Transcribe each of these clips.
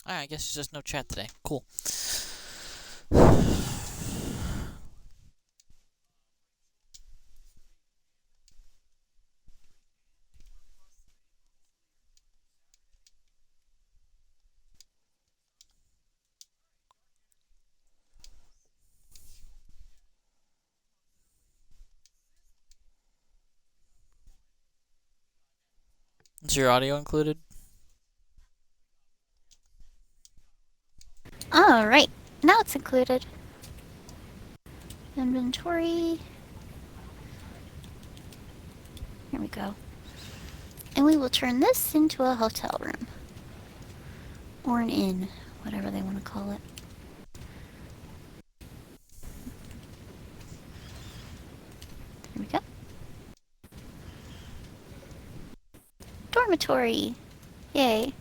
Alright, I guess there's just no chat today. Cool. Is your audio included? Alright, now it's included. Inventory. Here we go. And we will turn this into a hotel room. Or an inn, whatever they want to call it. Here we go. Dormitory! Yay.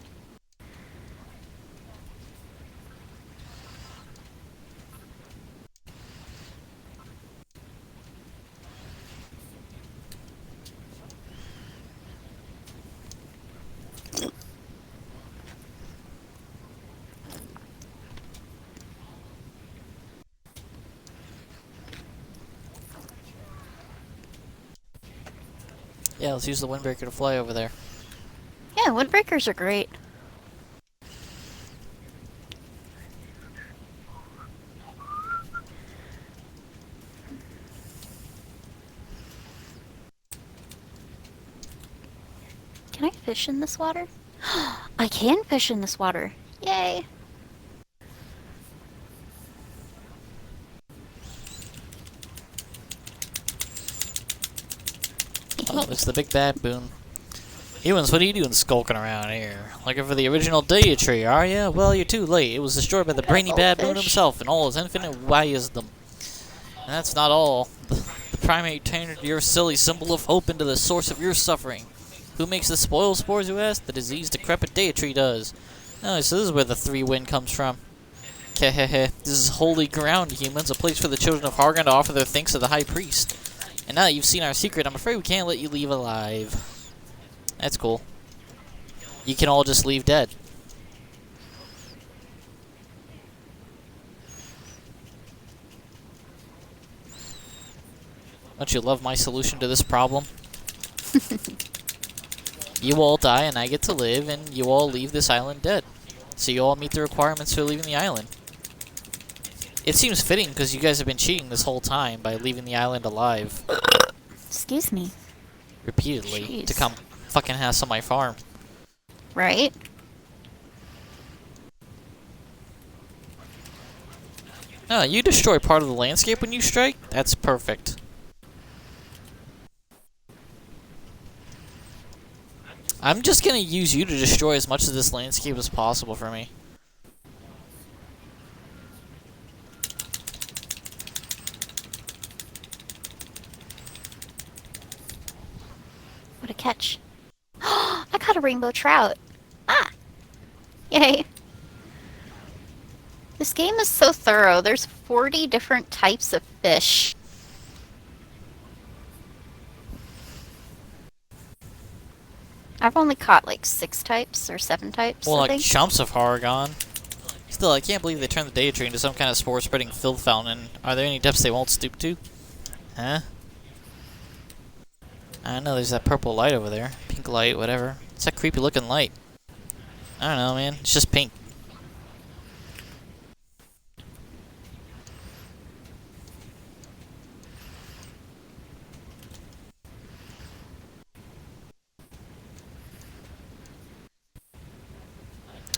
Yeah, let's use the windbreaker to fly over there. Yeah, windbreakers are great. Can I fish in this water? I can fish in this water. Yay. Oh, it's the big bad Boone. Humans, what are you doing skulking around here? Looking for the original Daya tree, are ya? Well, you're too late. It was destroyed by the brainy bad Boone himself and all his infinite wisdom. And that's not all. The primate turned your silly symbol of hope into the source of your suffering. Who makes the spoil spores, you ask? The diseased decrepit Daya tree does. Oh, so this is where the 3-wind comes from. Kehehe. This is holy ground, humans, a place for the children of Hargon to offer their thanks to the high priest. And now that you've seen our secret, I'm afraid we can't let you leave alive. That's cool. You can all just leave dead. Don't you love my solution to this problem? You all die and I get to live, and you all leave this island dead. So you all meet the requirements for leaving the island. It seems fitting because you guys have been cheating this whole time by leaving the island alive. Excuse me. Repeatedly. Jeez. To come fucking hassle my farm. Right? No, you destroy part of the landscape when you strike? That's perfect. I'm just gonna use you to destroy as much of this landscape as possible for me. What a catch. I caught a rainbow trout. Ah! Yay. This game is so thorough. There's 40 different types of fish. I've only caught like 6 types or 7 types, Well, I like think. chumps of Haragon. Still, I can't believe they turned the Daya tree into some kind of spore-spreading filth fountain. Are there any depths they won't stoop to? Huh? I don't know, there's that purple light over there. Pink light, whatever. It's that creepy-looking light. I don't know, man. It's just pink.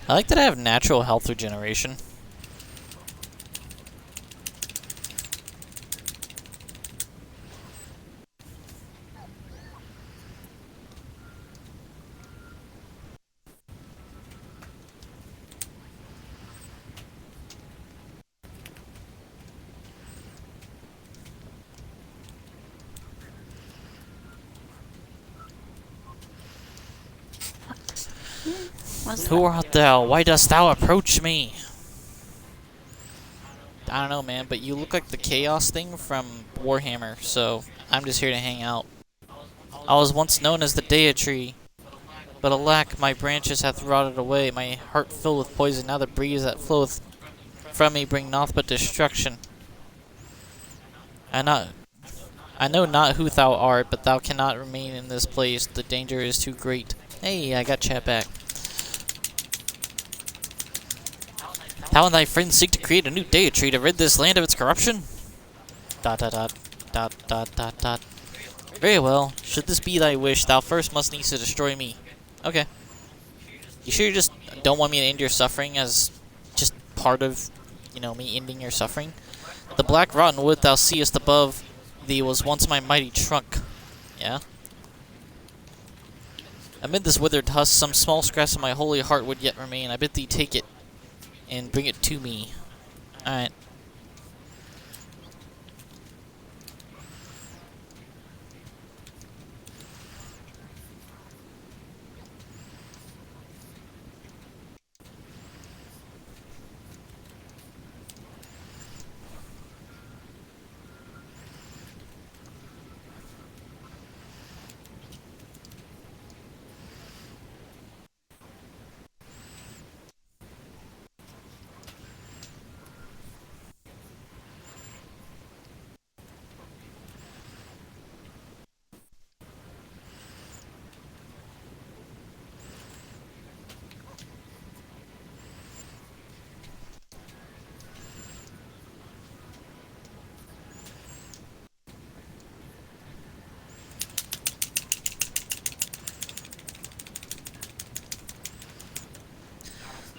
I like that I have natural health regeneration. Who art thou? Why dost thou approach me? I don't know, man, but you look like the Chaos thing from Warhammer, so I'm just here to hang out. I was once known as the Daya Tree. But alack, my branches hath rotted away, my heart filled with poison. Now the breeze that floweth from me bring naught but destruction. I know not who thou art, but thou cannot remain in this place. The danger is too great. Hey, I got chat back. Thou and thy friends seek to create a new deity to rid this land of its corruption? Dot dot dot dot dot dot dot. Very well. Should this be thy wish, thou first must needs to destroy me. Okay. You sure you just don't want me to end your suffering as just part of, you know, me ending your suffering? The black rotten wood thou seest above thee was once my mighty trunk. Yeah? Amid this withered husk, some small scraps of my holy heart would yet remain. I bid thee take it and bring it to me. Alright.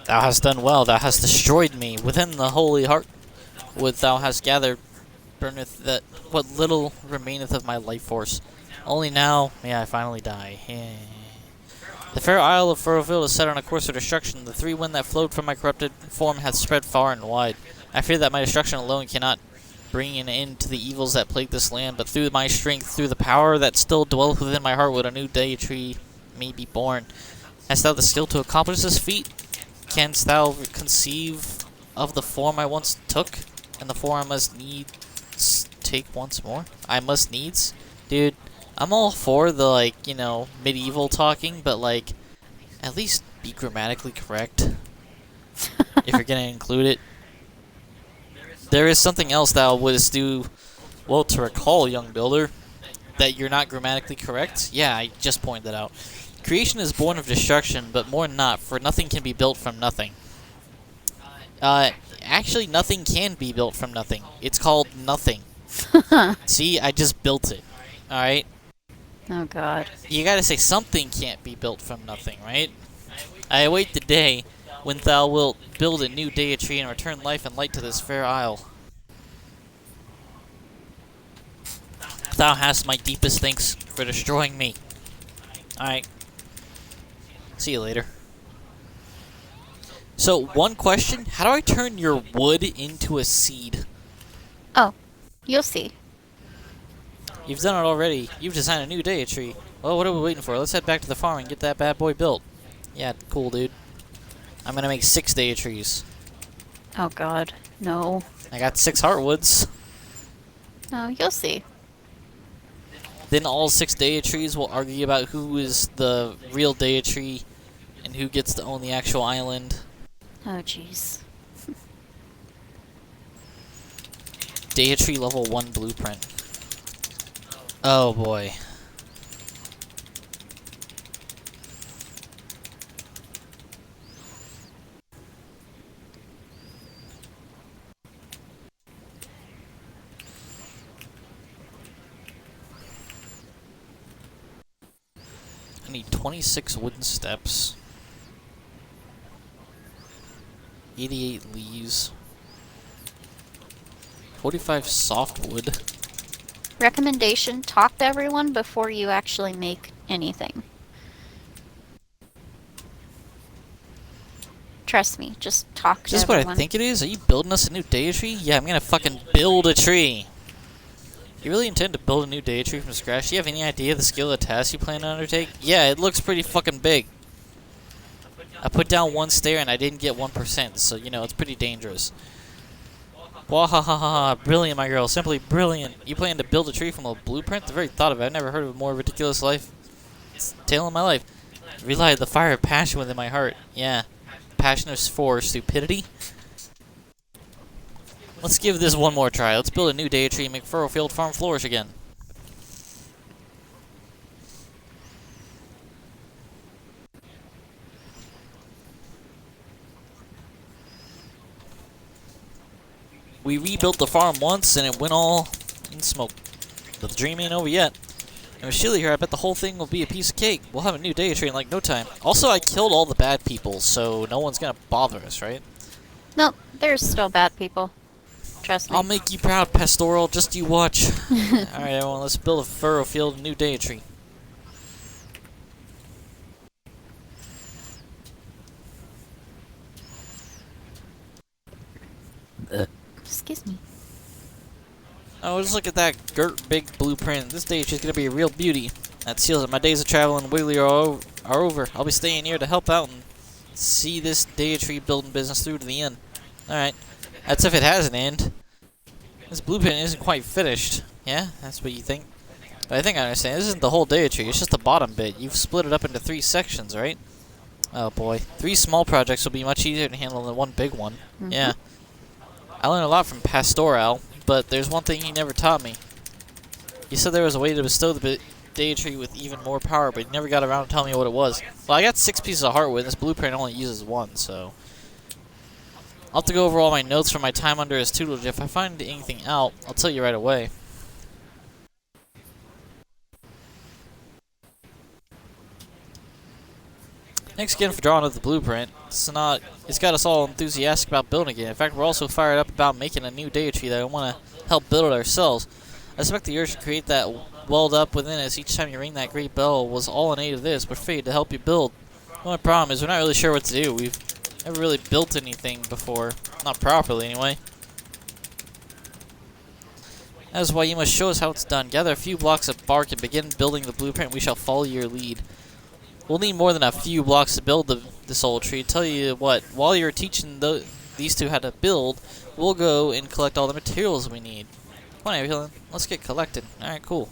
Thou hast done well, thou hast destroyed me. Within the holy heart wood thou hast gathered burneth that what little remaineth of my life force. Only now may I finally die. The fair isle of Furrowfield is set on a course of destruction. The three wind that flowed from my corrupted form hath spread far and wide. I fear that my destruction alone cannot bring an end to the evils that plague this land, but through my strength, through the power that still dwelleth within my heart, would a new deity may be born. Hast thou the skill to accomplish this feat? Canst thou conceive of the form I once took, and the form I must needs take once more? I must needs? Dude, I'm all for the, like, you know, medieval talking, but, like, at least be grammatically correct. If you're gonna include it. There is something else thou wouldst do well to recall, young builder, that you're not grammatically correct. Yeah, I just pointed that out. Creation is born of destruction, but more not, for nothing can be built from nothing. Actually, nothing can be built from nothing. It's called nothing. See, I just built it. Alright? Oh god. You gotta say something can't be built from nothing, right? I await the day when thou wilt build a new deity and return life and light to this fair isle. Thou hast my deepest thanks for destroying me. Alright. See you later. So, one question. How do I turn your wood into a seed? Oh, you'll see. You've done it already. You've designed a new deity. Well, what are we waiting for? Let's head back to the farm and get that bad boy built. Yeah, cool, dude. I'm gonna make 6 deities. Oh god, no. I got 6 heartwoods. No, you'll see. Then all 6 deities will argue about who is the real deity and who gets to own the actual island. Oh jeez. Deity level 1 blueprint. Oh boy. I need 26 wooden steps, 88 leaves, 45 softwood. Recommendation, talk to everyone before you actually make anything. Trust me, just talk Is to this everyone. what I think it is? Are you building us a new deity? Yeah, I'm gonna fucking build a tree. You really intend to build a new deity from scratch? Do you have any idea the scale of the task you plan to undertake? Yeah, it looks pretty fucking big. I put down 1 stair and I didn't get 1%, so, you know, it's pretty dangerous. Wahahaha, brilliant, my girl, simply brilliant. You plan to build a tree from a blueprint? The very thought of it, I've never heard of a more ridiculous tale in my life. Relight the fire of passion within my heart. Yeah. Passion is for stupidity. Let's give this one more try. Let's build a new day tree and make Furrowfield Farm flourish again. We rebuilt the farm once and it went all in smoke. But the dream ain't over yet. And with Sheila here, I bet the whole thing will be a piece of cake. We'll have a new day tree in like no time. Also, I killed all the bad people, so no one's gonna bother us, right? Nope, there's still bad people. Trust me. I'll make you proud, Pastoral. Just you watch. Alright, everyone, let's build a Furrowfield, a new day tree. Excuse me. Oh, just look at that big blueprint. This day tree's gonna be a real beauty. That seals it. My days of travel in Wiggly are over. I'll be staying here to help out and see this day tree building business through to the end. Alright. That's if it has an end. This blueprint isn't quite finished. Yeah, that's what you think. But I think I understand. This isn't the whole day tree. It's just the bottom bit. You've split it up into 3 sections, right? Oh boy. 3 small projects will be much easier to handle than one big one. Mm-hmm. Yeah. I learned a lot from Pastoral, but there's one thing he never taught me. He said there was a way to bestow the day tree with even more power, but he never got around to telling me what it was. Well, I got 6 pieces of heartwood. This blueprint only uses 1, so I'll have to go over all my notes from my time under his tutelage. If I find anything out, I'll tell you right away. Thanks again for drawing up the blueprint. It's got us all enthusiastic about building it. In fact, we're also fired up about making a new day tree that I want to help build it ourselves. I suspect the urge to create that welled up within us each time you ring that great bell was all in aid of this. We're fitted to help you build. The only problem is we're not really sure what to do. We've never really built anything before. Not properly, anyway. That is why you must show us how it's done. Gather a few blocks of bark and begin building the blueprint. We shall follow your lead. We'll need more than a few blocks to build this old tree. Tell you what, while you're teaching these two how to build, we'll go and collect all the materials we need. Come on, everyone. Let's get collected. Alright, cool.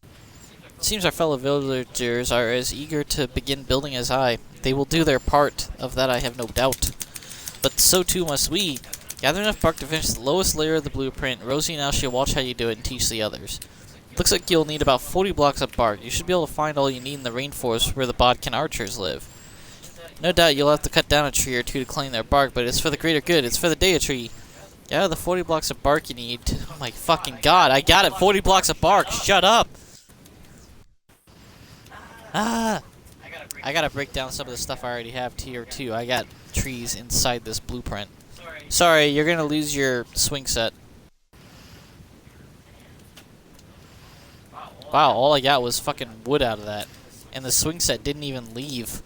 It seems our fellow villagers are as eager to begin building as I. They will do their part, of that I have no doubt. But so too must we. Gather enough bark to finish the lowest layer of the blueprint. Rosie and Al will watch how you do it and teach the others. Looks like you'll need about 40 blocks of bark. You should be able to find all you need in the rainforest where the Bodkin archers live. No doubt you'll have to cut down a tree or two to claim their bark, but it's for the greater good. It's for the day tree. Gather the 40 blocks of bark you need. Oh my fucking god, I got it! 40 blocks of bark! Shut up! Ah! I gotta break down some of the stuff I already have tier 2. I got trees inside this blueprint. Sorry, you're gonna lose your swing set. Wow, all I got was fucking wood out of that. And the swing set didn't even leave.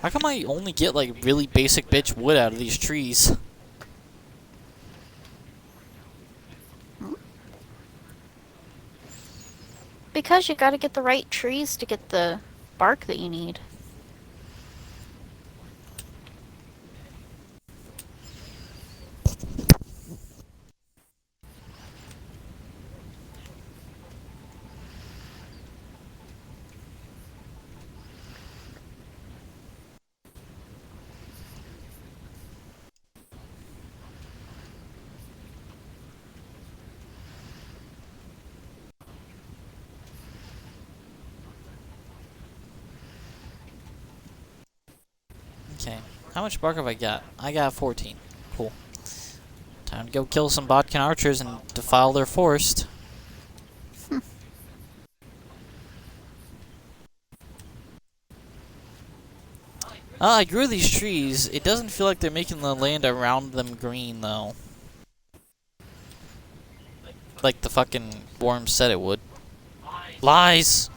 How come I only get like really basic bitch wood out of these trees? Because you gotta get the right trees to get the bark that you need. Okay, how much bark have I got? I got 14. Cool. Time to go kill some Bodkin archers and defile their forest. I grew these trees. It doesn't feel like they're making the land around them green, though. Like the fucking worm said it would. Lies!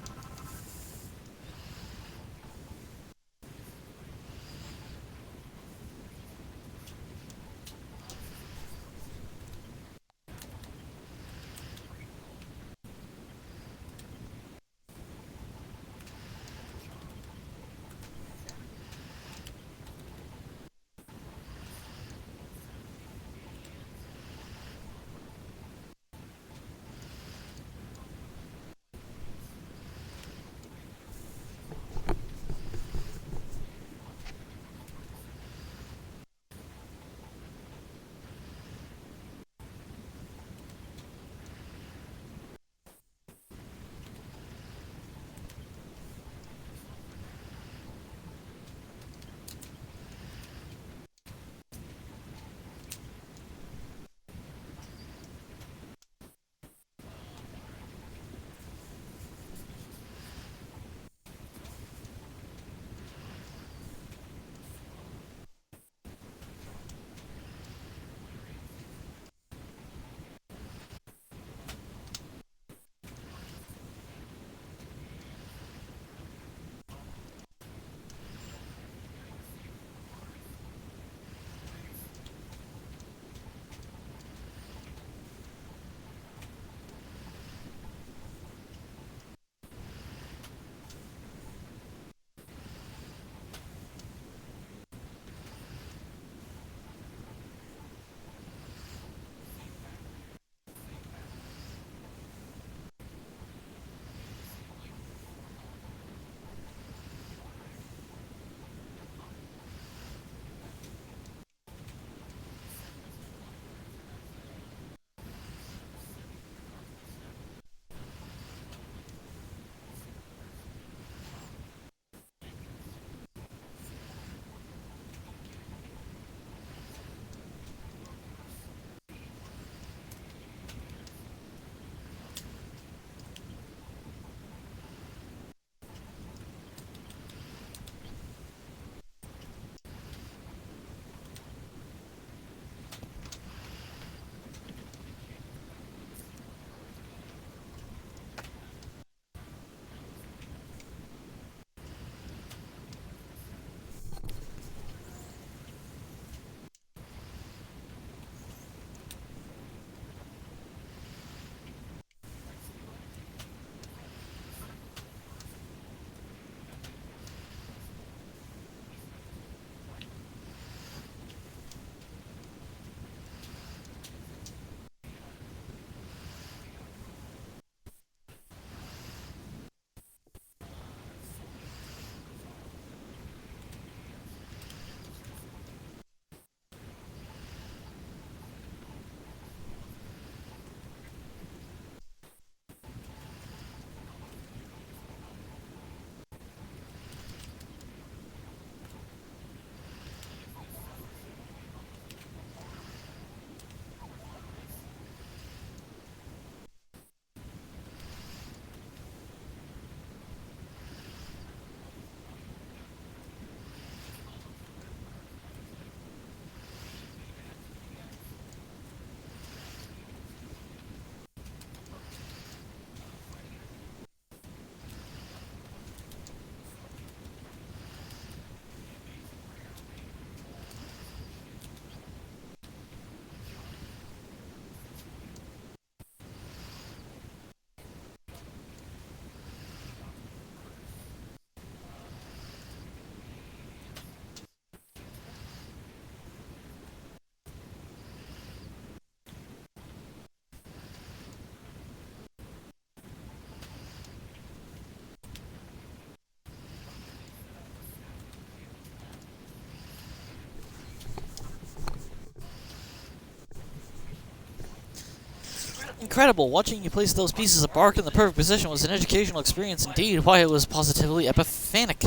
Incredible! Watching you place those pieces of bark in the perfect position was an educational experience indeed. Why, it was positively epiphanic.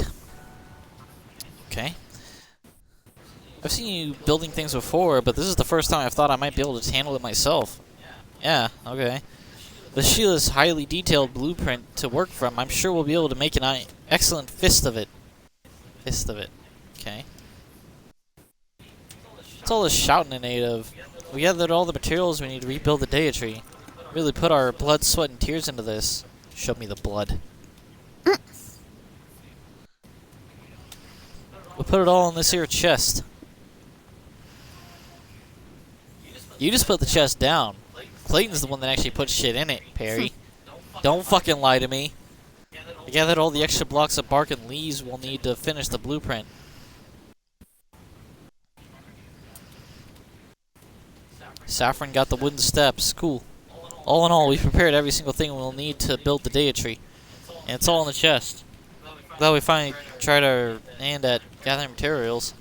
Okay. I've seen you building things before, but this is the first time I've thought I might be able to handle it myself. Yeah, okay. With Sheila's highly detailed blueprint to work from, I'm sure we'll be able to make an excellent fist of it. Fist of it. Okay. What's all this shouting in aid of? We gathered all the materials we need to rebuild the Deity. Really put our blood, sweat, and tears into this. Show me the blood. We'll put it all in this here chest. You just put the chest down. Clayton's the one that actually put shit in it, Perry. Don't fucking lie to me. I gathered all the extra blocks of bark and leaves we'll need to finish the blueprint. Saffron got the wooden steps. Cool. All in all, we've prepared every single thing we'll need to build the Deity. And it's all in the chest. Glad we finally tried our hand at gathering materials.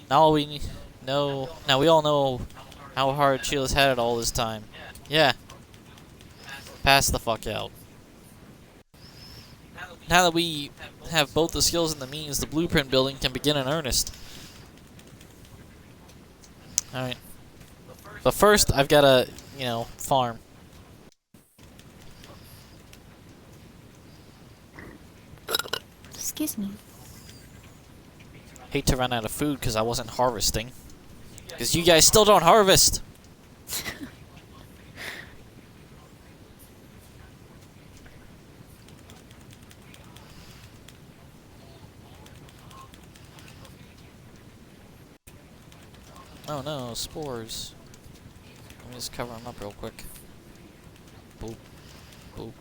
Now we all know how hard Sheila's had it all this time. Yeah. Pass the fuck out. Now that we have both the skills and the means, the blueprint building can begin in earnest. Alright. But first, I've got to, farm. Excuse me. Hate to run out of food because I wasn't harvesting. Because you guys still don't harvest! Oh no, spores. Let me just cover them up real quick. Boop. Boop.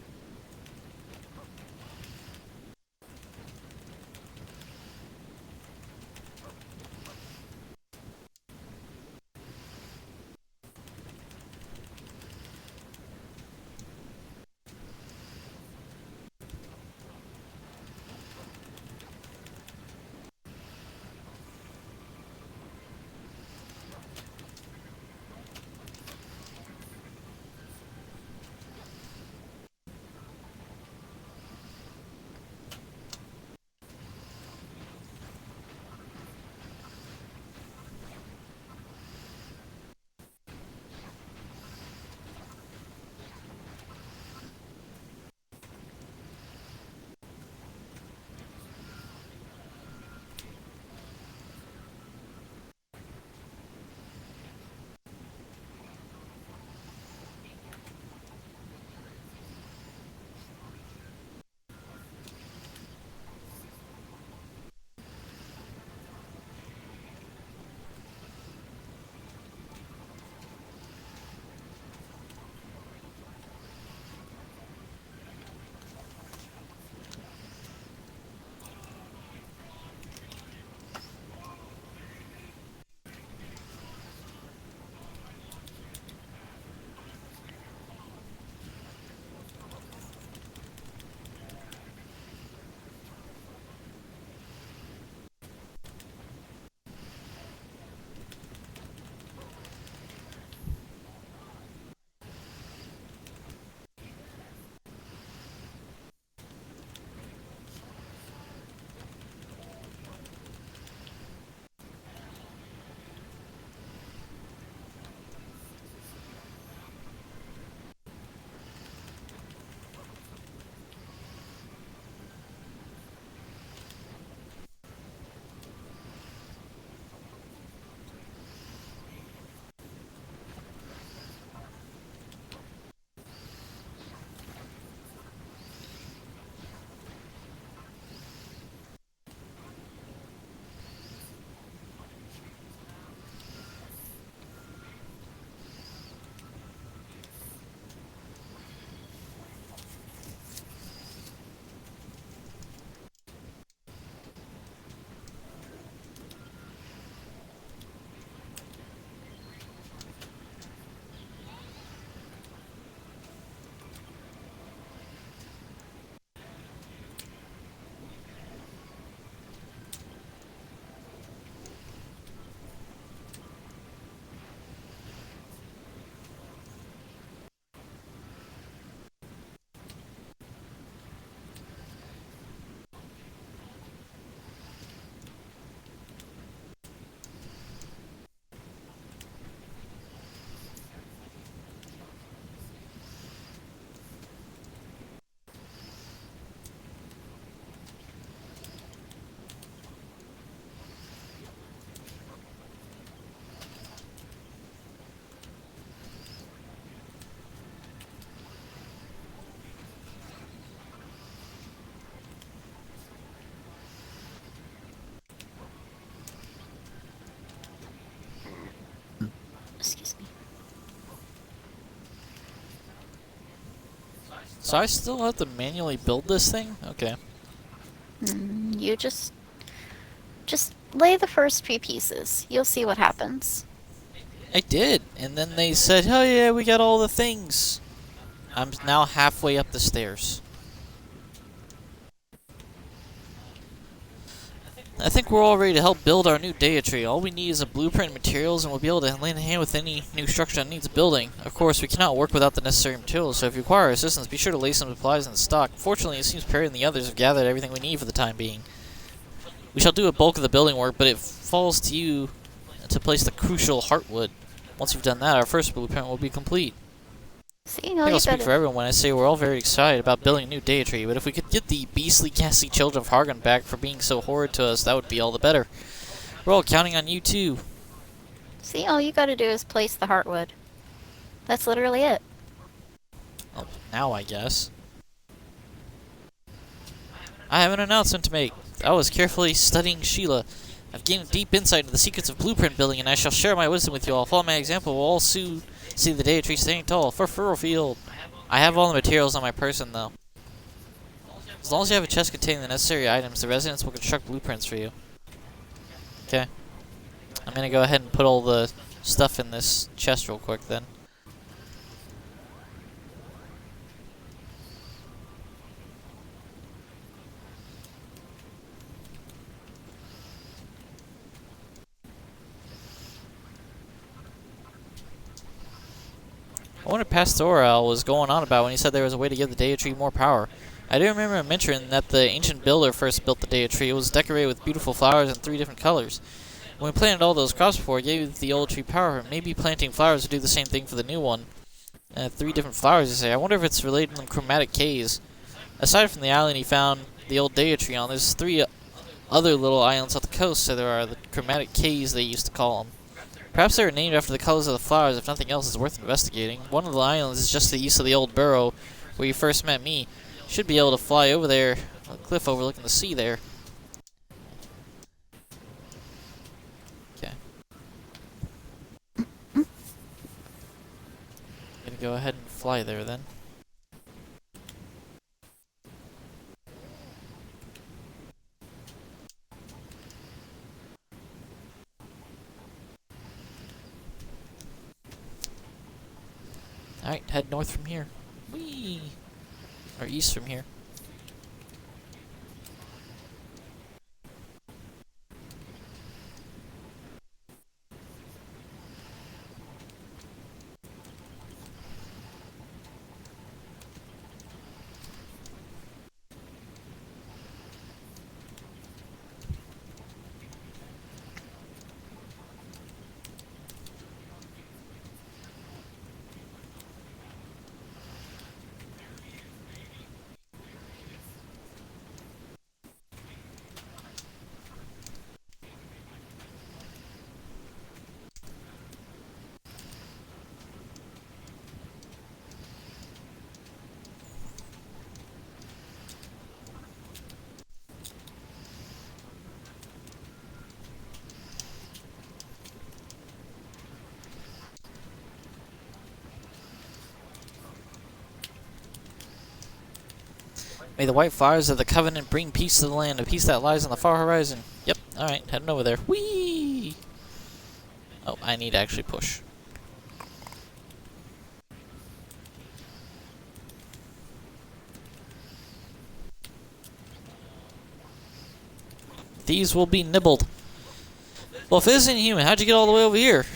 So I still have to manually build this thing? Okay. You just lay the first few pieces. You'll see what happens. I did, and then they said, oh yeah, we got all the things. I'm now halfway up the stairs. I think we're all ready to help build our new Dea tree. All we need is a blueprint and materials, and we'll be able to lend a hand with any new structure that needs building. Of course, we cannot work without the necessary materials, so if you require assistance, be sure to lay some supplies in stock. Fortunately, it seems Perry and the others have gathered everything we need for the time being. We shall do a bulk of the building work, but it falls to you to place the crucial heartwood. Once you've done that, our first blueprint will be complete. See, I think I'll speak for everyone when I say we're all very excited about building a new Dea tree, but if we could get the beastly, ghastly children of Hargon back for being so horrid to us, that would be all the better. We're all counting on you, too. See, all you gotta do is place the heartwood. That's literally it. Well, now I guess. I have an announcement to make. I was carefully studying Sheila. I've gained a deep insight into the secrets of blueprint building, and I shall share my wisdom with you all. Follow my example. We'll all soon see the Dea tree standing tall for Furrowfield. I have all the materials on my person, though. As long as you have a chest containing the necessary items, the residents will construct blueprints for you. Okay. I'm gonna go ahead and put all the stuff in this chest real quick, then. I wonder what Pastoral was going on about when he said there was a way to give the Dea tree more power. I do remember him mentioning that the ancient builder first built the Dea tree. It was decorated with beautiful flowers in 3 different colors. When we planted all those crops before, it gave the old tree power. Maybe planting flowers would do the same thing for the new one. 3 different flowers, you say. I wonder if it's related to the chromatic cays. Aside from the island he found the old Dea tree on, there's 3 other little islands off the coast, so there are the chromatic cays they used to call them. Perhaps they were named after the colors of the flowers. If nothing else is worth investigating. One of the islands is just the east of the old burrow where you first met me. You should be able to fly over there, a cliff overlooking the sea there. Okay. Gonna go ahead and fly there then. Alright, head north from here. Whee! Or east from here. May the white flowers of the Covenant bring peace to the land, a peace that lies on the far horizon. Yep, alright, heading over there. Whee! Oh, I need to actually push. These will be nibbled. Well, if it isn't human, how'd you get all the way over here?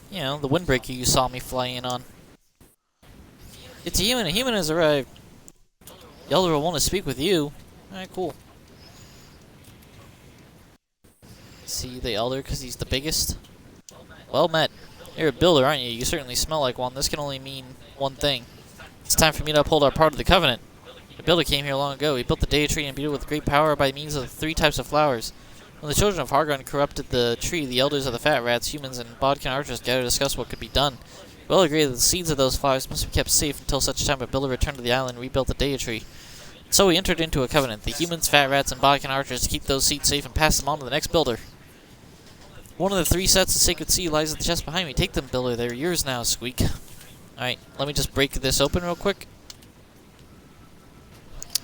You know, the windbreaker you saw me fly in on. It's a human. A human has arrived. The Elder will want to speak with you. Alright, cool. See the Elder because he's the biggest? Well met. You're a builder, aren't you? You certainly smell like one. This can only mean one thing. It's time for me to uphold our part of the Covenant. The builder came here long ago. He built the Dea tree and imbued it with great power by means of 3 types of flowers. When the children of Hargon corrupted the tree, the elders of the Fat Rats, humans, and Bodkin archers gathered to discuss what could be done. We all agreed that the seeds of those flowers must be kept safe until such time a builder returned to the island and rebuilt the Dea tree. So we entered into a covenant, the humans, Fat Rats, and Bodkin archers, to keep those seeds safe and pass them on to the next builder. One of the 3 sets of sacred seed lies at the chest behind me. Take them, builder. They're yours now, Squeak. Alright, let me just break this open real quick.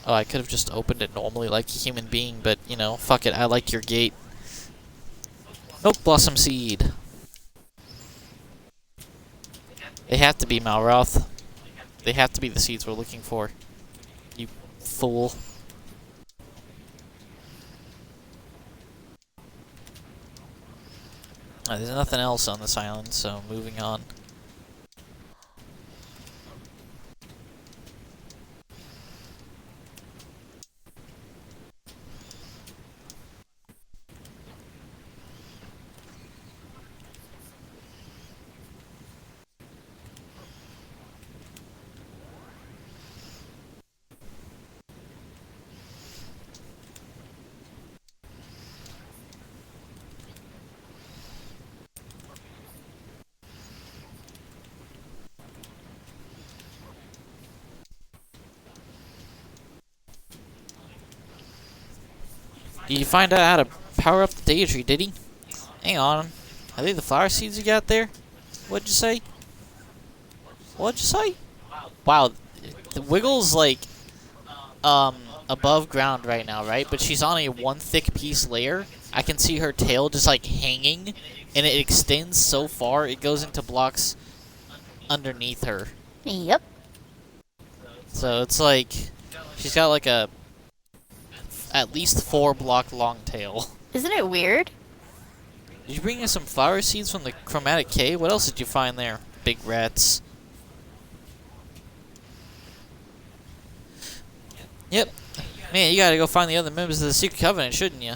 Oh, I could have just opened it normally like a human being, but, you know, fuck it, I like your gate. Milk Blossom Seed. They have to be, Malroth. They have to be the seeds we're looking for. You fool. There's nothing else on this island, so moving on. Did you find out how to power up the Data Tree, did he? Hang on. Are they the flower seeds you got there? What'd you say? What'd you say? Wow, the Wiggle's like, above ground right now, right? But she's on a one thick piece layer. I can see her tail just like hanging, and it extends so far it goes into blocks underneath her. Yep. So it's like, she's got like a at least 4 block long tail. Isn't it weird? Did you bring in some flower seeds from the Chromatic Cave? What else did you find there? Big rats. Yep. Man, you gotta go find the other members of the Secret Covenant, shouldn't you?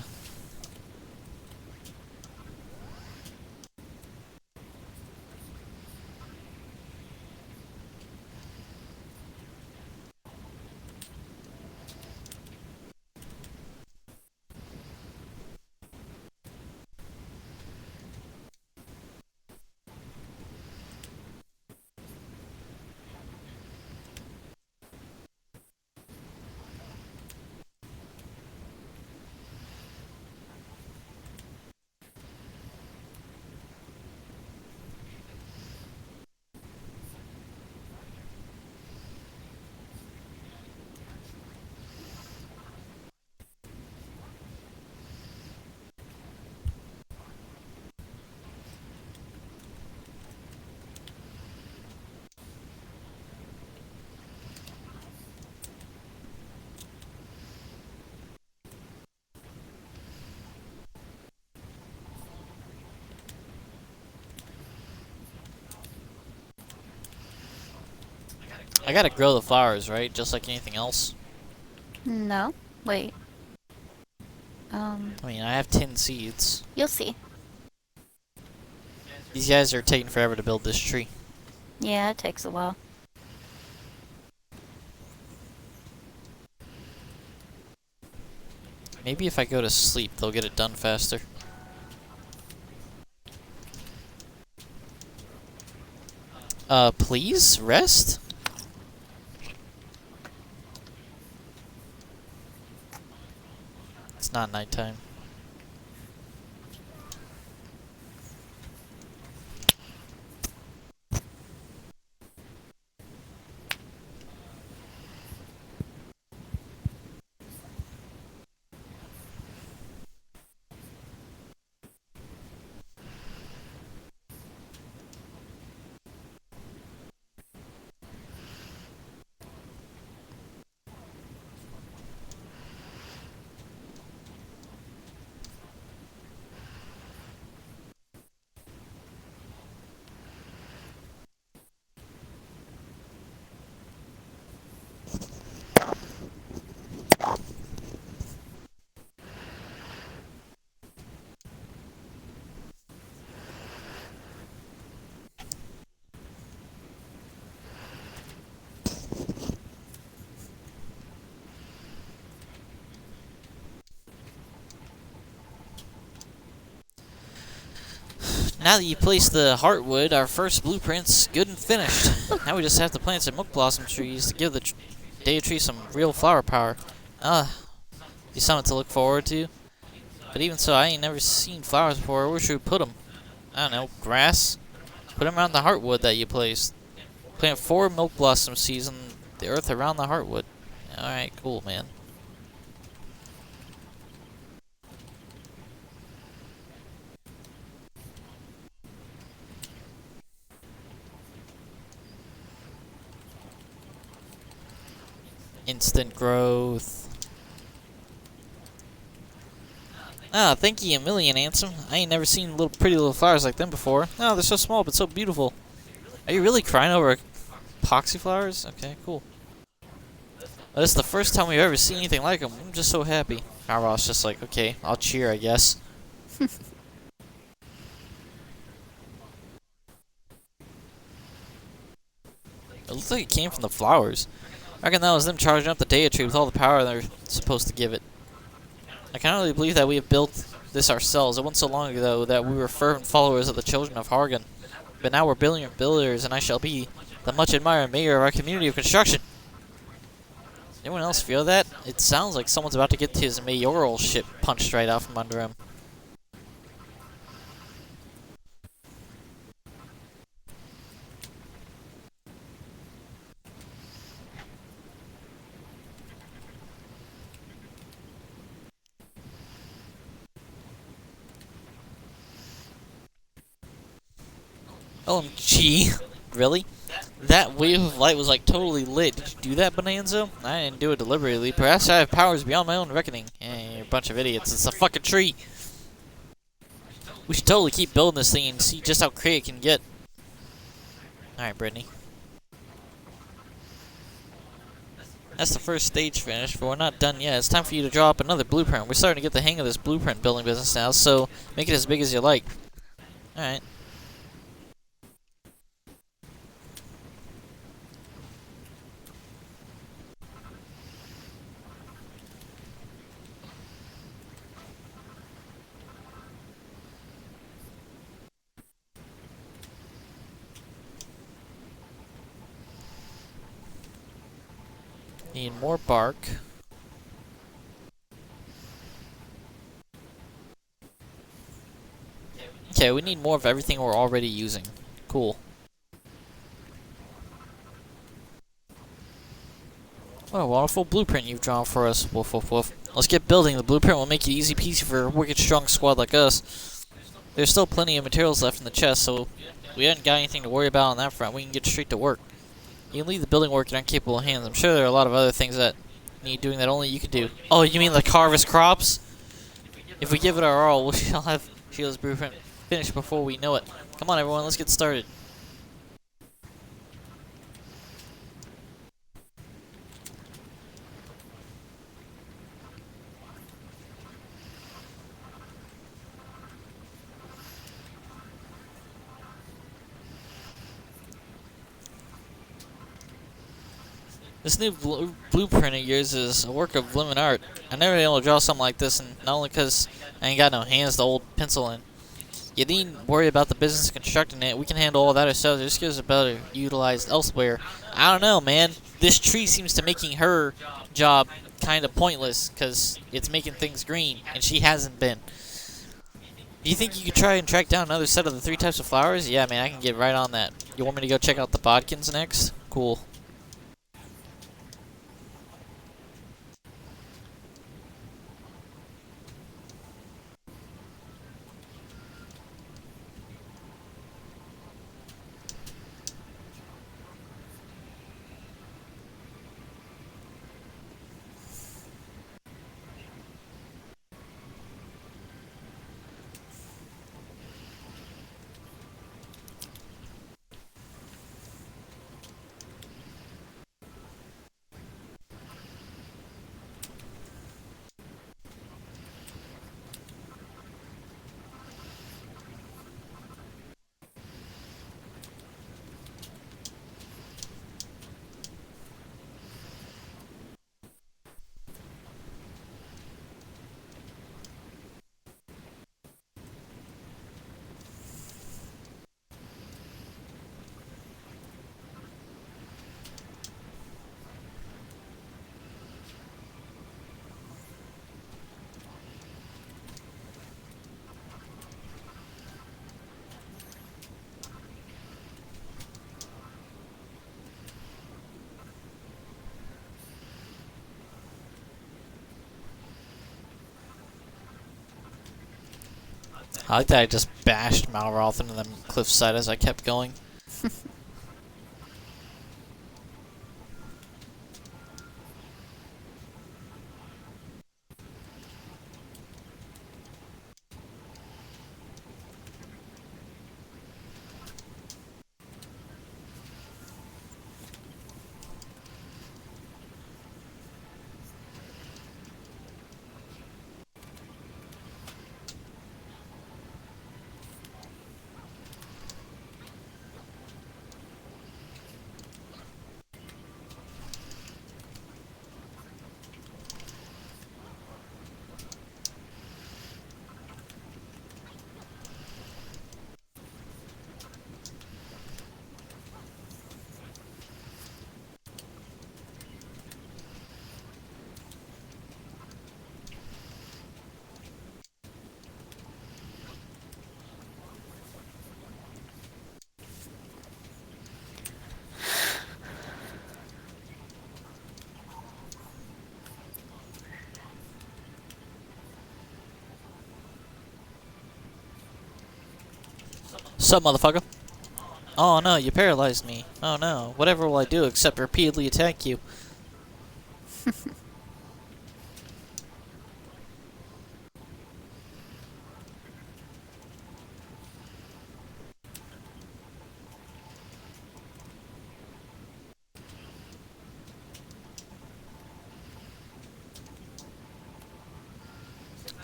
I gotta grow the flowers, right? Just like anything else. No. Wait. I mean, I have 10 seeds. You'll see. These guys are taking forever to build this tree. Yeah, it takes a while. Maybe if I go to sleep, they'll get it done faster. Please? Rest? It's not nighttime. Now that you placed the heartwood, our first blueprint's good and finished. Now we just have to plant some milk blossom trees to give the Data Tree some real flower power. Be something to look forward to. But even so, I ain't never seen flowers before. Where should we put them? I don't know, grass? Put them around the heartwood that you placed. Plant 4 milk blossom seeds in the earth around the heartwood. Alright, cool, man. Instant growth. Ah, thank you a million, Ansem. I ain't never seen pretty little flowers like them before. Oh, they're so small but so beautiful. Are you really crying over epoxy flowers? Okay, cool. Well, this is the first time we've ever seen anything like them. I'm just so happy. Carval's just like, okay, I'll cheer, I guess. It looks like it came from the flowers. I reckon that was them charging up the Dea tree with all the power they're supposed to give it. I cannot really believe that we have built this ourselves. It wasn't so long ago that we were fervent followers of the children of Hargan. But now we're brilliant builders, and I shall be the much admired mayor of our community of construction. Anyone else feel that? It sounds like someone's about to get his mayoral shit punched right out from under him. OMG. Really? That wave of light was like totally lit. Did you do that, Bonanza? I didn't do it deliberately. Perhaps I have powers beyond my own reckoning. You're a bunch of idiots. It's a fucking tree. We should totally keep building this thing and see just how crazy it can get. Alright, Brittany. That's the first stage finished, but we're not done yet. It's time for you to draw up another blueprint. We're starting to get the hang of this blueprint building business now, so make it as big as you like. Alright. Need more bark. Okay, we need more of everything we're already using. Cool. What a wonderful blueprint you've drawn for us. Woof, woof, woof. Let's get building. The blueprint will make it easy peasy for a wicked strong squad like us. There's still plenty of materials left in the chest, so we haven't got anything to worry about on that front. We can get straight to work. You can leave the building work in our capable hands. I'm sure there are a lot of other things that need doing that only you can do. Oh, you mean like harvest crops? If we give it our all, we shall have Sheila's blueprint finished before we know it. Come on, everyone, let's get started. This new blueprint of yours is a work of limit art. I never been able to draw something like this, and not only because I ain't got no hands to hold pencil in. You needn't worry about the business of constructing it. We can handle all that ourselves. It just gives us better utilized elsewhere. I don't know, man. This tree seems to making her job kind of pointless because it's making things green, and she hasn't been. Do you think you could try and track down another set of the 3 types of flowers? Yeah, man, I can get right on that. You want me to go check out the bodkins next? Cool. I like that I just bashed Malroth into the cliffside as I kept going. Sup, motherfucker? Oh no, you paralyzed me. Oh no, whatever will I do except repeatedly attack you?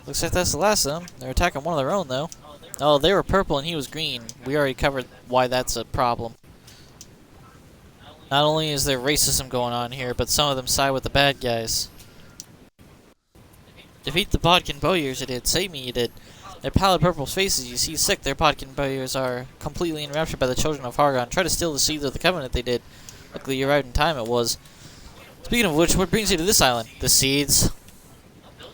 Looks like that's the last of them. They're attacking one of their own, though. Oh, they were purple and he was green. We already covered why that's a problem. Not only is there racism going on here, but some of them side with the bad guys. Defeat the Bodkin Bowyers, you did. Save me, you did. Their pallid purple faces you see sick. Their Bodkin Bowyers are completely enraptured by the children of Hargon. Try to steal the seeds of the Covenant they did. Luckily you arrived in time it was. Speaking of which, what brings you to this island? The seeds.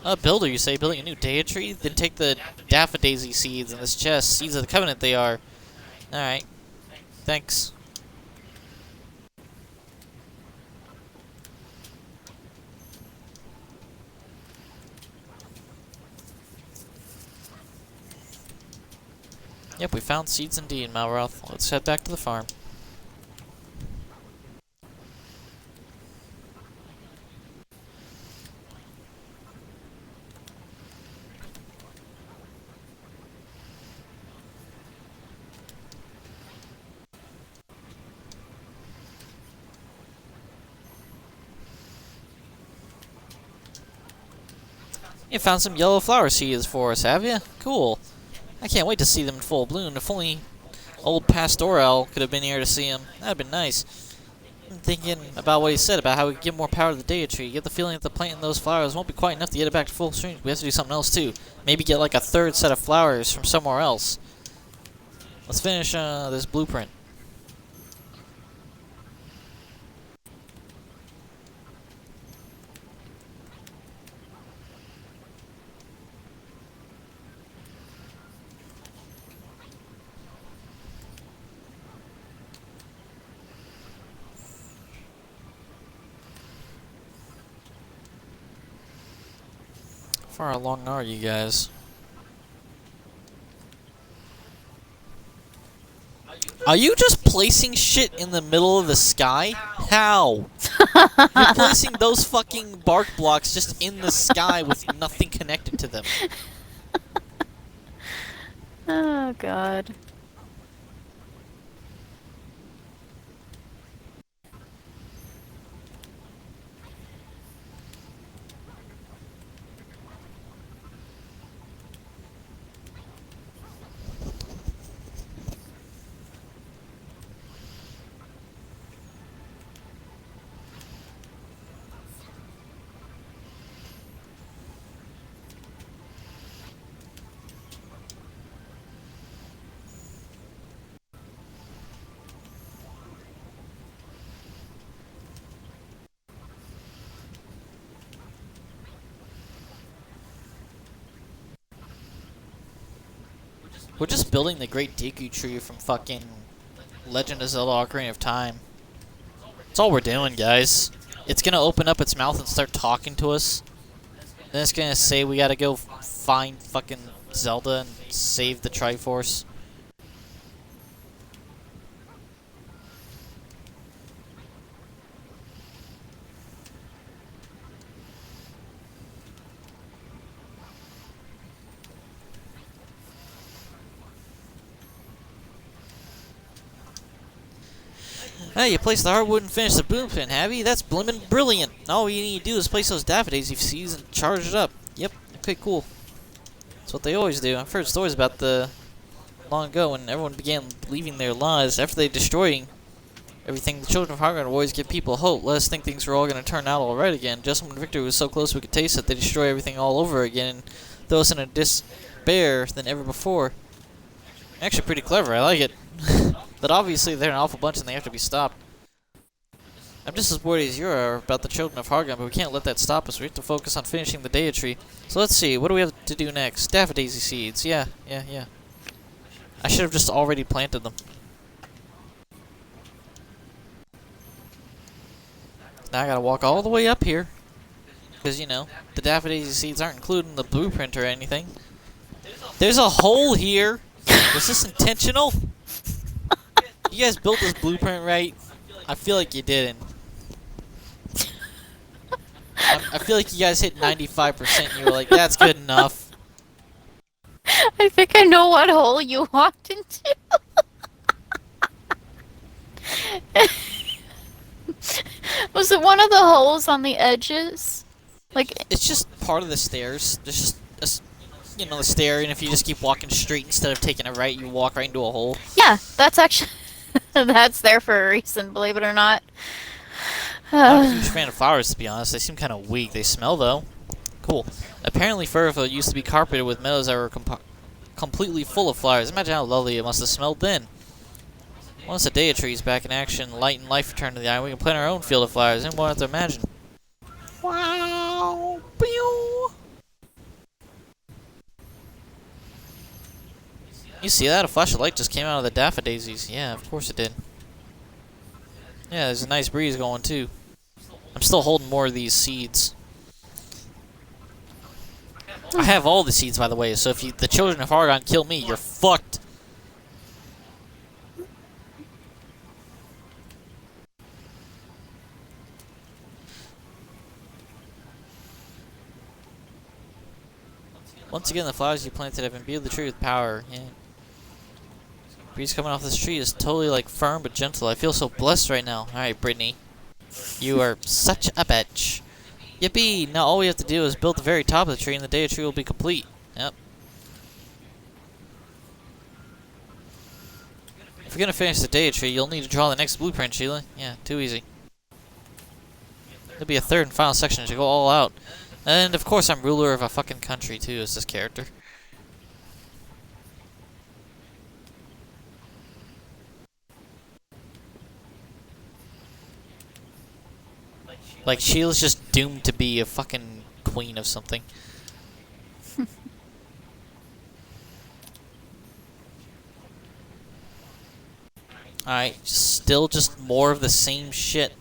A builder, you say, building a new Dea tree? Then take the Daffodilsy seeds in this chest. Seeds of the Covenant they are. Alright. Thanks. Yep, we found seeds indeed, Malroth. Let's head back to the farm. You found some yellow flower seeds for us, have you? Cool. I can't wait to see them in full bloom. If only old Pastoral could have been here to see them. That'd been nice. I'm thinking about what he said about how we could give more power to the Dea tree. You get the feeling that the planting those flowers won't be quite enough to get it back to full strength. We have to do something else too. Maybe get like a third set of flowers from somewhere else. Let's finish this blueprint. How far along are you guys? Are you just placing shit in the middle of the sky? How? You're placing those fucking bark blocks just in the sky with nothing connected to them. Oh, God. We're just building the Great Deku Tree from fucking Legend of Zelda Ocarina of Time. That's all we're doing, guys. It's gonna open up its mouth and start talking to us. Then it's gonna say we gotta go find fucking Zelda and save the Triforce. Hey, you placed the hardwood and finished the blueprint, have you? That's blimmin' brilliant! All you need to do is place those daffodils seeds and charge it up. Yep, okay, cool. That's what they always do. I've heard stories about the long ago when everyone began leaving their lives after they destroying everything. The children of Hargon always give people hope. Let us think things were all going to turn out all right again. Just when victory was so close we could taste it, they destroy everything all over again and throw us in a despair than ever before. Actually pretty clever, I like it. But obviously they're an awful bunch and they have to be stopped. I'm just as worried as you are about the children of Hargon, but we can't let that stop us. We have to focus on finishing the Dea tree. So let's see, what do we have to do next? Daffodil seeds, yeah. I should have just already planted them. Now I gotta walk all the way up here. Because, you know, the daffodil seeds aren't included in the blueprint or anything. There's a hole here! Was this intentional? You guys built this blueprint right? I feel like you didn't. I feel like you guys hit 95% and you were like, that's good enough. I think I know what hole you walked into. Was it one of the holes on the edges? Like, It's just part of the stairs. There's just, you know, the stair, and if you just keep walking straight instead of taking a right, you walk right into a hole. yeah, that's actually... that's there for a reason, believe it or not. I'm not a huge fan of flowers, to be honest. They seem kind of weak. They smell, though. Cool. Apparently, Furville used to be carpeted with meadows that were completely full of flowers. Imagine how lovely it must have smelled then. Once the Dea tree is back in action, light and life return to the island, we can plant our own field of flowers. Anyone have to imagine? Wow! Pew! You see that? A flash of light just came out of the daffodils. Yeah, of course it did. Yeah, there's a nice breeze going, too. I'm still holding more of these seeds. I have all the seeds, by the way, so if the children of Hargon kill me, you're fucked. Once again, the flowers you planted have imbued the tree with power. Yeah. Breeze coming off this tree is totally, like, firm but gentle. I feel so blessed right now. Alright, Brittany. You are such a bitch. Yippee! Now all we have to do is build the very top of the tree and the Dea tree will be complete. Yep. If you're gonna finish the Dea tree, you'll need to draw the next blueprint, Sheila. Yeah, too easy. There'll be a third and final section to go all out. And of course I'm ruler of a fucking country too as this character. Like, Sheila's just doomed to be a fucking queen of something. Alright, still just more of the same shit.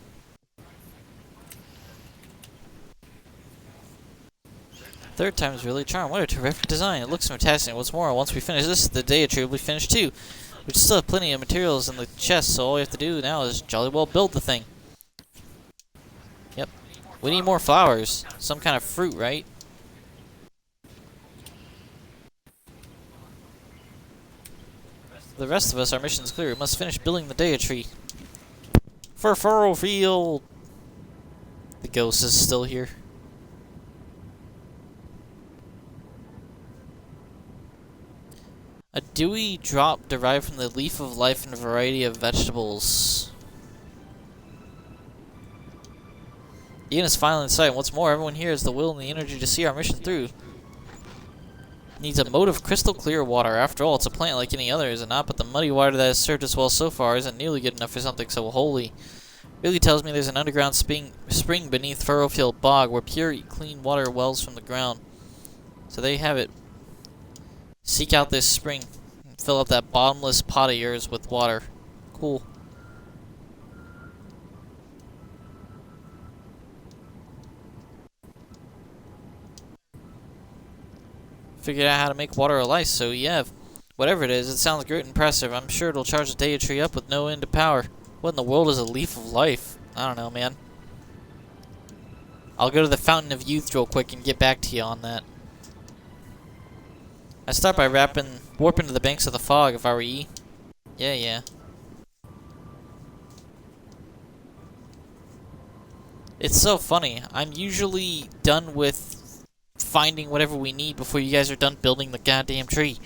Third time is really a charm. What a terrific design. It looks fantastic. What's more, once we finish this, the Dea tree will be finished too. We still have plenty of materials in the chest, so all we have to do now is jolly well build the thing. Yep. We need more flowers. Some kind of fruit, right? For the rest of us, our mission's clear. We must finish building the Dea tree. For Furrowfield! The ghost is still here. A dewy drop derived from the leaf of life and a variety of vegetables. The end is finally in sight. What's more, everyone here has the will and the energy to see our mission through. Needs a moat of crystal clear water. After all, it's a plant like any other, is it not? But the muddy water that has served us well so far isn't nearly good enough for something so holy. Really tells me there's an underground spring beneath Furrowfield Bog where pure, clean water wells from the ground. So there you have it. Seek out this spring and fill up that bottomless pot of yours with water. Cool. figured out how to make water or lice, so yeah. Whatever it is, it sounds great and impressive. I'm sure it'll charge the Daya tree up with no end of power. What in the world is a leaf of life? I don't know, man. I'll go to the Fountain of Youth real quick and get back to you on that. I'd start by warping to the banks of the fog if I were ye. Yeah. It's so funny. I'm usually done with finding whatever we need before you guys are done building the goddamn tree.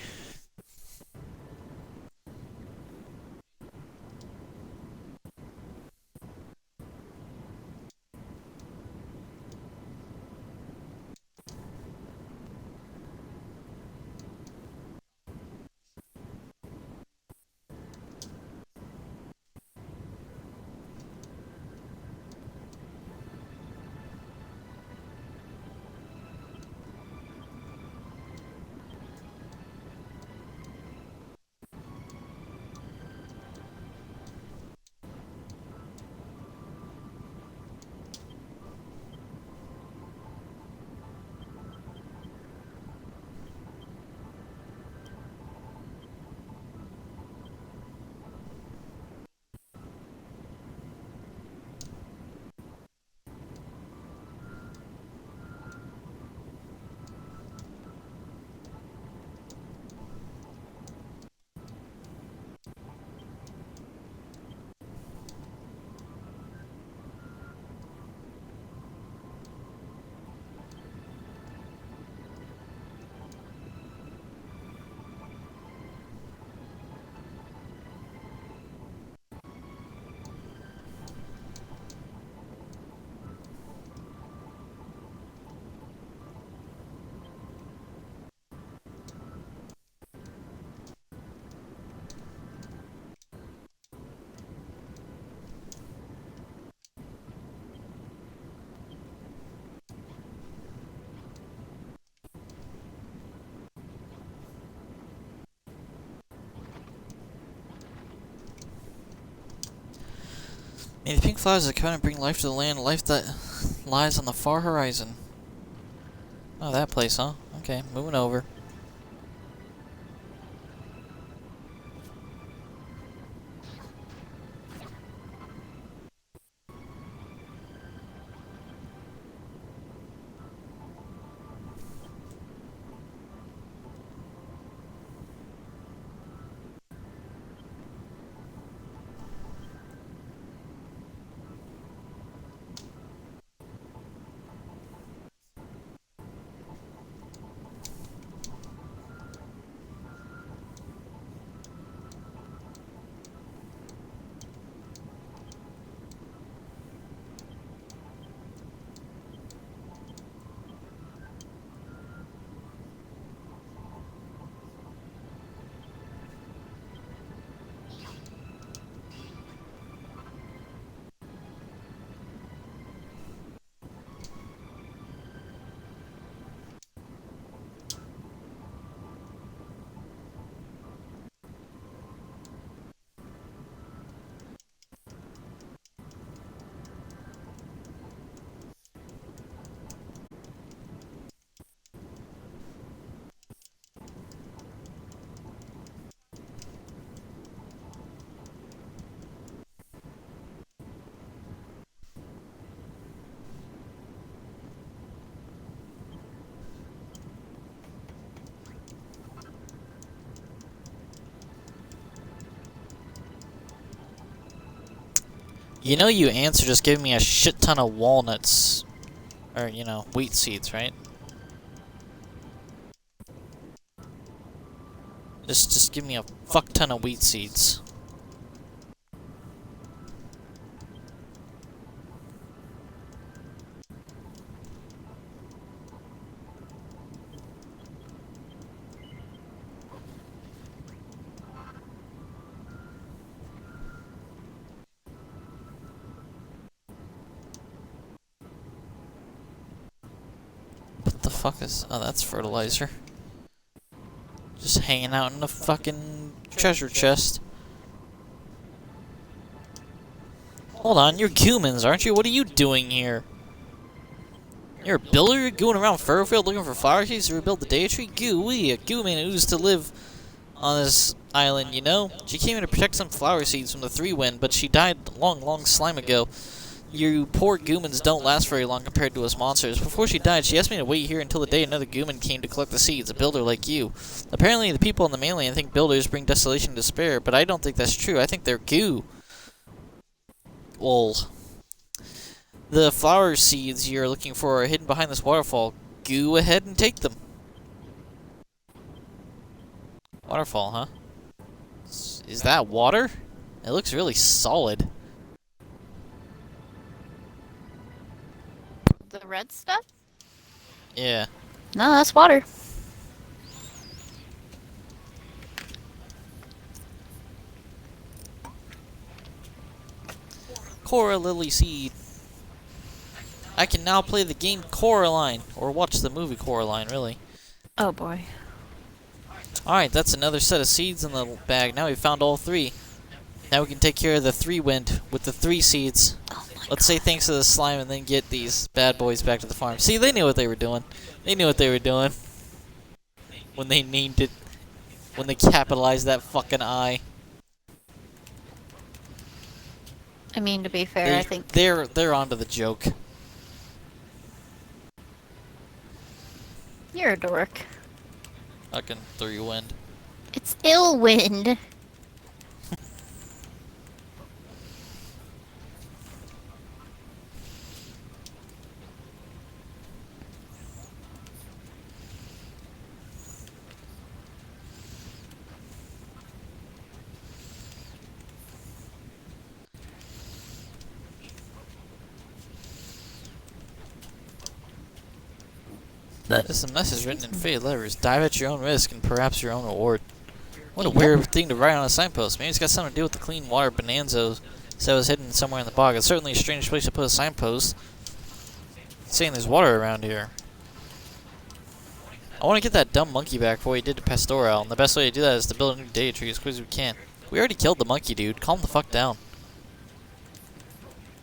May the pink flowers that come and bring life to the land, life that lies on the far horizon. Oh, that place, huh? Okay, moving over. You know you ants are just giving me a shit ton of walnuts. Or, you know, wheat seeds, right? Just give me a fuck ton of wheat seeds. What the fuck is... Oh, that's fertilizer. Just hanging out in the fucking treasure chest. Hold on, you're humans, aren't you? What are you doing here? You're a builder? You're going around Furfield looking for flower seeds to rebuild the Daya tree? Goo-wee, a goo man who's to live on this island, you know? She came here to protect some flower seeds from the Three Wind, but she died long, long slime ago. You poor goomans don't last very long compared to us monsters. Before she died, she asked me to wait here until the day another gooman came to collect the seeds, a builder like you. Apparently, the people on the mainland think builders bring desolation and despair, but I don't think that's true. I think they're goo. Well, the flower seeds you're looking for are hidden behind this waterfall. Go ahead and take them. Waterfall, huh? Is that water? It looks really solid. The red stuff? Yeah. No, that's water. Cora Lily Seed. I can now play the game Coraline, or watch the movie Coraline, really. Oh boy. Alright, that's another set of seeds in the bag. Now we've found all three. Now we can take care of the Three Wind with the 3 seeds. Oh my Let's say thanks to the slime and then get these bad boys back to the farm. See, they knew what they were doing. They knew what they were doing. When they named it. When they capitalized that fucking I. I mean, to be fair, I think they're onto the joke. you're a dork. Fucking Three Wind. It's ill wind. This is a message written in faded letters. Dive at your own risk and perhaps your own reward. What a weird thing to write on a signpost. Maybe it's got something to do with the clean water Bonanza said was hidden somewhere in the bog. It's certainly a strange place to put a signpost. It's saying there's water around here. I want to get that dumb monkey back for what he did to Pastoral, and the best way to do that is to build a new Daya tree as quick as we can. We already killed the monkey, dude. Calm the fuck down.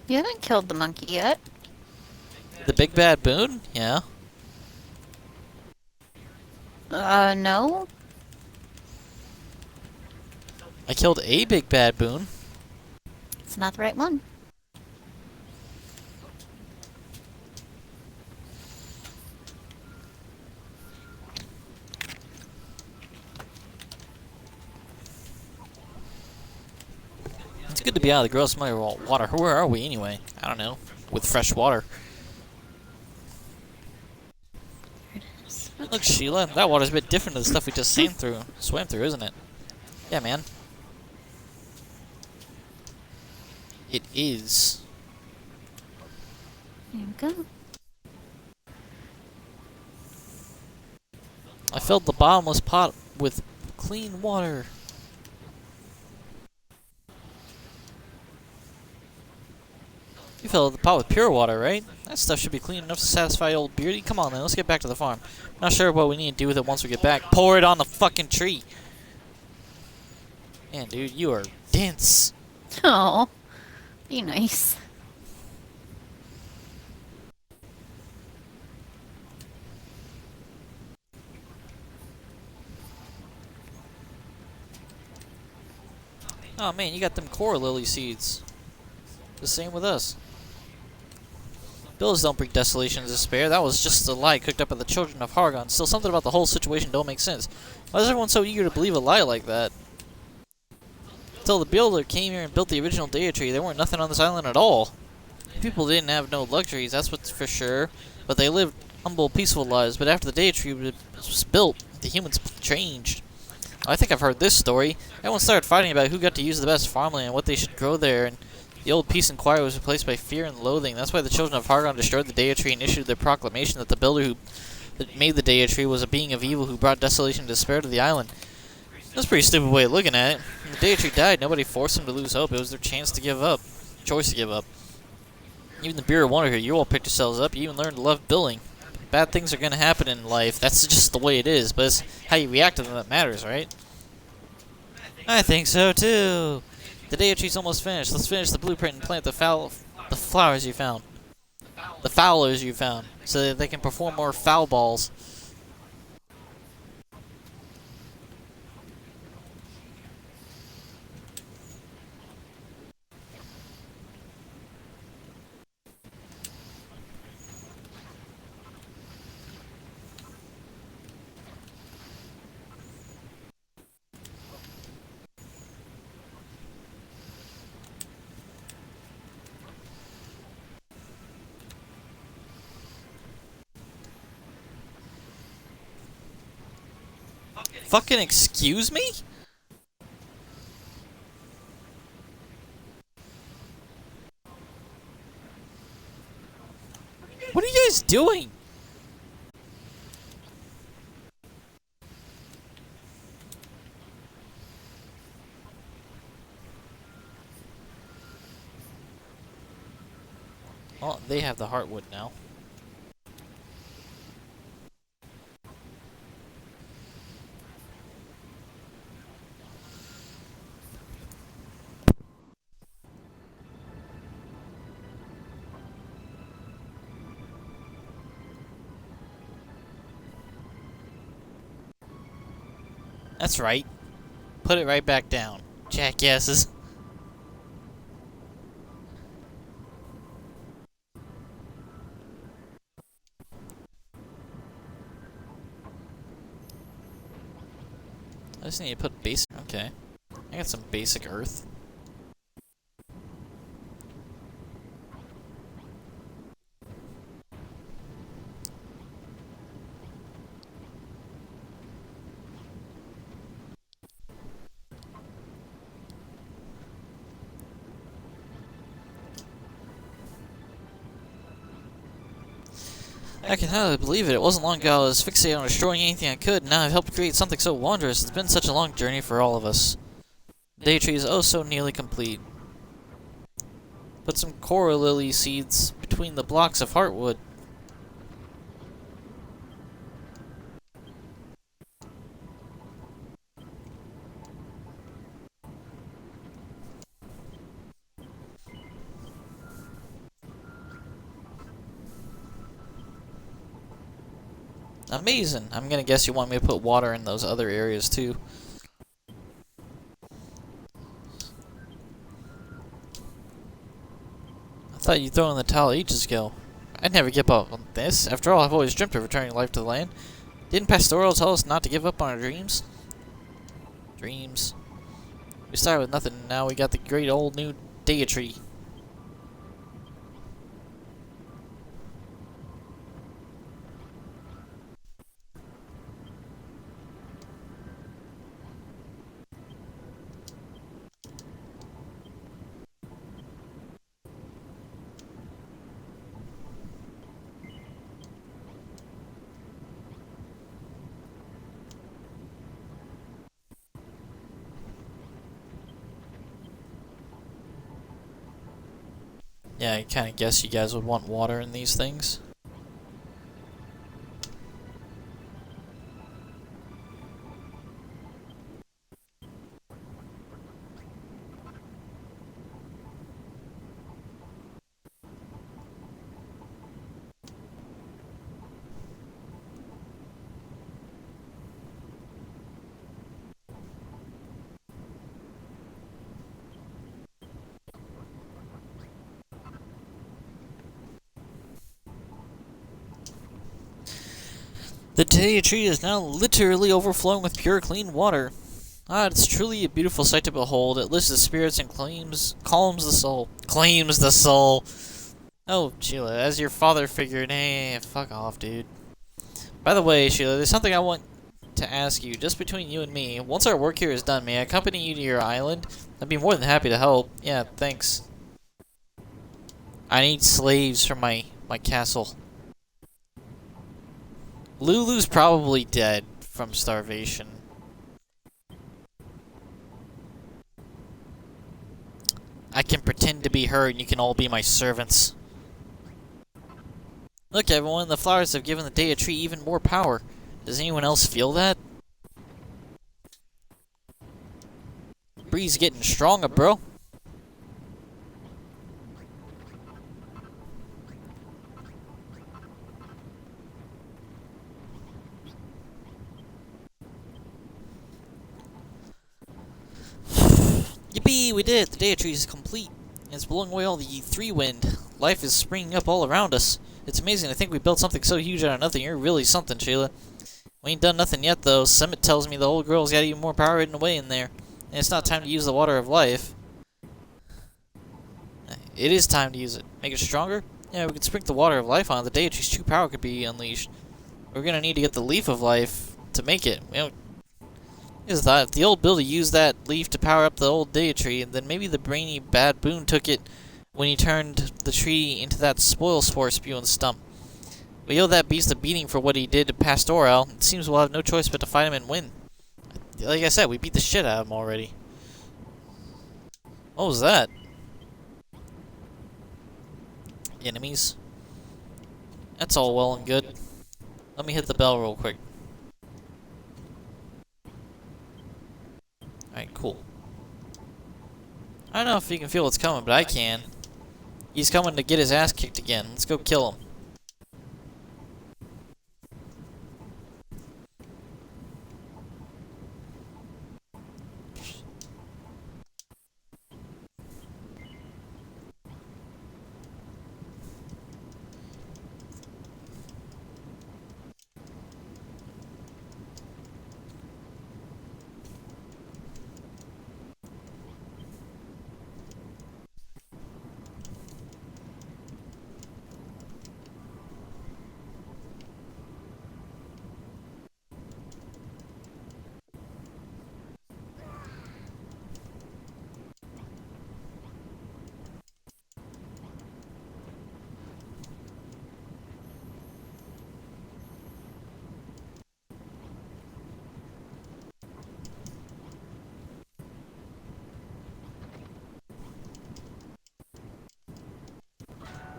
You haven't killed the monkey yet. The big bad boon? Yeah. No. I killed a big bad boon. It's not the right one. It's good to be out of the gross muddy water. Where are we anyway? I don't know. With fresh water. There it is. Look, Sheila, that water's a bit different than the stuff we just swam through, isn't it? Yeah, man. It is. There we go. I filled the bottomless pot with clean water. You filled the pot with pure water, right? That stuff should be clean enough to satisfy old Beardy. Come on then, let's get back to the farm. Not sure what we need to do with it once we get back. Pour it on the fucking tree. Man, dude, you are dense. Oh, be nice. Oh man, you got them Cora Lily seeds. The same with us. Bills don't bring desolation and despair. That was just a lie cooked up by the children of Hargon. Still, something about the whole situation don't make sense. Why is everyone so eager to believe a lie like that? Until the builder came here and built the original Daya tree, there weren't nothing on this island at all. People didn't have no luxuries, that's what's for sure. But they lived humble, peaceful lives. But after the Daya tree was built, the humans changed. I think I've heard this story. Everyone started fighting about who got to use the best farmland and what they should grow there, and the old peace and quiet was replaced by fear and loathing. That's why the children of Hargon destroyed the Daya tree and issued their proclamation that the builder who made the Daya tree was a being of evil who brought desolation and despair to the island. That's a pretty stupid way of looking at it. When the Daya tree died, nobody forced them to lose hope. It was their chance to give up. Choice to give up. Even the Bureau of Wonder here, you all picked yourselves up. You even learned to love building. Bad things are going to happen in life. That's just the way it is. But it's how you react to them that matters, right? I think so, too. The Daya tree's almost finished. Let's finish the blueprint and plant the flowers you found. The foulers you found, so that they can perform more foul balls. Fucking excuse me? What are you guys doing? Well, they have the heartwood now. That's right. Put it right back down. Jackasses. I just need to put basic. Okay. I got some basic earth. I can hardly believe it. It wasn't long ago I was fixated on destroying anything I could, and now I've helped create something so wondrous. It's been such a long journey for all of us. The Daya tree is oh so nearly complete. Put some coral lily seeds between the blocks of heartwood. Amazing. I'm gonna guess you want me to put water in those other areas too. I thought you'd throw in the towel ages ago. I'd never give up on this. After all, I've always dreamt of returning life to the land. Didn't Pastoral tell us not to give up on our dreams? Dreams. We started with nothing, and now we got the great old new Daya tree. Yeah, I kind of guess you guys would want water in these things. The Daya tree is now literally overflowing with pure, clean water. Ah, it's truly a beautiful sight to behold. It lifts the spirits and calms the soul. Claims the soul. Oh, Sheila, as your father figured, hey, fuck off, dude. By the way, Sheila, there's something I want to ask you, just between you and me. Once our work here is done, may I accompany you to your island? I'd be more than happy to help. Yeah, thanks. I need slaves for my castle. Lulu's probably dead from starvation. I can pretend to be her and you can all be my servants. Look everyone, the flowers have given the Daya tree even more power. Does anyone else feel that? Breeze getting stronger, bro. we did it! The Dea tree is complete. And it's blowing away all the 3 wind. Life is springing up all around us. It's amazing to think we built something so huge out of nothing. You're really something, Sheila. We ain't done nothing yet, though. Summit tells me the old girl's got even more power hidden away in there. And it's not time to use the water of life. It is time to use it. Make it stronger? Yeah, we could sprinkle the water of life on it. The Dea tree's true power could be unleashed. We're gonna need to get the leaf of life to make it. We don't... Is that if the old builder used that leaf to power up the old Dea tree, then maybe the brainy bad Boone took it when he turned the tree into that spoil spore spewing stump. We owe that beast a beating for what he did to Pastoral. It seems we'll have no choice but to fight him and win. Like I said, we beat the shit out of him already. What was that? Enemies? That's all well and good. Let me hit the bell real quick. Alright, cool. I don't know if you can feel what's coming, but I can. He's coming to get his ass kicked again. Let's go kill him.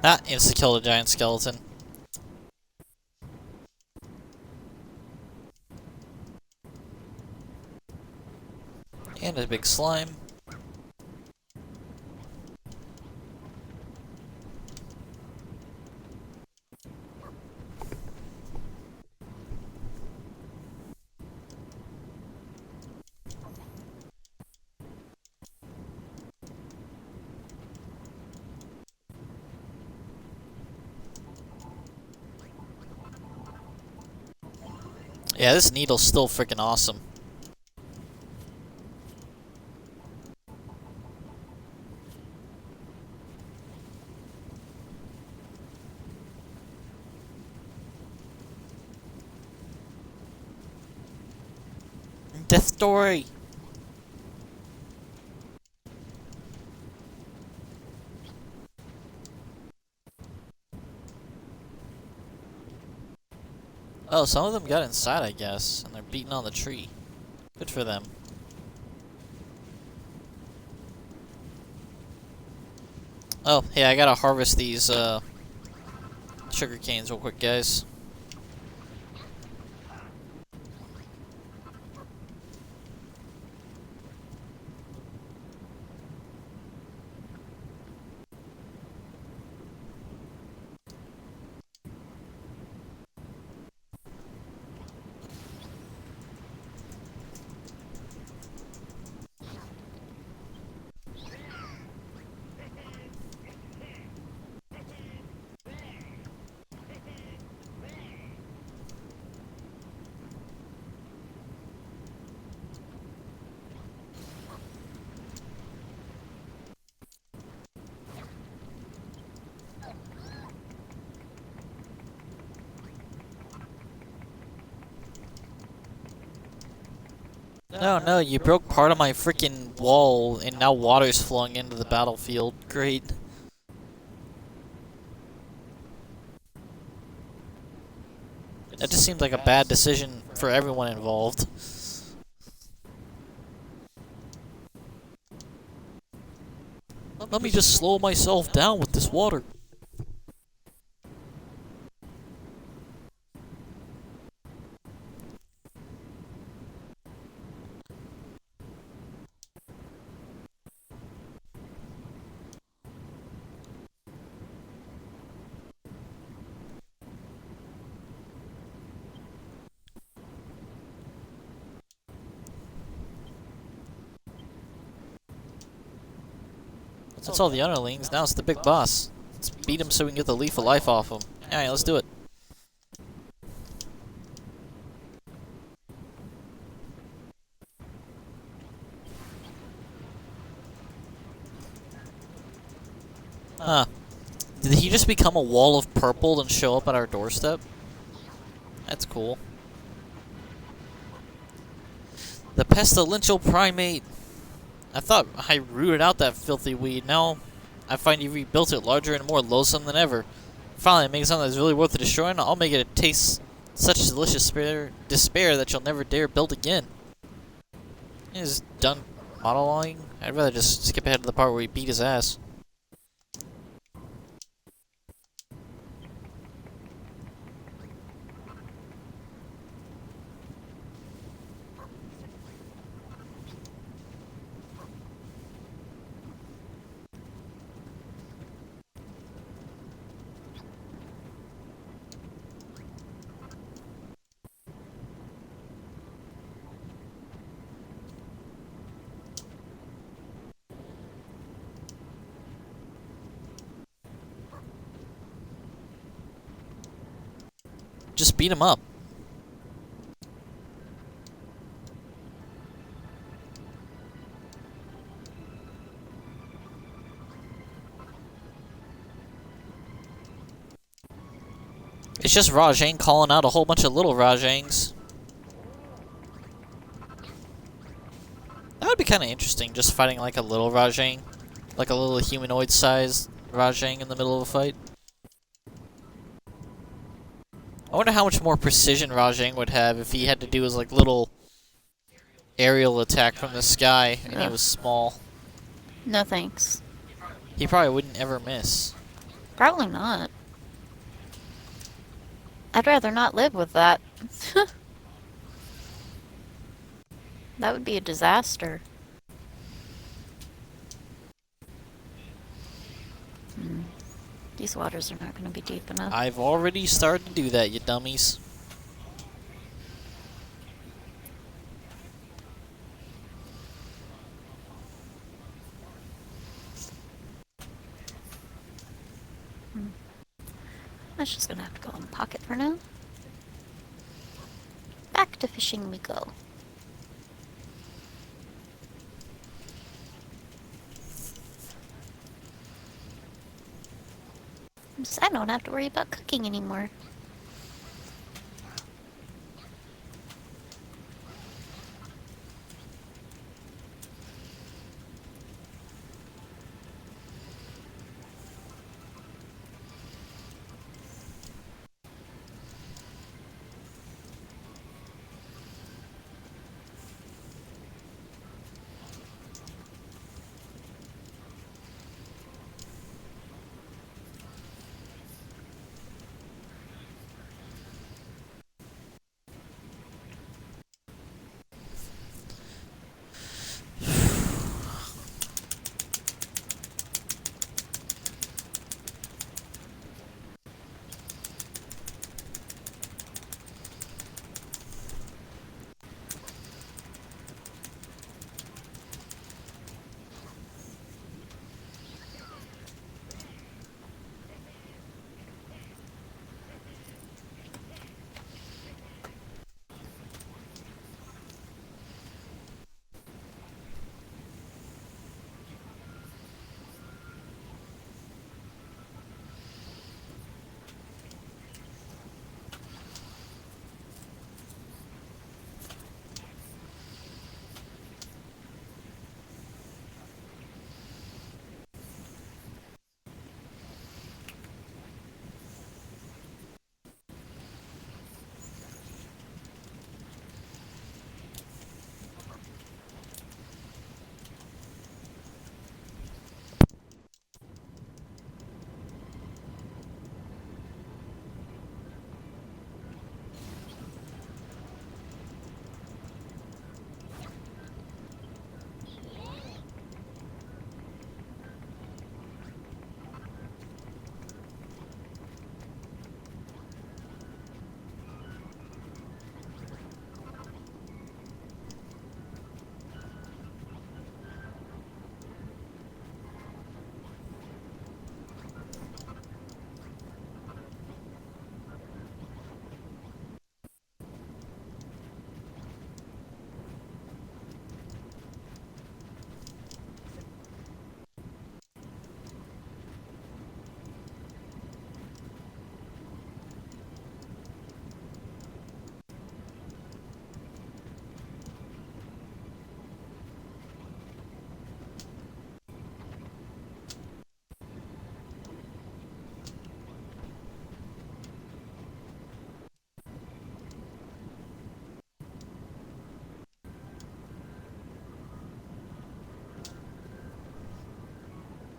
Ah, insta-killed a giant skeleton. And a big slime. Yeah, this needle's still freaking awesome. Death story! Oh, some of them got inside, I guess, and they're beating on the tree. Good for them. Oh, hey, I gotta harvest these, sugar canes real quick, guys. No, no, you broke part of my freaking wall, and now water's flowing into the battlefield. Great. That just seems like a bad decision for everyone involved. Let me just slow myself down with this water. That's all the underlings. Now it's the big boss. Let's beat him so we can get the leaf of life off him. Alright, let's do it. Huh. Did he just become a wall of purple and show up at our doorstep? That's cool. The pestilential primate. I thought I rooted out that filthy weed. Now I find you rebuilt it larger and more loathsome than ever. Finally, make something that's really worth the destroying. I'll make it taste such delicious despair that you'll never dare build again. He's done monologuing. I'd rather just skip ahead to the part where he beat his ass. Just beat him up. It's just Rajang calling out a whole bunch of little Rajangs. That would be kind of interesting, just fighting like a little Rajang. Like a little humanoid-sized Rajang in the middle of a fight. I wonder how much more precision Rajang would have if he had to do his like little aerial attack from the sky and he was small. No thanks. He probably wouldn't ever miss. Probably not. I'd rather not live with that. That would be a disaster. These waters are not going to be deep enough. I've already started to do that, you dummies. That's just going to have to go in the pocket for now. Back to fishing we go. I don't have to worry about cooking anymore.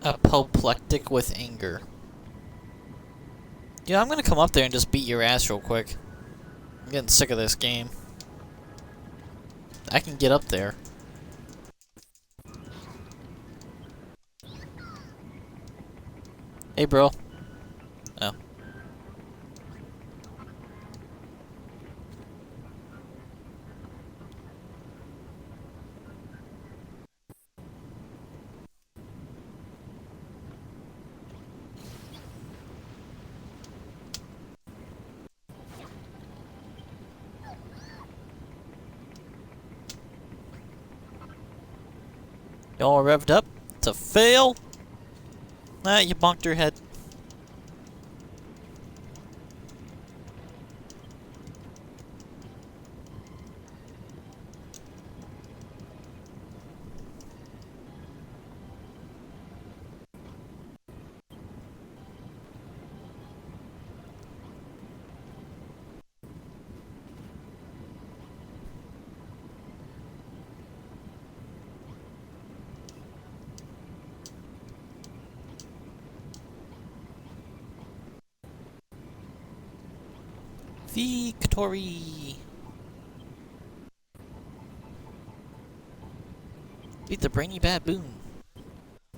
Apoplectic with anger. Yeah, I'm gonna come up there and just beat your ass real quick. I'm getting sick of this game. I can get up there. Hey, bro. Oh. Y'all revved up to fail? Ah, you bonked your head. Victory! Beat the brainy baboon.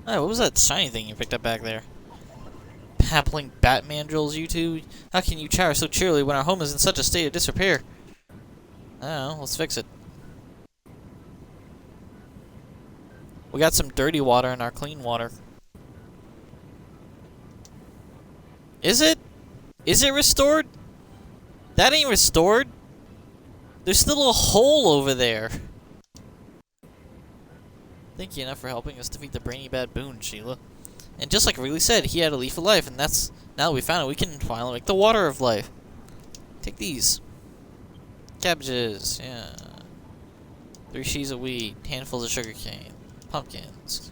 Oh, what was that shiny thing you picked up back there? Pampling Batmandrels, you two? How can you chatter so cheerily when our home is in such a state of disrepair? I don't know, let's fix it. We got some dirty water in our clean water. Is it? Is it restored? That ain't restored. There's still a hole over there. Thank you enough for helping us defeat the brainy baboon, Sheila. And just like Wrigley said, he had a leaf of life, and that's, now that we found it, we can finally make the water of life. Take these. Cabbages, yeah. 3 sheaves of wheat, handfuls of sugarcane, pumpkins.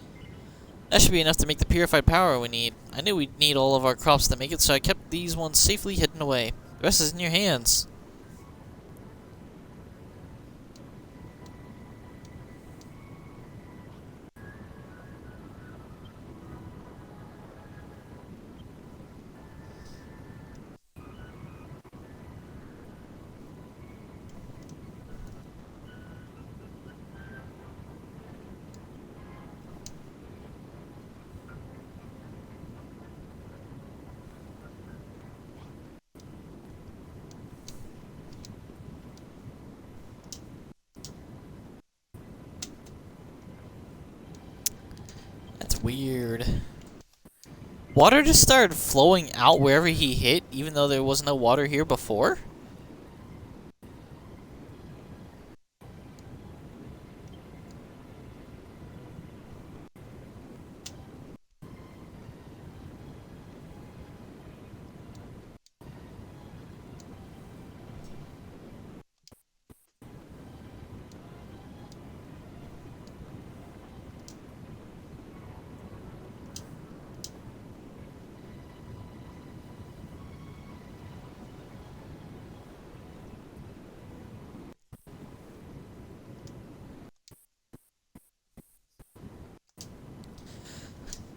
That should be enough to make the purified power we need. I knew we'd need all of our crops to make it, so I kept these ones safely hidden away. The rest is in your hands. That's weird. Water just started flowing out wherever he hit, even though there was no water here before?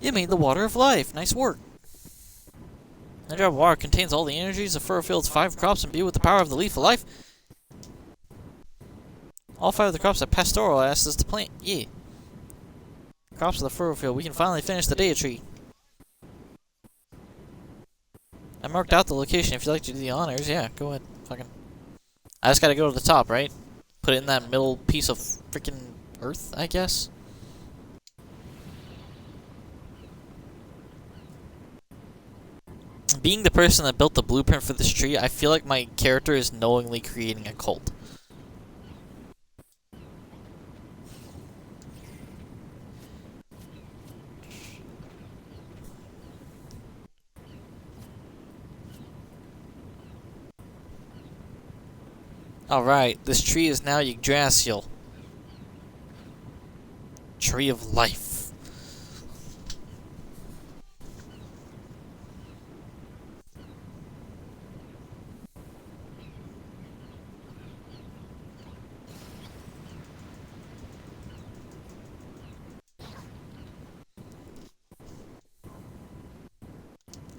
You made the water of life. Nice work. That drop of water contains all the energies of Furrowfield's 5 crops imbued with the power of the leaf of life. All 5 of the crops that Pastoral asked us to plant. Yeah. Crops of the Furrowfield. We can finally finish the Dea tree. I marked out the location if you'd like to do the honors. Yeah, go ahead. Fucking. I just gotta go to the top, right? Put it in that middle piece of freaking earth, I guess. Being the person that built the blueprint for this tree, I feel like my character is knowingly creating a cult. Alright, this tree is now Yggdrasil. Tree of Life.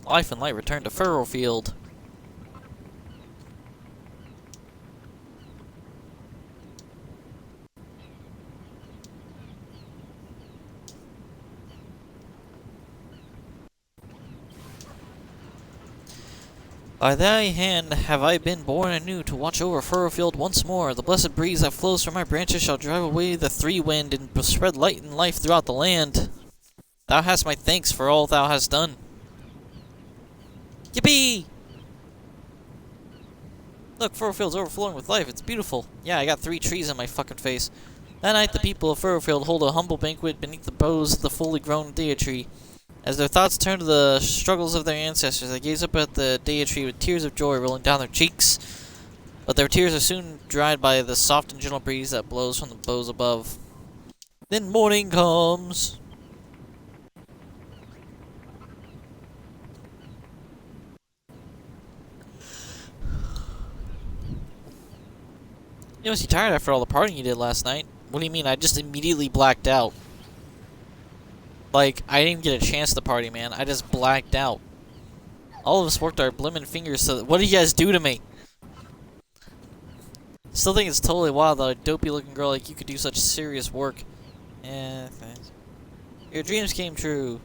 Life and light return to Furrowfield. By thy hand have I been born anew to watch over Furrowfield once more. The blessed breeze that flows from my branches shall drive away the three wind and spread light and life throughout the land. Thou hast my thanks for all thou hast done. Yippee! Look, Furrowfield's overflowing with life. It's beautiful. Yeah, I got 3 trees in my fucking face. That night, the people of Furrowfield hold a humble banquet beneath the boughs of the fully grown dea tree. As their thoughts turn to the struggles of their ancestors, they gaze up at the dea tree with tears of joy rolling down their cheeks. But their tears are soon dried by the soft and gentle breeze that blows from the boughs above. Then morning comes. You must be tired after all the partying you did last night. What do you mean? I just immediately blacked out. Like, I didn't even get a chance to party, man. I just blacked out. All of us worked our blimmin' fingers so what did you guys do to me? Still think it's totally wild that a dopey-looking girl like you could do such serious work. Yeah, thanks. Your dreams came true.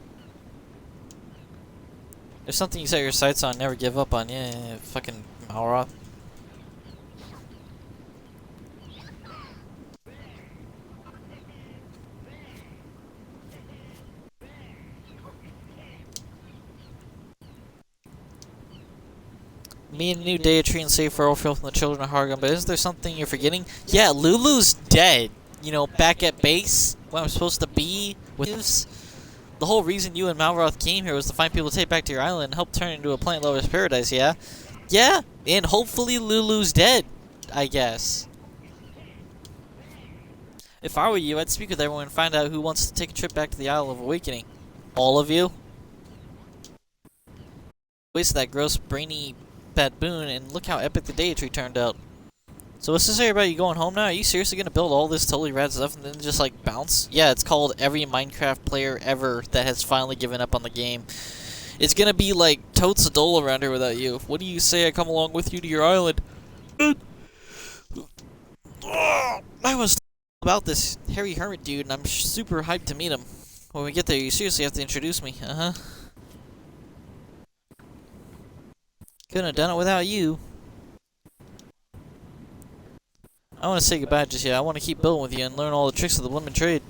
There's something you set your sights on, never give up on. Yeah, fucking Malroth. Me and a new dea tree and save Furrowfield from the children of Hargon, but isn't there something you're forgetting? Yeah, Lulu's dead. You know, back at base, where I'm supposed to be with this. The whole reason you and Malroth came here was to find people to take back to your island and help turn it into a plant lover's paradise, yeah? Yeah, and hopefully Lulu's dead, I guess. If I were you, I'd speak with everyone and find out who wants to take a trip back to the Isle of Awakening. All of you? Wasted that gross, brainy baboon, and look how epic the dea tree turned out. So what's this here about you going home now? Are you seriously gonna build all this totally rad stuff and then just like bounce? Yeah, it's called every Minecraft player ever that has finally given up on the game. It's gonna be like totes a dole around here without you. What do you say I come along with you to your island? I was about this hairy hermit dude and I'm super hyped to meet him. When we get there, you seriously have to introduce me. Uh-huh. Couldn't have done it without you. I want to say goodbye just yet. I want to keep building with you and learn all the tricks of the blimmin' trade.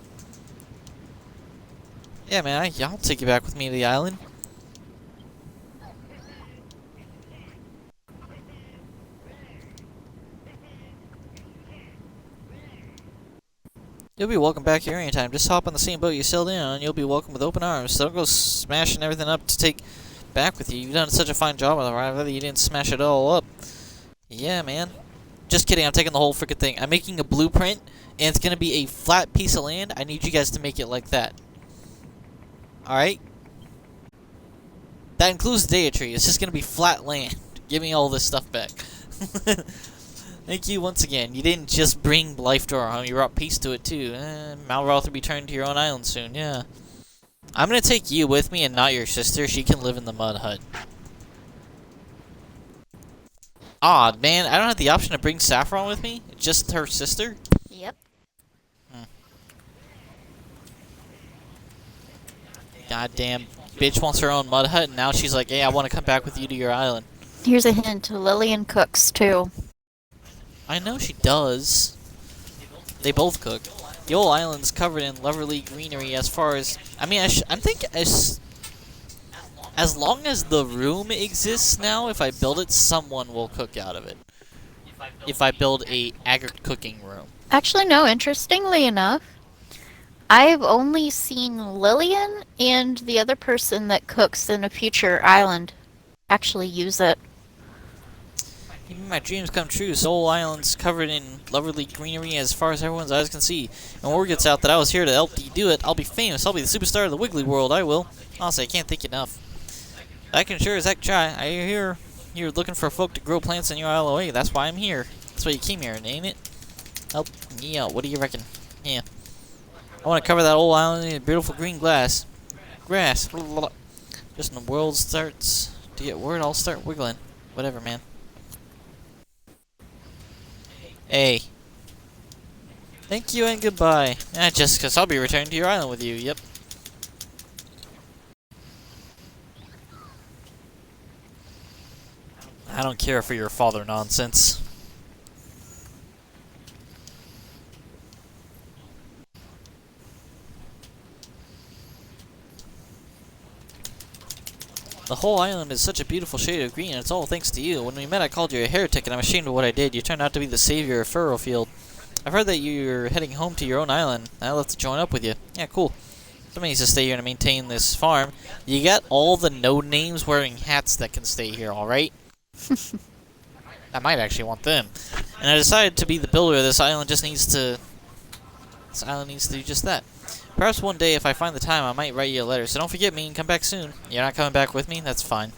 Yeah, man, I'll take you back with me to the island. You'll be welcome back here anytime. Just hop on the same boat you sailed in on and you'll be welcome with open arms. So don't go smashing everything up to take back with you. You've done such a fine job with it, right? Whether you didn't smash it all up. Yeah, man. Just kidding, I'm taking the whole freaking thing. I'm making a blueprint, and it's gonna be a flat piece of land. I need you guys to make it like that. Alright? That includes the dea tree. It's just gonna be flat land. Give me all this stuff back. Thank you once again. You didn't just bring life to our home, you brought peace to it too. Malroth will be turned to your own island soon, yeah. I'm gonna take you with me and not your sister. She can live in the mud hut. Aw, man, I don't have the option to bring Saffron with me? Just her sister? Yep. Goddamn bitch wants her own mud hut, and now she's like, hey, I want to come back with you to your island. Here's a hint. Lillian cooks, too. I know she does. They both cook. The whole island's covered in lovely greenery as far as... I mean, I'm thinking as long as the room exists now, if I build it, someone will cook out of it. If I build a cooking room. Actually, no, interestingly enough, I've only seen Lillian and the other person that cooks in a future island actually use it. Even my dreams come true. This whole island's covered in lovely greenery as far as everyone's eyes can see. When word gets out that I was here to help you do it, I'll be famous. I'll be the superstar of the Wiggly World, I will. Honestly, I can't think enough. I can sure as heck try. I hear you're looking for folk to grow plants in your Isle away. That's why I'm here. That's why you came here, ain't it? Help me out. What do you reckon? Yeah. I want to cover that whole island in beautiful green grass. Just when the world starts to get word, I'll start wiggling. Whatever, man. Hey. Thank you and goodbye. Just 'cause I'll be returning to your island with you, yep. I don't care for your father nonsense. The whole island is such a beautiful shade of green, and it's all thanks to you. When we met, I called you a heretic, and I'm ashamed of what I did. You turned out to be the savior of Furrowfield. I've heard that you're heading home to your own island. I'd love to join up with you. Yeah, cool. Somebody needs to stay here to maintain this farm. You got all the no-names wearing hats that can stay here, alright? I might actually want them. And I decided to be the builder of this island. This island needs to do just that. Perhaps one day, if I find the time, I might write you a letter. So don't forget me and come back soon. You're not coming back with me? That's fine.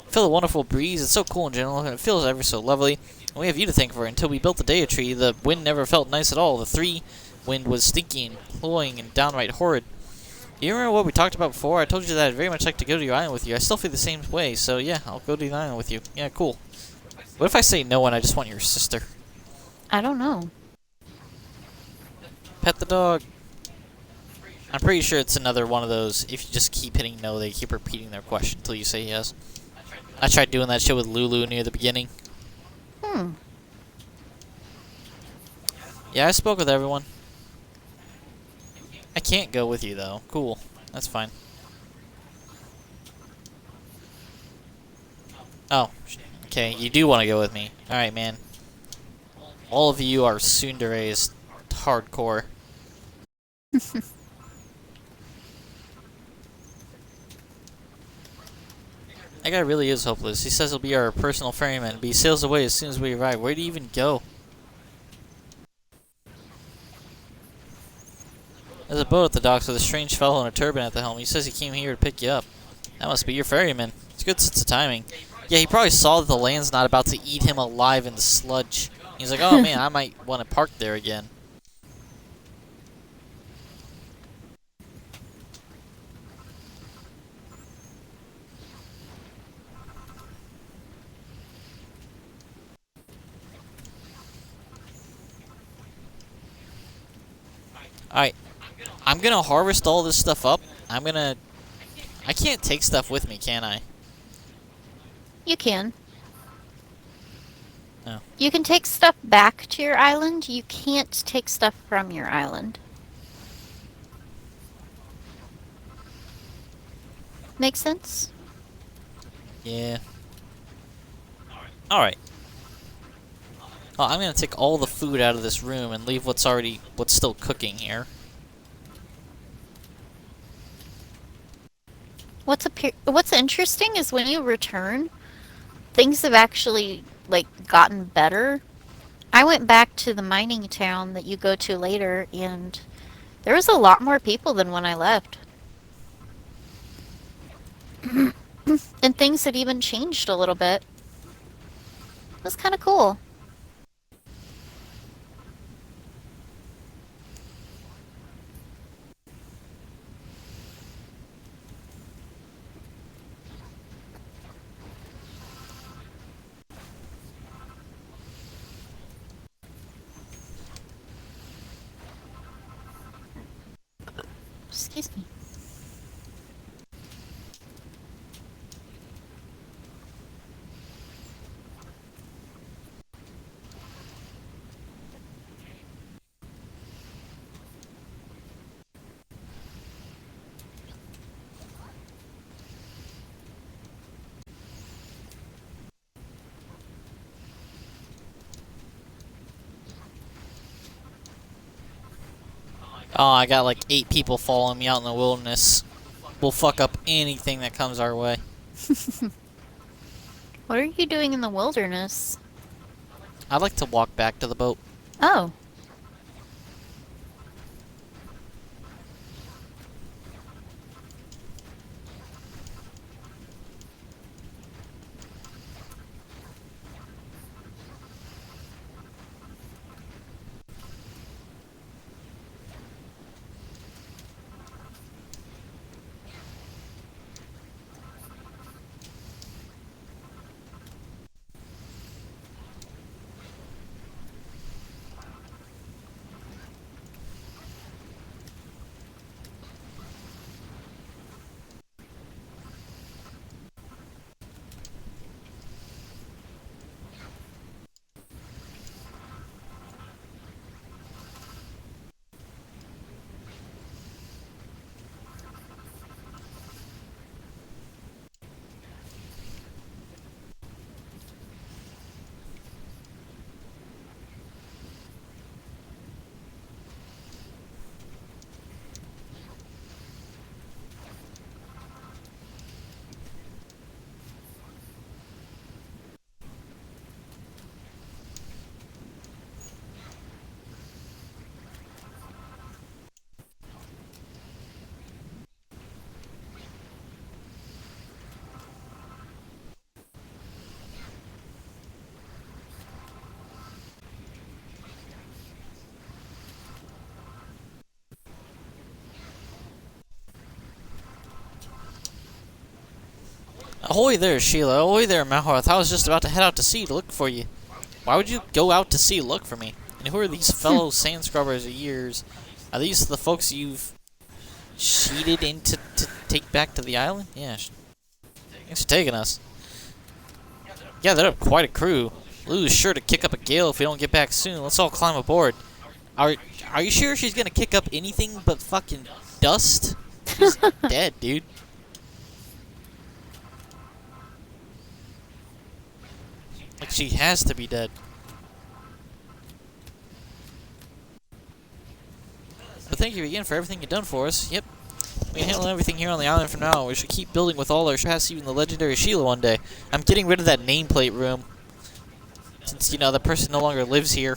Feel the wonderful breeze. It's so cool in general, and it feels ever so lovely. And we have you to thank for it. Until we built the Daya Tree, the wind never felt nice at all. The 3 wind was stinky and cloying and downright horrid. You remember what we talked about before? I told you that I'd very much like to go to your island with you. I still feel the same way, so yeah, I'll go to the island with you. Yeah, cool. What if I say no and I just want your sister? I don't know. Pet the dog. I'm pretty sure it's another one of those, if you just keep hitting no, they keep repeating their question until you say yes. I tried doing that shit with Lulu near the beginning. Yeah, I spoke with everyone. I can't go with you, though. Cool. That's fine. Oh. Okay, you do want to go with me. Alright, man. All of you are tsunderes hardcore. That guy really is hopeless. He says he'll be our personal ferryman, but he sails away as soon as we arrive. Where do you even go? There's a boat at the docks with a strange fellow in a turban at the helm. He says he came here to pick you up. That must be your ferryman. It's a good sense of timing. Yeah, he probably saw that the land's not about to eat him alive in the sludge. He's like, oh man, I might want to park there again. Alright. I'm gonna harvest all this stuff up. I can't take stuff with me, can I? You can. Oh. You can take stuff back to your island. You can't take stuff from your island. Make sense? Yeah. Alright. Well, I'm gonna take all the food out of this room and leave what's still cooking here. What's interesting is when you return, things have actually, like, gotten better. I went back to the mining town that you go to later, and there was a lot more people than when I left. And things had even changed a little bit. It was kind of cool. Excuse me. Oh, I got like 8 people following me out in the wilderness. We'll fuck up anything that comes our way. What are you doing in the wilderness? I'd like to walk back to the boat. Oh. Ahoy there, Sheila. Ahoy there, Malharth. I was just about to head out to sea to look for you. Why would you go out to sea to look for me? And who are these fellow sand scrubbers of yours? Are these the folks you've cheated into to take back to the island? Yeah. Thanks for taking us. Yeah, they're quite a crew. Lou's sure to kick up a gale if we don't get back soon. Let's all climb aboard. Are you sure she's gonna kick up anything but fucking dust? She's dead, dude. Like, she has to be dead. But thank you again for everything you've done for us. Yep. We can handle everything here on the island for now. We should keep building with all our past, even the legendary Sheila one day. I'm getting rid of that nameplate room. Since, you know, the person no longer lives here.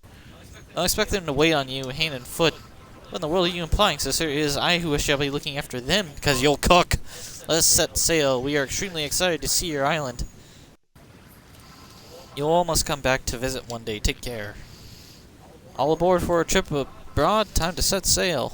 I don't expect them to wait on you hand and foot. What in the world are you implying, sister? It is I who shall be looking after them, because you'll cook. Let us set sail. We are extremely excited to see your island. You all must come back to visit one day. Take care. All aboard for a trip abroad. Time to set sail.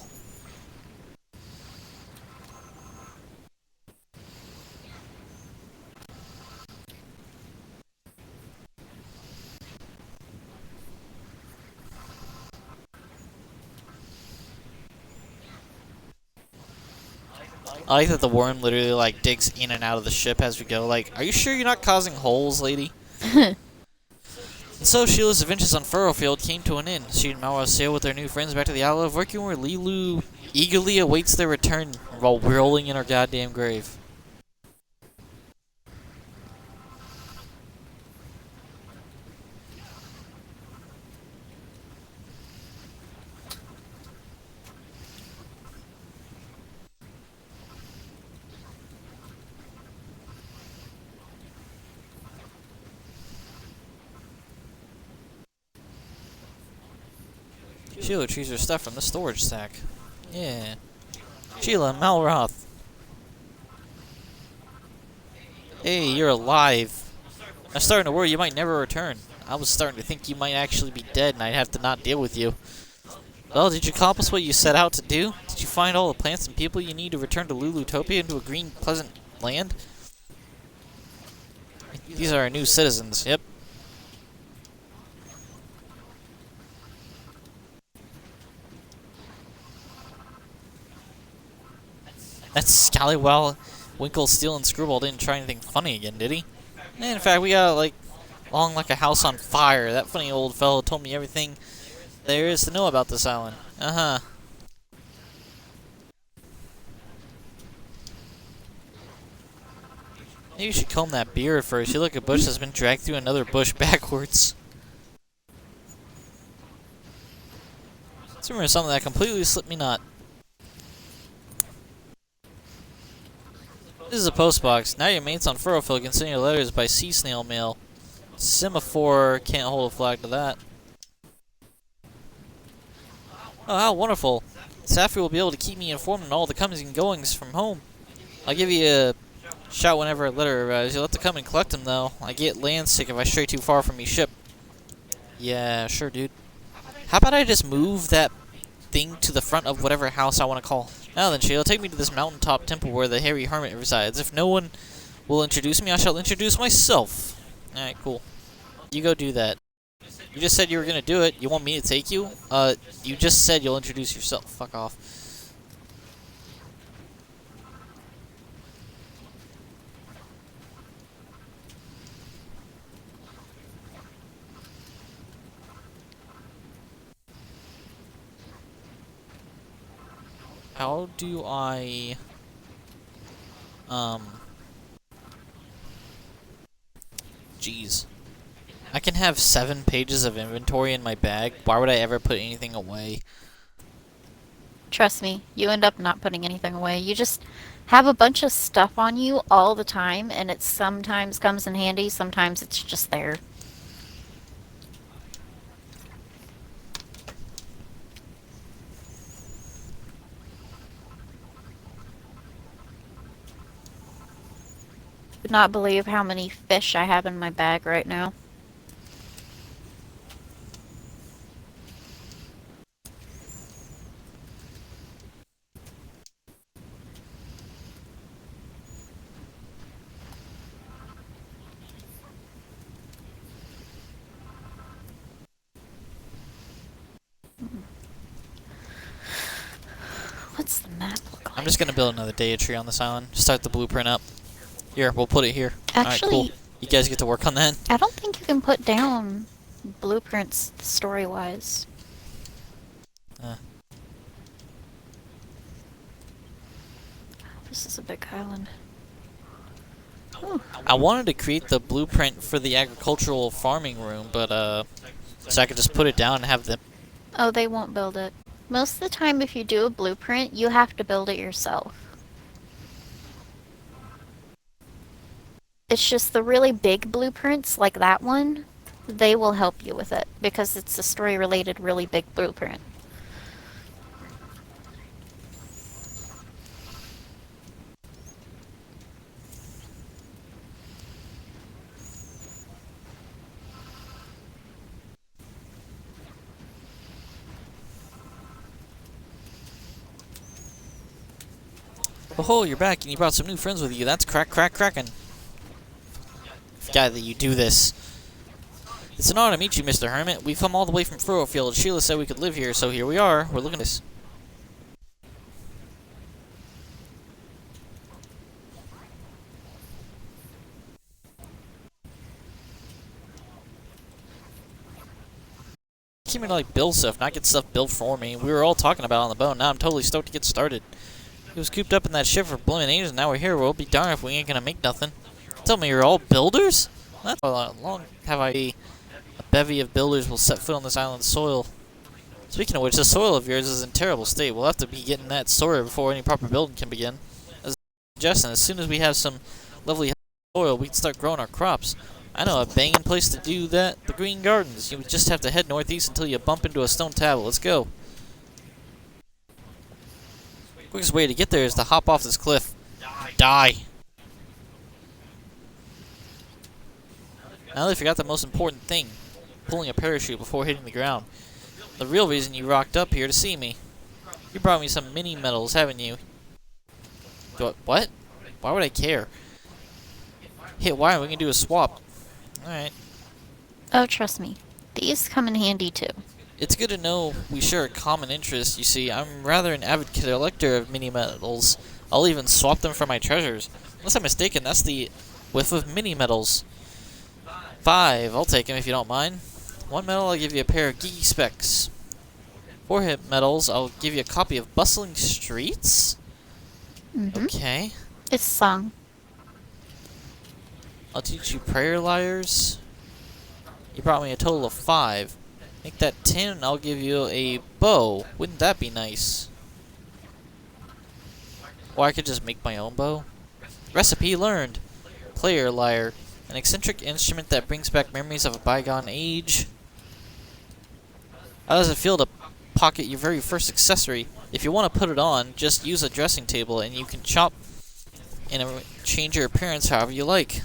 I like that the worm literally, like, digs in and out of the ship as we go. Like, are you sure you're not causing holes, lady? And so Sheila's adventures on Furrowfield came to an end. She and Malwa sail with their new friends back to the Isle of Working, where Lilu eagerly awaits their return while rolling in her goddamn grave. Sheila retrieves her stuff from the storage stack. Yeah. Sheila, Malroth. Hey, you're alive. I'm starting to worry you might never return. I was starting to think you might actually be dead and I'd have to not deal with you. Well, did you accomplish what you set out to do? Did you find all the plants and people you need to return to Lulutopia into a green, pleasant land? These are our new citizens, yep. That Scallywell, Winkle, Steel, and Screwball didn't try anything funny again, did he? And in fact, we got, like, along like a house on fire. That funny old fellow told me everything there is to know about this island. Uh-huh. Maybe you should comb that beard first. You look like a bush that's been dragged through another bush backwards. Let's remember something that completely slipped me not. This is a postbox. Now your mates on Furrowfield can send your letters by sea snail mail. Semaphore can't hold a flag to that. Oh, how wonderful. Safi will be able to keep me informed on all the comings and goings from home. I'll give you a shout whenever a letter arrives. You'll have to come and collect them, though. I get land sick if I stray too far from me ship. Yeah, sure, dude. How about I just move that thing to the front of whatever house I want to call? Now then, Sheila, take me to this mountaintop temple where the hairy hermit resides. If no one will introduce me, I shall introduce myself. Alright, cool. You go do that. You just said you were gonna do it. You want me to take you? You just said you'll introduce yourself. Fuck off. How do I... Jeez. I can have 7 pages of inventory in my bag. Why would I ever put anything away? Trust me, you end up not putting anything away. You just have a bunch of stuff on you all the time, and it sometimes comes in handy, sometimes it's just there. Could not believe how many fish I have in my bag right now. I'm just gonna build another Daya tree on this island. Start the blueprint up. Here, we'll put it here. Actually, Alright, cool. You guys get to work on that. I don't think you can put down blueprints story-wise. This is a big island. Ooh. I wanted to create the blueprint for the agricultural farming room, but so I could just put it down and have them. Oh, they won't build it. Most of the time, if you do a blueprint, you have to build it yourself. It's just the really big blueprints, like that one, they will help you with it, because it's a story-related, really big blueprint. Oh, you're back, and you brought some new friends with you. That's cracking. Forgot that you do this. It's an honor to meet you, Mr. Hermit. We've come all the way from Furrowfield. Sheila said we could live here, so here we are. We're looking at this. I came here to like build stuff, not get stuff built for me. We were all talking about it on the boat. Now I'm totally stoked to get started. He was cooped up in that ship for blooming ages, and now we're here. We'll be darned if we ain't gonna make nothing. Tell me you're all builders? That's how long have I... A bevy of builders will set foot on this island's soil. Speaking of which, the soil of yours is in terrible state. We'll have to be getting that sorted before any proper building can begin. As a suggestion, as soon as we have some lovely soil, we can start growing our crops. I know a banging place to do that. The Green Gardens. You just have to head northeast until you bump into a stone tablet. Let's go. Quickest way to get there is to hop off this cliff. Die. Now they forgot the most important thing. Pulling a parachute before hitting the ground. The real reason you rocked up here to see me. You brought me some mini medals, haven't you? What? Why would I care? Hit Y, we can do a swap. Alright. Oh, trust me. These come in handy, too. It's good to know we share a common interest. You see, I'm rather an avid collector of mini medals. I'll even swap them for my treasures. Unless I'm mistaken, that's the whiff of mini medals. 5. I'll take them if you don't mind. 1 medal, I'll give you a pair of geeky specs. 4 hit medals, I'll give you a copy of Bustling Streets. Okay. It's a song. I'll teach you prayer lyres. You brought me a total of 5. Make that 10 and I'll give you a bow. Wouldn't that be nice? Or I could just make my own bow. Recipe learned. Player lyre. An eccentric instrument that brings back memories of a bygone age. How does it feel to pocket your very first accessory? If you want to put it on, just use a dressing table and you can chop and change your appearance however you like.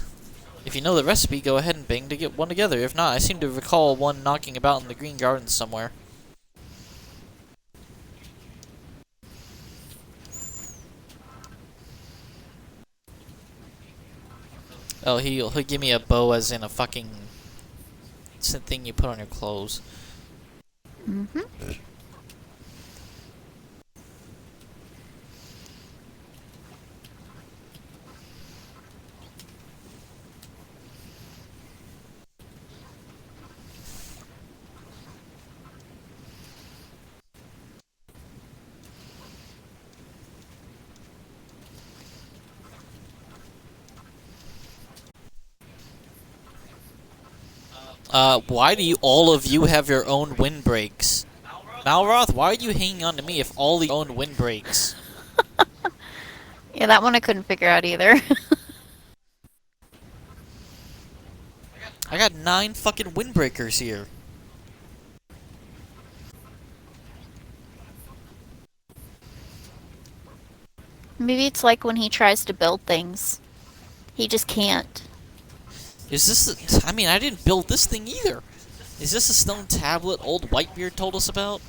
If you know the recipe, go ahead and bang to get one together. If not, I seem to recall one knocking about in the Green Gardens somewhere. Oh, he'll give me a bow as in a fucking... It's the thing you put on your clothes. Why do all of you have your own windbreaks? Malroth, why are you hanging on to me if all the own windbreaks? Yeah, that one I couldn't figure out either. I got 9 fucking windbreakers here. Maybe it's like when he tries to build things. He just can't. Is this... I mean, I didn't build this thing either. Is this a stone tablet old Whitebeard told us about?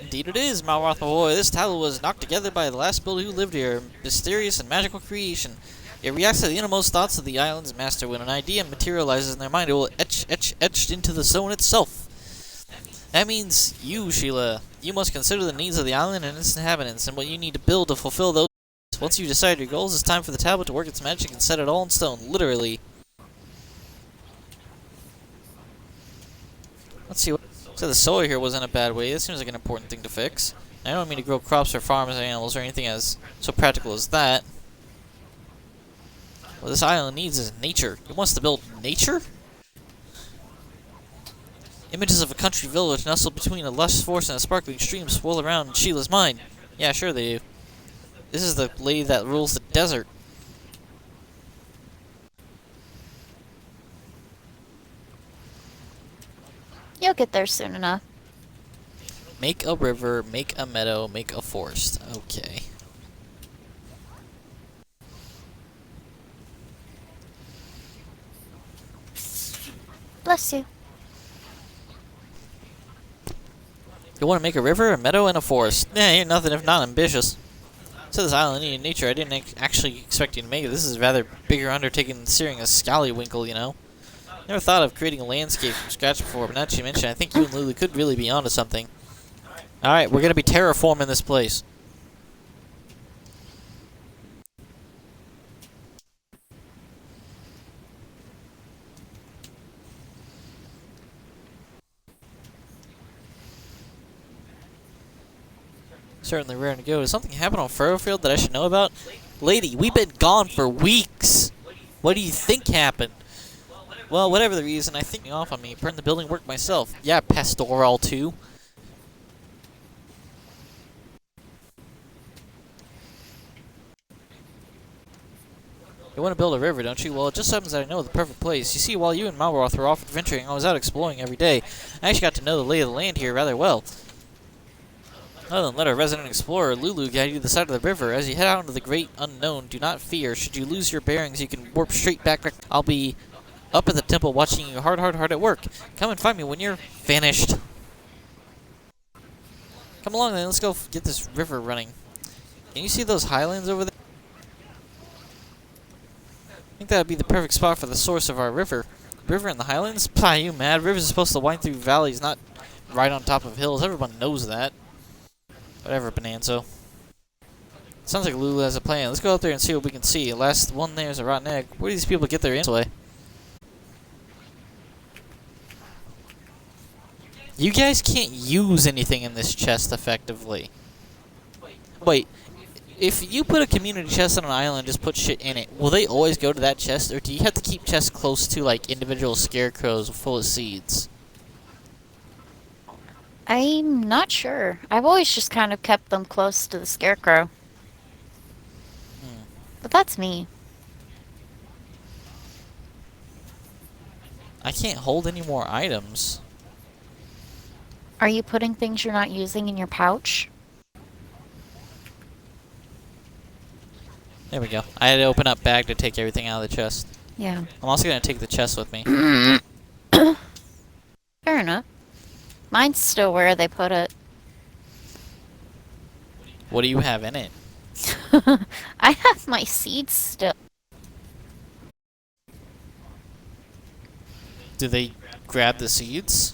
Indeed it is, Malroth boy. This tablet was knocked together by the last builder who lived here. Mysterious and magical creation. It reacts to the innermost thoughts of the island's master. When an idea materializes in their mind, it will etched into the stone itself. That means you, Sheila. You must consider the needs of the island and its inhabitants, and what you need to build to fulfill those. Once you decide your goals, it's time for the tablet to work its magic and set it all in stone, literally. Let's see what... So the soil here wasn't a bad way. This seems like an important thing to fix. I don't mean to grow crops or farms or animals or anything as so practical as that. What this island needs is nature. It wants to build nature? Images of a country village nestled between a lush forest and a sparkling stream swirl around Sheila's mind. Yeah, sure they do. This is the lady that rules the desert. You'll get there soon enough. Make a river, make a meadow, make a forest. Okay. Bless you. You want to make a river, a meadow, and a forest. Yeah, you're nothing if not ambitious. So this island needed nature. I didn't actually expect you to make it. This is a rather bigger undertaking than steering a scallywinkle, you know. Never thought of creating a landscape from scratch before, but now that you mention it, I think you and Lulu could really be onto something. Alright, we're gonna be terraforming this place. Certainly rare to go. Does something happen on Furrowfield that I should know about? Lady, we've been gone for weeks! What do you think happened? Well, whatever the reason, I think off on me. Burn the building work myself. Yeah, Pastoral too. You want to build a river, don't you? Well, it just happens that I know the perfect place. You see, while you and Malroth were off adventuring, I was out exploring every day. I actually got to know the lay of the land here rather well. Other than let our resident explorer, Lulu, guide you to the side of the river. As you head out into the great unknown, do not fear. Should you lose your bearings, you can warp straight back. I'll be up at the temple watching you hard at work. Come and find me when you're finished. Come along then, let's go get this river running. Can you see those highlands over there? I think that would be the perfect spot for the source of our river. River in the highlands? Pah, you mad? Rivers are supposed to wind through valleys, not right on top of hills. Everyone knows that. Whatever, Bonanzo. Sounds like Lulu has a plan. Let's go out there and see what we can see. Last one there is a rotten egg. Where do these people get their way? You guys can't use anything in this chest effectively. Wait, if you put a community chest on an island and just put shit in it, will they always go to that chest, or do you have to keep chests close to, like, individual scarecrows full of seeds? I'm not sure. I've always just kind of kept them close to the scarecrow. But that's me. I can't hold any more items. Are you putting things you're not using in your pouch? There we go. I had to open up bag to take everything out of the chest. Yeah. I'm also going to take the chest with me. Fair enough. Mine's still where they put it. What do you have in it? I have my seeds still. Do they grab the seeds?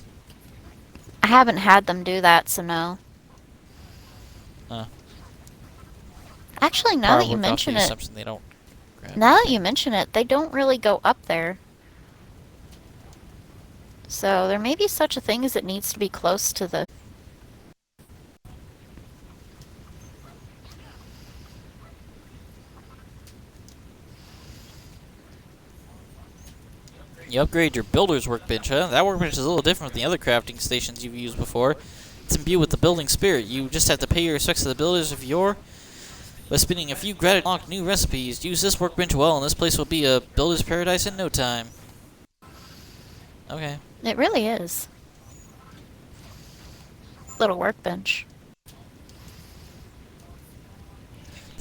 I haven't had them do that, so no. Actually, now that you mention it, They don't grab now that you mention it, they don't really go up there. So there may be such a thing as it needs to be close to the... You upgrade your builder's workbench, huh? That workbench is a little different from the other crafting stations you've used before. It's imbued with the building spirit. You just have to pay your respects to the builders of yore by spending a few credits to unlock new recipes. Use this workbench well, and this place will be a builder's paradise in no time. Okay. It really is. Little workbench.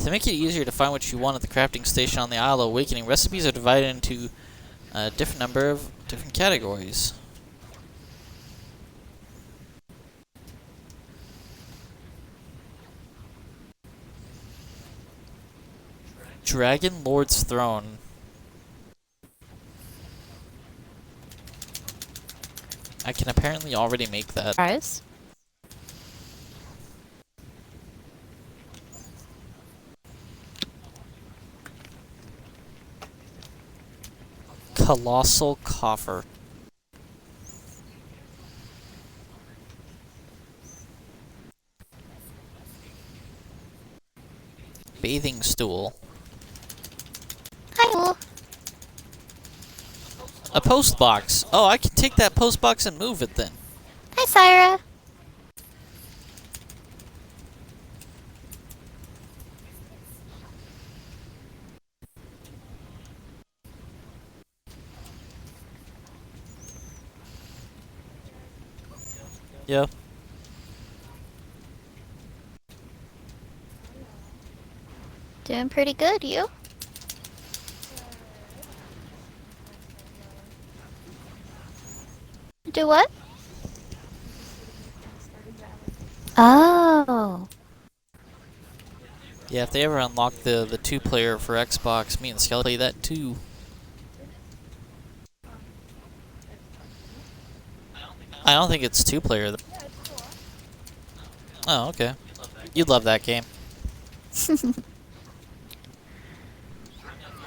To make it easier to find what you want at the crafting station on the Isle of Awakening, recipes are divided into a different number of different categories. Dragon Lord's Throne. I can apparently already make that. Fries? Colossal coffer. Bathing stool. Hi. A post box. Oh, I can take that post box and move it then. Hi, Syra. Yeah. Doing pretty good, you? Do what? Oh. Yeah, if they ever unlock the 2-player for Xbox, me and Skelly play that too. I don't think it's 2-player. Oh, okay. You'd love that game.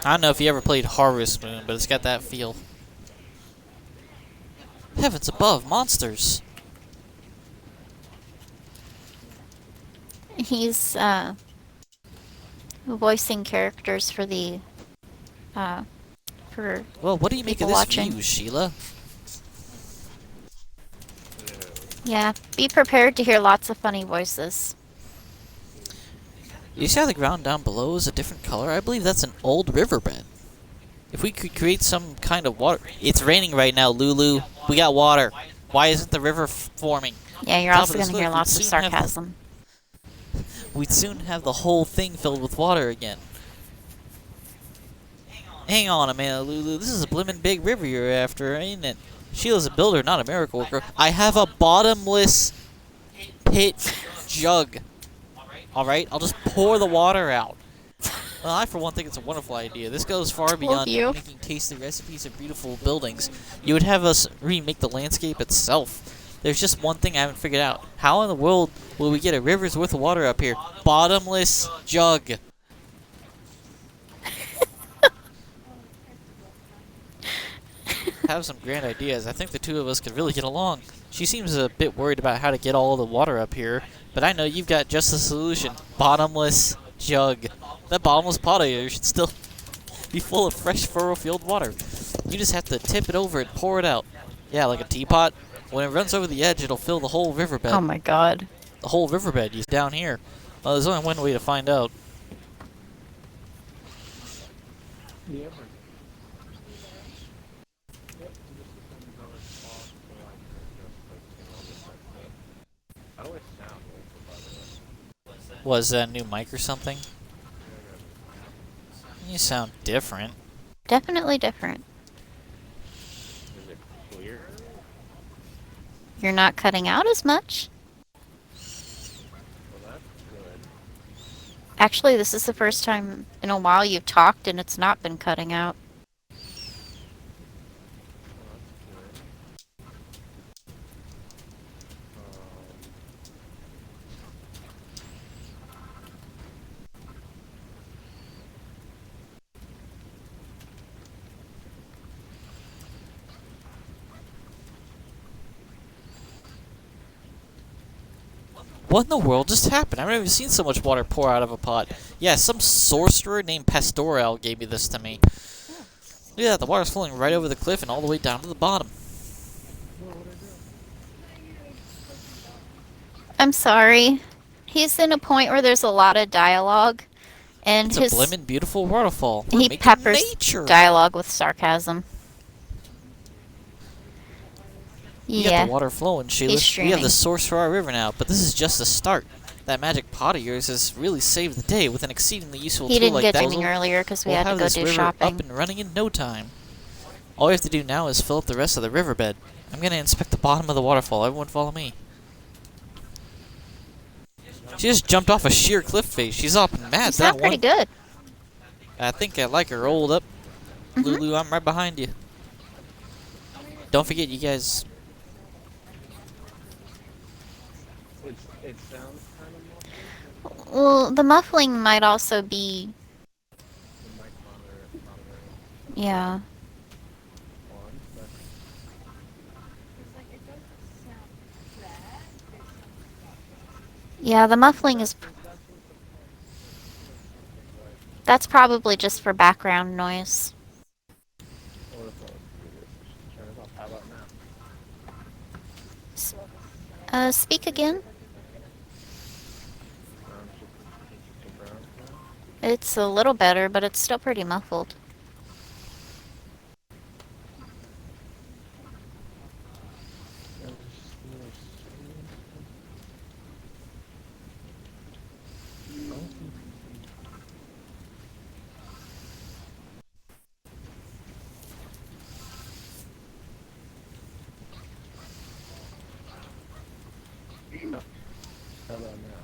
I don't know if you ever played Harvest Moon, but it's got that feel. Heavens above, monsters! He's voicing characters for the for Well, what do you make of people this watching. view, Sheila? yeah. Be prepared to hear lots of funny voices. You see how the ground down below is a different color? I believe that's an old riverbed. If we could create some kind of water... It's raining right now, Lulu. We got water. Why isn't the river forming? Yeah, you're Top also of this going to hear cliff, lots of we'd soon have- sarcasm. We'd soon have the whole thing filled with water again. Hang on a minute, Lulu. This is a blimmin' big river you're after, ain't it? Sheila's a builder, not a miracle worker. I have a bottomless pit jug. Alright? I'll just pour the water out. Well, I for one think it's a wonderful idea. This goes far beyond you. making tasty recipes of beautiful buildings. You would have us remake the landscape itself. There's just one thing I haven't figured out. How in the world will we get a river's worth of water up here? Bottomless jug. Have some grand ideas. I think the two of us could really get along. She seems a bit worried about how to get all the water up here, but I know you've got just the solution. Bottomless jug. That bottomless pot of yours should still be full of fresh furrow-filled water. You just have to tip it over and pour it out. Yeah, like a teapot. When it runs over the edge, it'll fill the whole riverbed. Oh my god. The whole riverbed is down here. Well, there's only one way to find out. Was that a new mic or something? You sound different. Definitely different. Is it clear? You're not cutting out as much. Well, that's good. Actually, this is the first time in a while you've talked and it's not been cutting out. What in the world just happened? I've never seen so much water pour out of a pot. Yeah, some sorcerer named Pastorel gave me this to me. Look at that, the water's flowing right over the cliff and all the way down to the bottom. I'm sorry. He's in a point where there's a lot of dialogue, and It's his a blimmin' beautiful waterfall. We're he making peppers nature. dialogue with sarcasm. We got Yeah. the water flowing, Sheila. He's We have the streaming. source for our river now, but this is just the start. That magic pot of yours has really saved the day with an exceedingly useful He tool didn't like get that. streaming earlier because we We'll had have to go this do river shopping. up and running in no time. All we have to do now is fill up the rest of the riverbed. I'm gonna inspect the bottom of the waterfall. Everyone follow me. She just jumped off a sheer cliff face. She's up and mad. You sound pretty good. I think I like her. Hold up. Mhm. Lulu, I'm right behind you. Don't forget, you guys It sounds kind of muffled. Well, the muffling might also be, The mic monitor yeah. on, but Yeah, the muffling is, that's what the something like. that's probably just for background noise. What if I do this? Turn it off. How about now? S- speak again? Brown chicken brown now. It's a little better, but it's still pretty muffled. How about now?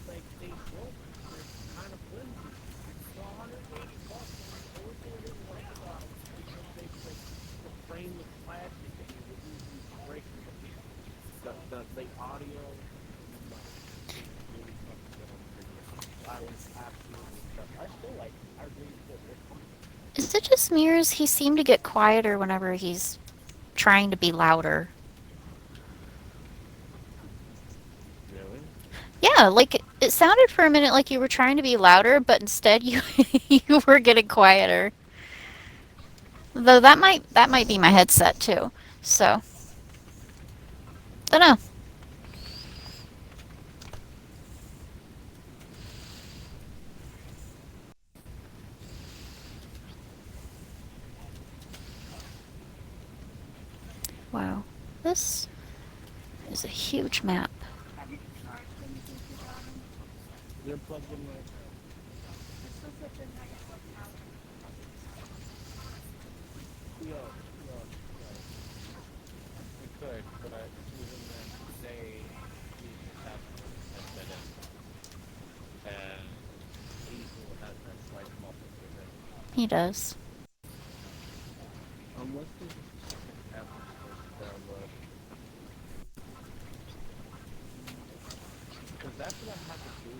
Like they broke, they're kind of flimsy. It's $180, and the only thing I didn't like about them is because they like the frame was plastic and it would easily break them. The audio, no, it's really fucking good on the video. Silence, absolutely stuff. I still like it. I really feel they're comfortable. Is it just me, or does he seem to get quieter whenever he's trying to be louder? Really? Yeah, like it sounded for a minute like you were trying to be louder, but instead you you were getting quieter. Though that might be my headset too. So, don't know. Wow, this is a huge map. They're plugged in right now. We could, but I even then today we just have headset in. And Hazel has that slight muffled with it. He does. Unless there's a specific app I'm supposed to download. Because that's what I had to do.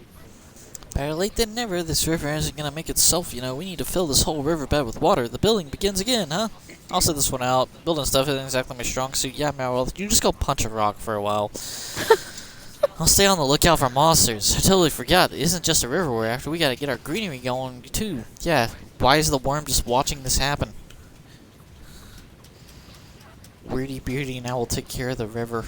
Better late than never. This river isn't gonna make itself, you know. We need to fill this whole riverbed with water. The building begins again, huh? I'll set this one out. Building stuff isn't exactly my strong suit. Yeah, Meryl, you just go punch a rock for a while. I'll stay on the lookout for monsters. I totally forgot. It isn't just a river we're after. We gotta get our greenery going, too. Yeah, why is the worm just watching this happen? Weirdy Beardy and I will take care of the river.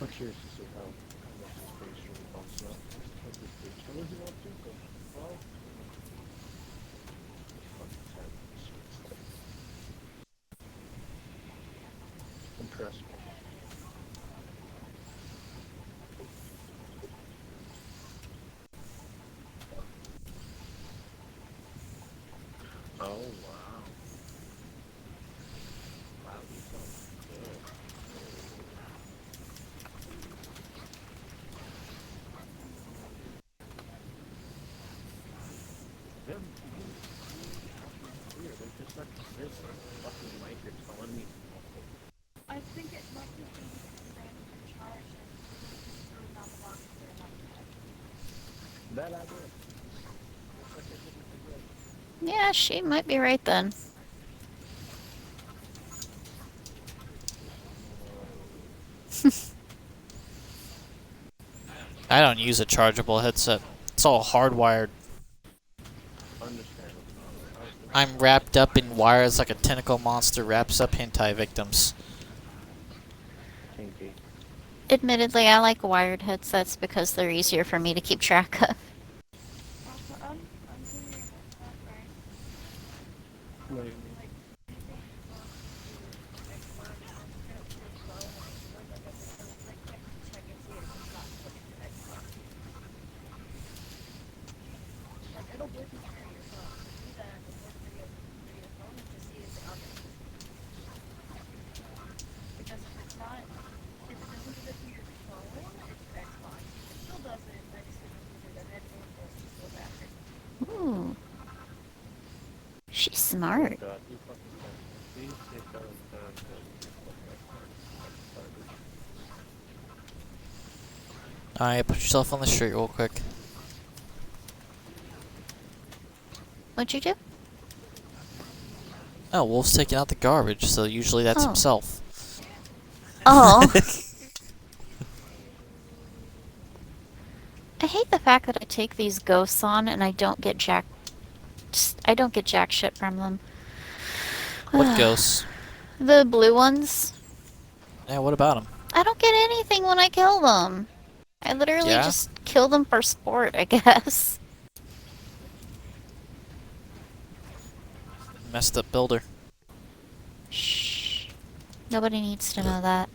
I'm curious to see how much the space really bumps up. What the space really is up to? Well, fucking 10. Impressed me. Oh, wow. Wow, these sound good. They're really fucking clear. They're just like this fucking mic is telling me. That I did. Looks like I didn't forget. Yeah, she might be right then. I don't use a chargeable headset. It's all hardwired. Understandable. I'm wrapped up in wires like a tentacle monster wraps up hentai victims. Kinky. Admittedly, I like wired headsets because they're easier for me to keep track of. What do you mean? She's smart. God, he fucking said, please take out time to Alright, put yourself on the street real quick. What'd you do? Oh, Wolf's taking out the garbage, so usually that's Oh. himself. Oh. I hate the fact that I take these ghosts on and I don't get jack shit from them. What ghosts? The blue ones. Yeah, what about him? I don't get anything when I kill them. I literally Yeah? just kill them for sport, I guess. Messed up builder. Shh. Nobody needs to know that.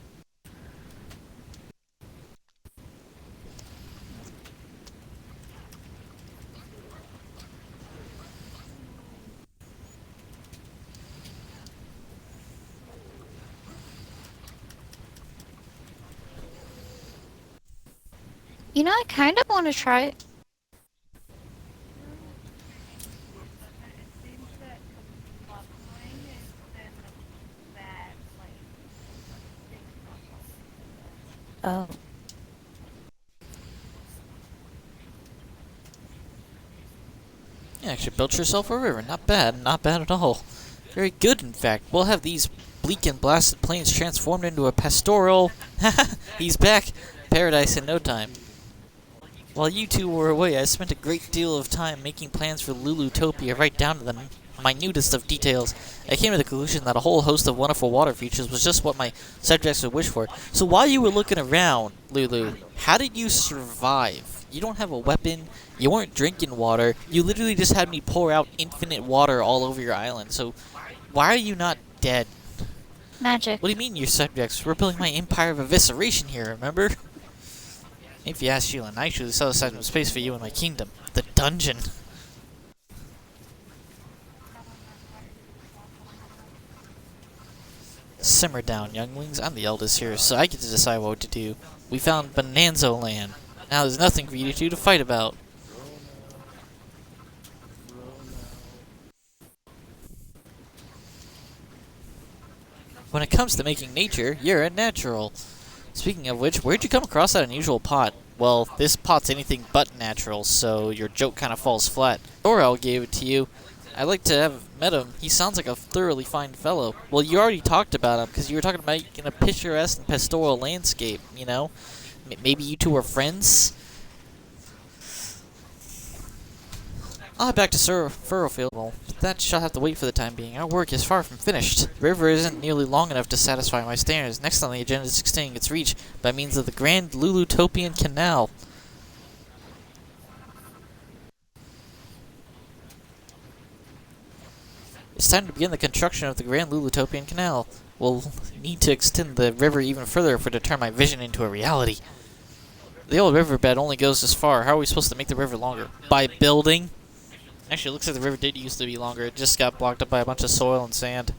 You know, I kind of want to try. Oh. You actually built yourself a river. Not bad. Not bad at all. Very good, in fact. We'll have these bleak and blasted plains transformed into a pastoral... He's back! Paradise in no time. While you two were away, I spent a great deal of time making plans for Lulutopia, right down to the minutest of details. I came to the conclusion that a whole host of wonderful water features was just what my subjects would wish for. So while you were looking around, Lulu, how did you survive? You don't have a weapon, you weren't drinking water, you literally just had me pour out infinite water all over your island, so why are you not dead? Magic. What do you mean, your subjects? We're building my empire of evisceration here, remember? If you ask Sheila, I actually set aside some space for you in my kingdom. The dungeon. Simmer down, younglings. I'm the eldest here, so I get to decide what to do. We found Bonanza Land. Now there's nothing for you two to fight about. When it comes to making nature, you're a natural. Speaking of which, where'd you come across that unusual pot? Well, this pot's anything but natural, so your joke kind of falls flat. Orel gave it to you. I'd like to have met him. He sounds like a thoroughly fine fellow. Well, you already talked about him, because you were talking about in a picturesque and pastoral landscape, you know? Maybe you two are friends? I'll head back to Furrowfield. Well, that shall have to wait for the time being. Our work is far from finished. The river isn't nearly long enough to satisfy my standards. Next on the agenda is extending its reach by means of the Grand Lulutopian Canal. It's time to begin the construction of the Grand Lulutopian Canal. We'll need to extend the river even further if we're to turn my vision into a reality. The old riverbed only goes this far. How are we supposed to make the river longer? By building? Actually, it looks like the river did used to be longer. It just got blocked up by a bunch of soil and sand.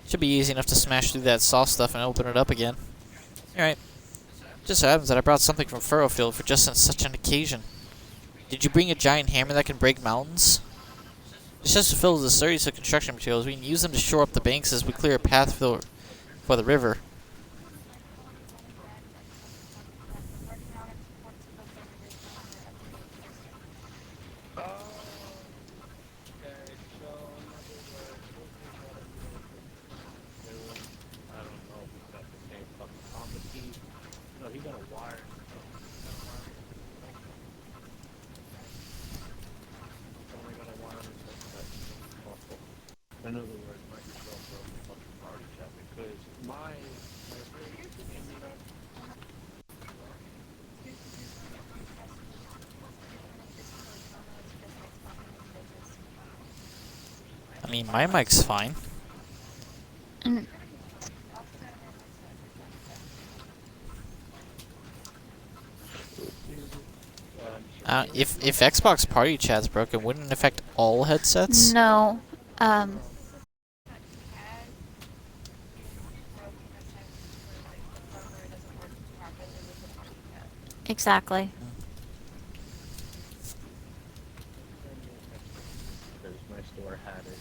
Should be easy enough to smash through that soft stuff and open it up again. Alright. Just so happens that I brought something from Furrowfield for just such an occasion. Did you bring a giant hammer that can break mountains? It's just filled with a series of construction materials. We can use them to shore up the banks as we clear a path for the river. He got a wire. Only got a wire. In other words, Microsoft broke the fucking party chat because my I mean, my mic's fine. Mm. If Xbox Party Chat's broken, wouldn't it affect all headsets? No. Exactly. because my store had it.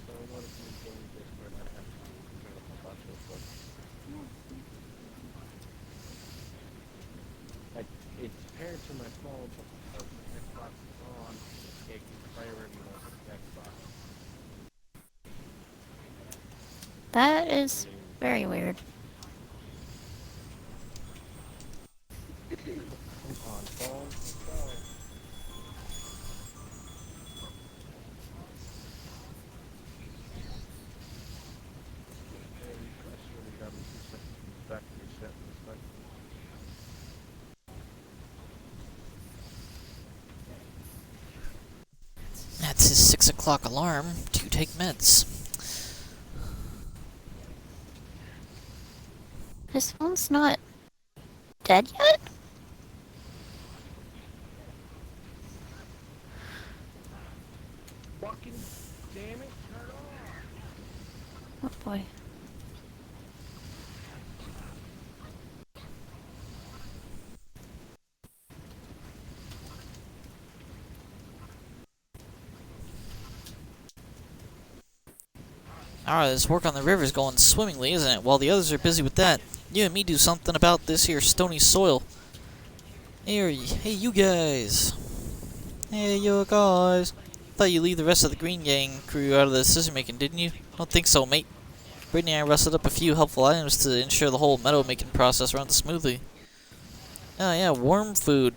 So what if you join Discord? I'd have to turn up my box real quick. I, it's paired to my phone, but the Xbox is on. It can priority mode with the Xbox. That is very weird. On phone, so. Hey, refresh really got me 2 seconds to get back to your shit. Respect. That's his 6 o'clock alarm to take meds. His phone's not dead yet? Fucking damn it, turn off! Oh boy. Alright, this work on the river's going swimmingly, isn't it? While the others are busy with that, you and me do something about this here stony soil. Hey, you guys. Hey, you guys. Thought you leave the rest of the Green Gang crew out of the decision making, didn't you? Don't think so, mate. Brittany and I rustled up a few helpful items to ensure the whole meadow making process runs smoothly. Oh yeah, worm food.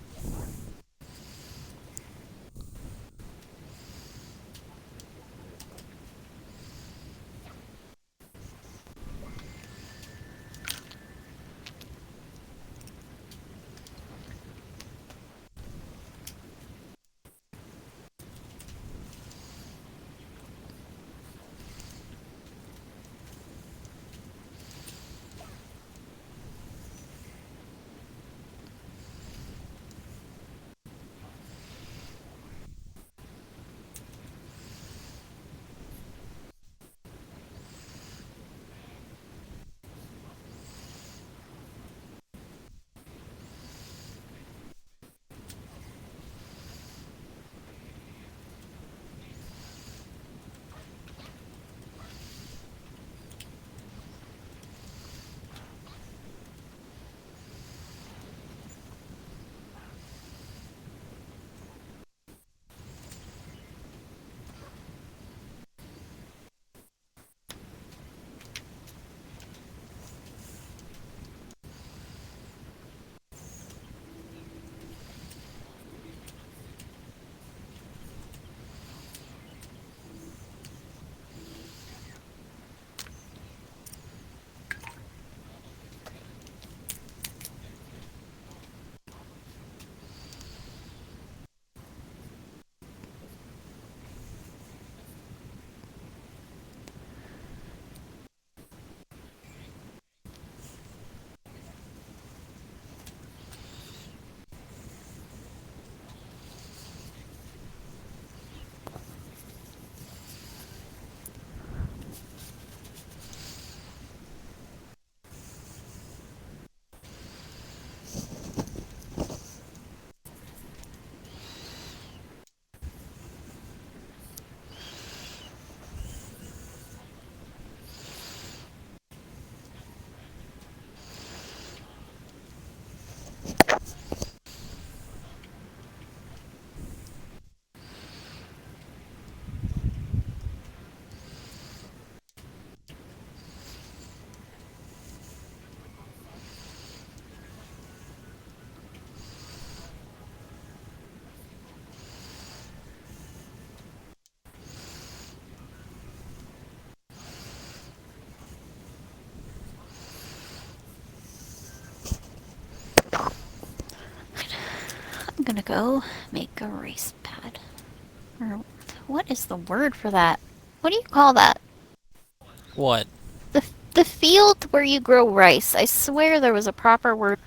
I'm gonna go make a rice pad. Or what is the word for that? What do you call that? What? The field where you grow rice. I swear there was a proper word.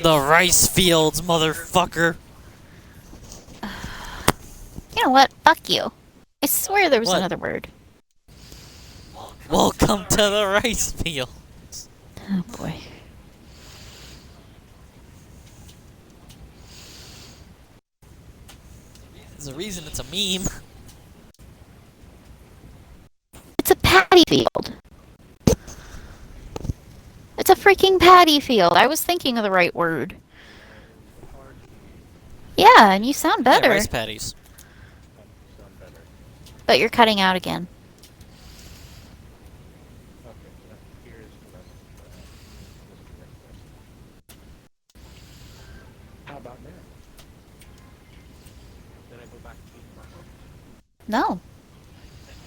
The rice fields, motherfucker. You know what? Fuck you. I swear there was What? another word. Welcome to the rice field. Oh boy. There's a reason it's a meme. It's a paddy field. It's a freaking paddy field. I was thinking of the right word. Yeah, and you sound Yeah, better, rice patties. Sound better. but you're cutting out again. Okay, here's what I'm How about now? Then I go back to eating my No.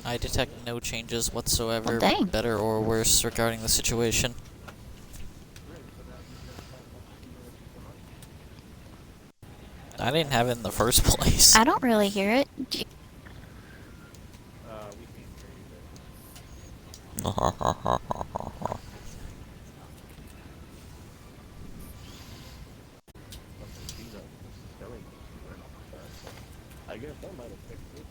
I detect no changes whatsoever, Well, dang. better or worse, regarding the situation. I didn't have it in the first place. I don't really hear it. we can't hear you there. I guess I might have fixed it.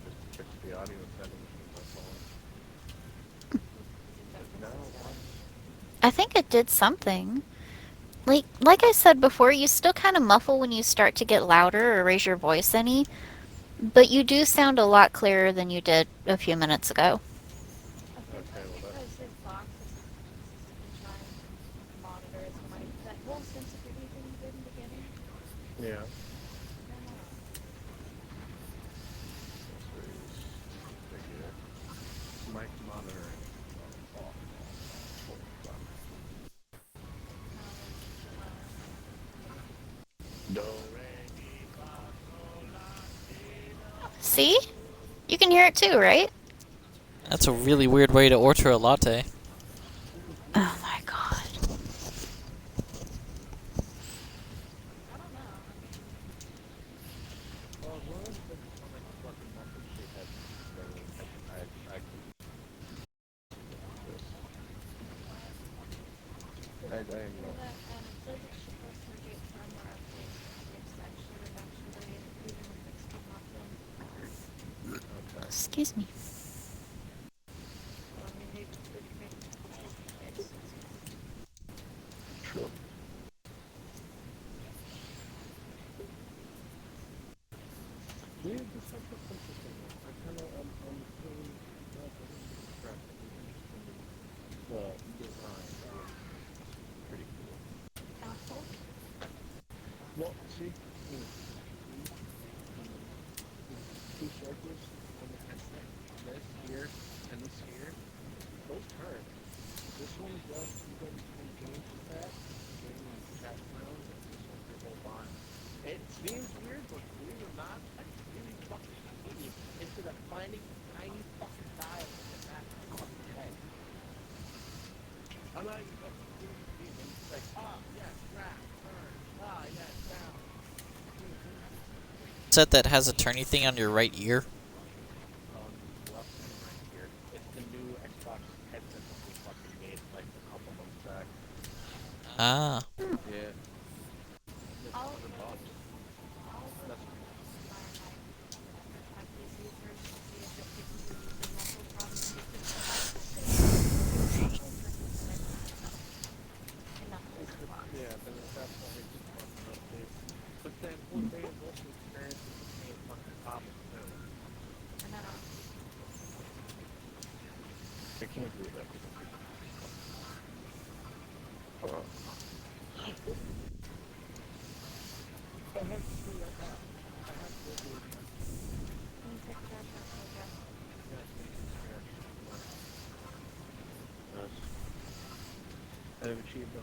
Just fix the audio settings on my phone. No, I think it did something. Like I said before, you still kind of muffle when you start to get louder or raise your voice any, but you do sound a lot clearer than you did a few minutes ago. okay, well that. Because his box is trying to monitor his mic. That whole sensitivity thing you did in the beginning. Yeah. Mic monitoring. Do, re, mi, fa, sol, la, si, do. See? You can hear it too, right? That's a really weird way to order a latte. Oh my god. Well, one of the things on my fucking muffin shit has I Well, that, it says it's supposed to get firmware updates to fix that shit reduction rate, even if it's too muffin. okay. Excuse me. So, I mean, they could make it. True. Yeah, this stuff looks interesting. I kind of, I'm feeling distracted. The design is pretty cool. Apple? Well, see, two circles on the headset, this here and this here, those turn. This one does go between games chat, gaming chat sound, and this one for whole line. It seems weird, but believe it or not, I really fucking genius into the finding tiny fucking dial in the back of my fucking head. I'm not even fucking doing it. It's like, yes, wrap, turn, yes, down. Set that has a turny thing on your right ear. Left and right here. It's the new Xbox headset that we fucking made like a couple months back. Ah. Yeah. I'll $100. That's my PC first to see if it fixes the muffle problem. Because enough of this box. yeah, then at that point it just fucking updates. But then one day it's also experiencing the same fucking problem too. And then I can't do that. I have to do that. I have to do that. you pick trash up for Jeff. Yes. I have achieved 100%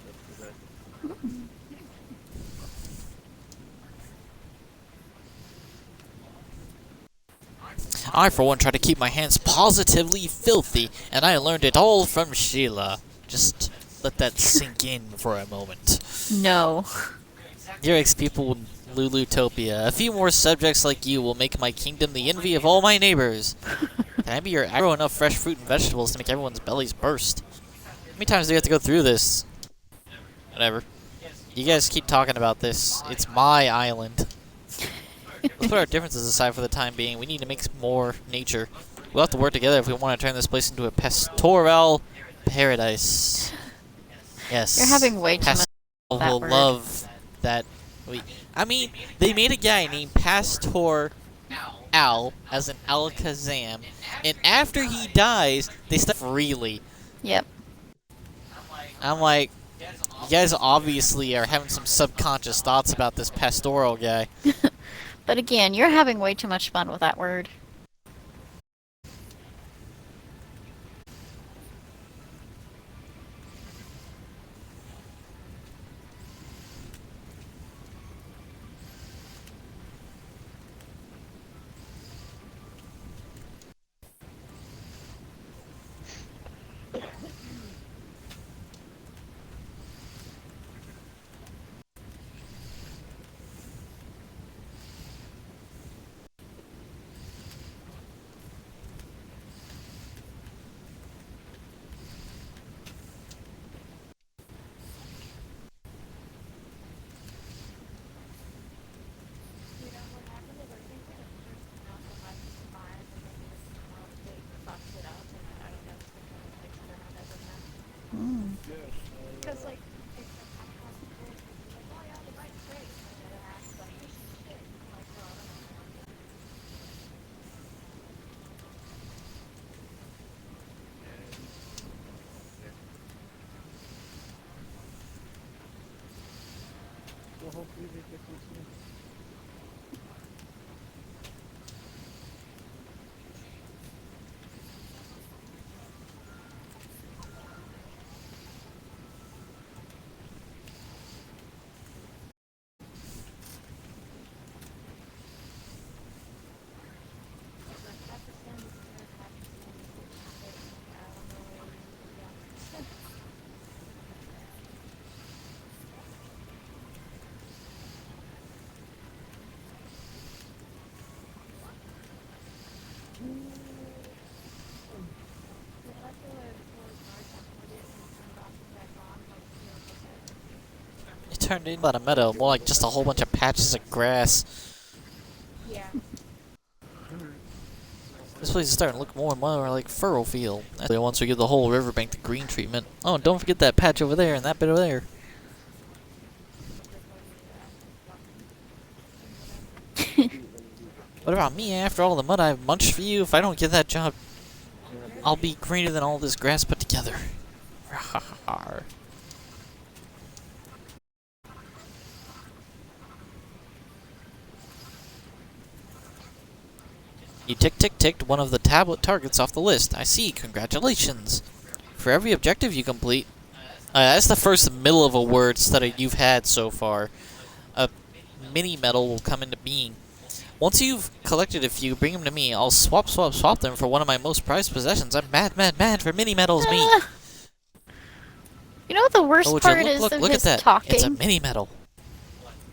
of today. I, for one, try to keep my hands positively filthy, and I learned it all from Sheila. Just let that sink in for a moment. No. Dear people in Lulutopia, a few more subjects like you will make my kingdom the envy of all my neighbors. Can I be your grow enough fresh fruit and vegetables to make everyone's bellies burst? How many times do we have to go through this? Whatever. You guys keep talking about this. It's my island. Let's put our differences aside for the time being. We need to make more nature. We'll have to work together if we want to turn this place into a paradise. Yes. You're having way too much Pastor of that will word. love that. I mean, they made a guy named Pastor Al as an Alakazam, and after he dies, they start freely. Yep. I'm like, you guys obviously are having some subconscious thoughts about this pastoral guy. But again, you're having way too much fun with that word. You know what happened is I think that first not the last 5 and then they fucked it up and I don't know if they're gonna fix it or whatever now. Mm. Yes. Because like it's like I have to go like, oh yeah, the bike's great and then it asks like this is shit. I'm like, well, I don't know. Well, hopefully they get this in. Like half the stand is good, half the stand is shit. I don't know where you yeah. But I feel like towards nighttime when it gets turned off and back on, like feels okay. It turned into about a meadow, more like just a whole bunch of patches of grass. Yeah. This place is starting to look more and more like Furrow Field. Once we give the whole riverbank the green treatment. Oh, and don't forget that patch over there and that bit over there. What about me after all the mud I've munched for you? If I don't get that job, I'll be greener than all this grass put together. Rawr. You ticked one of the tablet targets off the list. I see. Congratulations. For every objective you complete... that's the first middle of a word study you've had so far. A mini medal will come into being. Once you've collected a few, bring them to me. I'll swap them for one of my most prized possessions. I'm mad for mini medals, me. You know what the worst Oh, would you part is look of at his that. talking? It's a mini medal.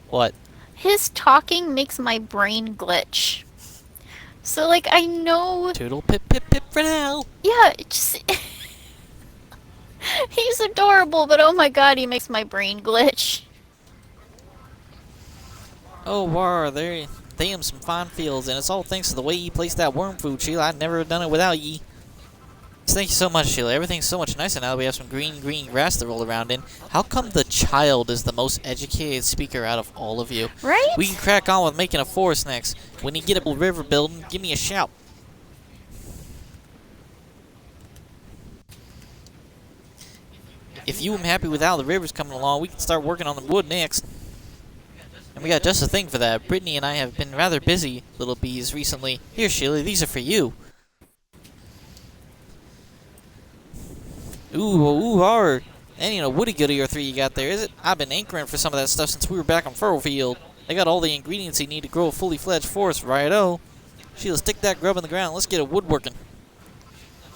What? His talking makes my brain glitch. So, like, I know... Toodle pip for now. Yeah, it just... He's adorable, but oh my god, he makes my brain glitch. Oh, wow, there, damn, some fine fields, and it's all thanks to the way you placed that worm food, Sheila. I'd never have done it without ye. Thank you so much, Sheila. Everything's so much nicer now that we have some green grass to roll around in. How come the child is the most educated speaker out of all of you? Right? We can crack on with making a forest next. When you get a river building, give me a shout. If you am happy with how the river's coming along, we can start working on the wood next. And we got just a thing for that. Brittany and I have been rather busy, little bees, recently. Here, Sheila, these are for you. Ooh, that ain't a woody goody or three you got there, is it? I've been anchoring for some of that stuff since we were back on Furrow Field. They got all the ingredients you need to grow a fully fledged forest, right-o. Sheila, stick that grub in the ground. Let's get a woodworking.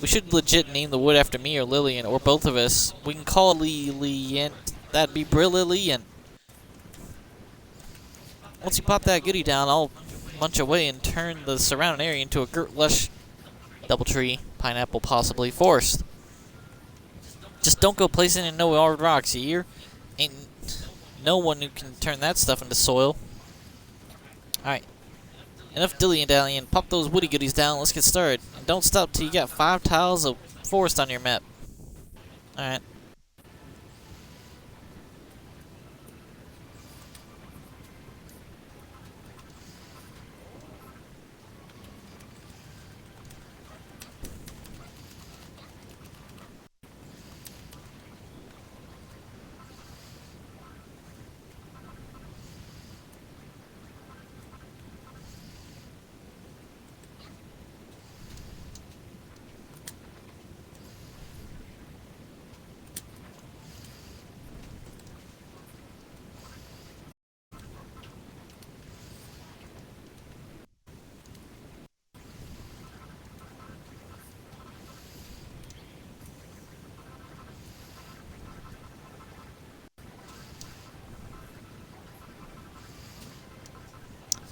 We should legit name the wood after me or Lillian, or both of us. We can call it Lillian. That'd be brilliant. Once you pop that goodie down, I'll munch away and turn the surrounding area into a girt lush doubletree, pineapple, possibly forest. Just don't go placing in no hard rocks, you hear? Ain't no one who can turn that stuff into soil. Alright. Enough dilly-dallying. Pop those woody-goodies down. Let's get started. And don't stop till you got 5 tiles of forest on your map. Alright.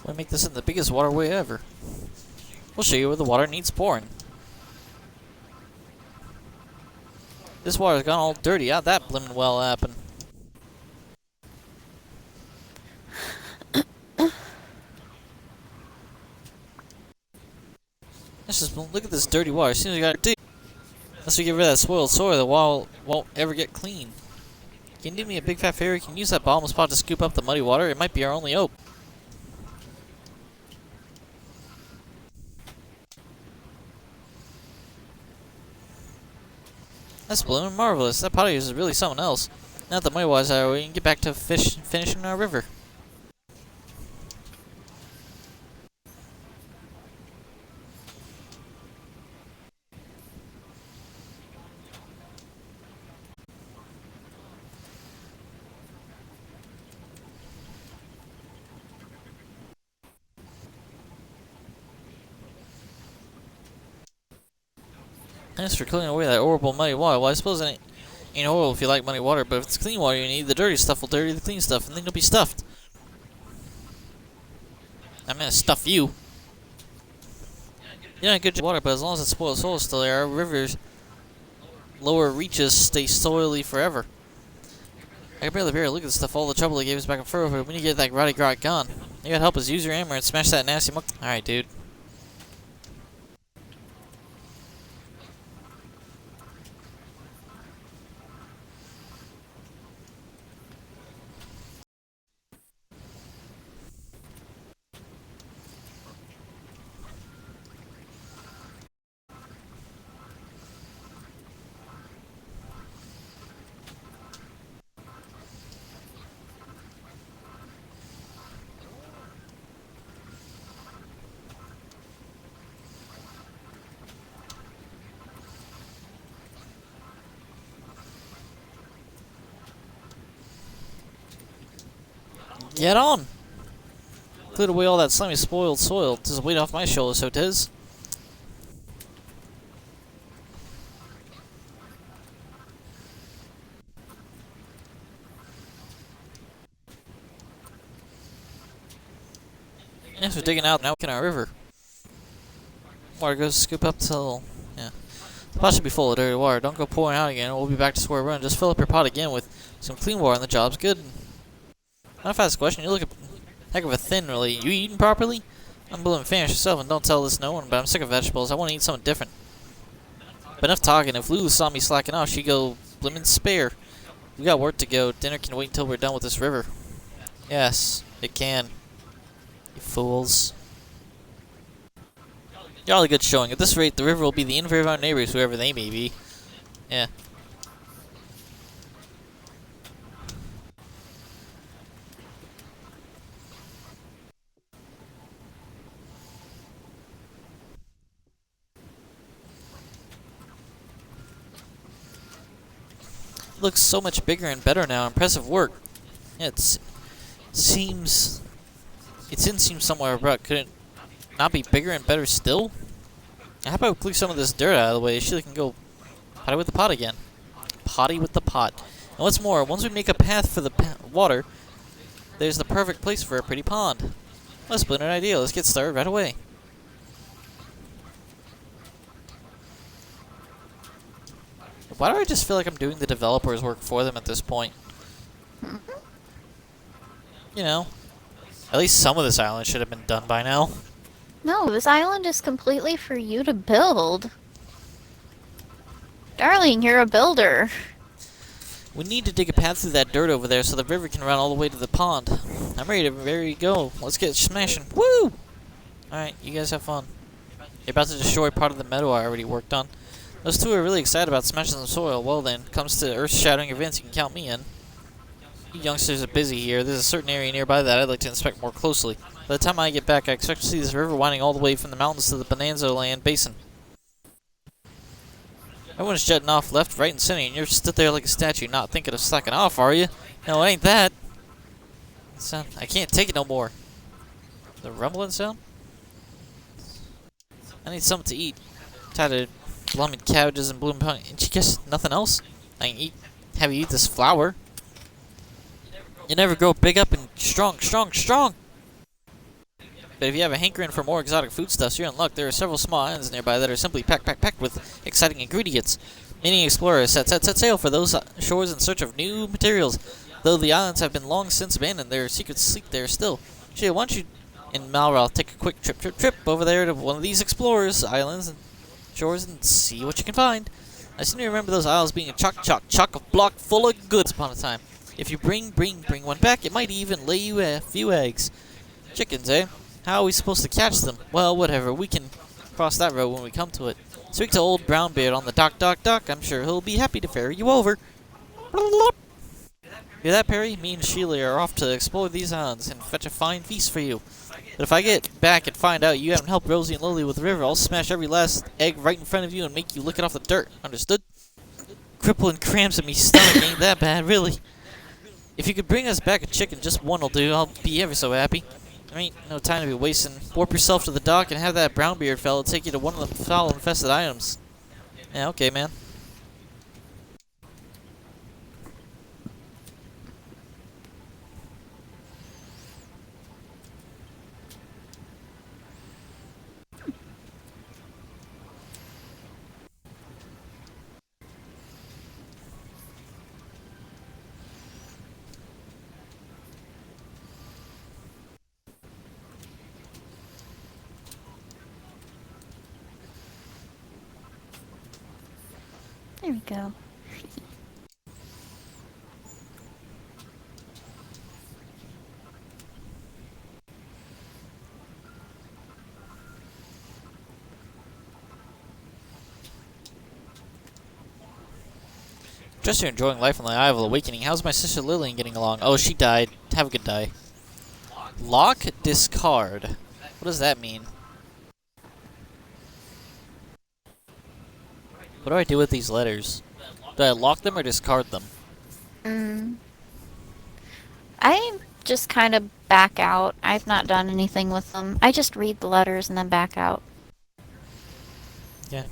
We'll make this in the biggest waterway ever. We'll show you where the water needs pouring. This water's gone all dirty. How'd that blimmin' well happen? Let's just look at this dirty water. As soon as we got it, unless we get rid of that spoiled soil, the water won't ever get clean. Can you do me a big fat favor? Can you use that bottomless pot to scoop up the muddy water? It might be our only hope. That's blooming marvelous. That pot is really something else. Now that the muddy water's out, we can get back to finishing our river. Thanks for cleaning away that horrible muddy water. Well, I suppose it ain't horrible if you like muddy water, but if it's clean water you need, the dirty stuff will dirty the clean stuff, and then you'll be stuffed. I'm gonna stuff you. You're not good at water, but as long as the spoiled soil is still there, our river's lower reaches stay soily forever. I can barely bear to look at this stuff, all the trouble it gave us back and forth, but we need to get that rotty grot gone. You gotta help us use your hammer and smash that nasty muck. Alright, dude. Get on! Cleared away all that slimy spoiled soil. Just weight off my shoulders, so 'tis. Yes, we're digging out now in our river. Water goes scoop up till... yeah. The pot should be full of dirty water. Don't go pouring out again, we'll be back to square one. Just fill up your pot again with some clean water and the job's good. Not a fast question, you look a heck of a thin, really. You eating properly? I'm blooming famished yourself, and don't tell this no one, but I'm sick of vegetables. I want to eat something different. But enough talking. If Lulu saw me slacking off, she'd go blimmin' spare. We got work to go. Dinner can wait until we're done with this river. Yes, it can. You fools. Jolly good showing. At this rate, the river will be the envy of our neighbors, whoever they may be. Yeah. Looks so much bigger and better now. Impressive work. Yeah, it seems somewhere about. Could it not be bigger and better still? How about we clear some of this dirt out of the way? She can go potty with the pot again. Potty with the pot. And what's more, once we make a path for the water, there's the perfect place for a pretty pond. What a splendid idea. Let's get started right away. Why do I just feel like I'm doing the developers' work for them at this point? You know, at least some of this island should have been done by now. No, this island is completely for you to build. Darling, you're a builder. We need to dig a path through that dirt over there so the river can run all the way to the pond. I'm ready to go. Let's get smashing. Woo! Alright, you guys have fun. You're about to destroy part of the meadow I already worked on. Those two are really excited about smashing some soil. Well then, comes to earth-shattering events, you can count me in. You youngsters are busy here. There's a certain area nearby that I'd like to inspect more closely. By the time I get back, I expect to see this river winding all the way from the mountains to the Bonanza Land Basin. Everyone's jetting off left, right, and center, and you're stood there like a statue, not thinking of slacking off, are you? No, it ain't that. Son, I can't take it no more. The rumbling sound? I need something to eat. Tired of blooming cabbages and blooming pumpkin. And you guess nothing else? I can have you eat this flower. You never grow big up and strong. But if you have a hankering for more exotic foodstuffs, you're in luck. There are several small islands nearby that are simply packed with exciting ingredients. Many explorers set sail for those shores in search of new materials. Though the islands have been long since abandoned, their secrets sleep there still. Gee, why don't you and Malral take a quick trip over there to one of these explorers' islands and shores and see what you can find. I seem to remember those isles being a chock block full of goods upon a time. If you bring one back, it might even lay you a few eggs. Chickens, eh? How are we supposed to catch them? Well, whatever. We can cross that road when we come to it. Speak to old Brownbeard on the dock. I'm sure he'll be happy to ferry you over. Hear that, Perry? Me and Sheila are off to explore these islands and fetch a fine feast for you. But if I get back and find out you haven't helped Rosie and Lily with the river, I'll smash every last egg right in front of you and make you lick it off the dirt. Understood? Crippling cramps in me stomach ain't that bad, really. If you could bring us back a chicken, just one will do. I'll be ever so happy. There ain't no time to be wasting. Warp yourself to the dock and have that Brownbeard fellow take you to one of the foul-infested items. Yeah, okay, man. There we go. Just you're enjoying life on the Isle of Awakening. How's my sister Lillian getting along? Oh, she died. Have a good day. Lock discard. What does that mean? What do I do with these letters? Do I lock them or discard them? I just kind of back out. I've not done anything with them. I just read the letters and then back out. Yeah.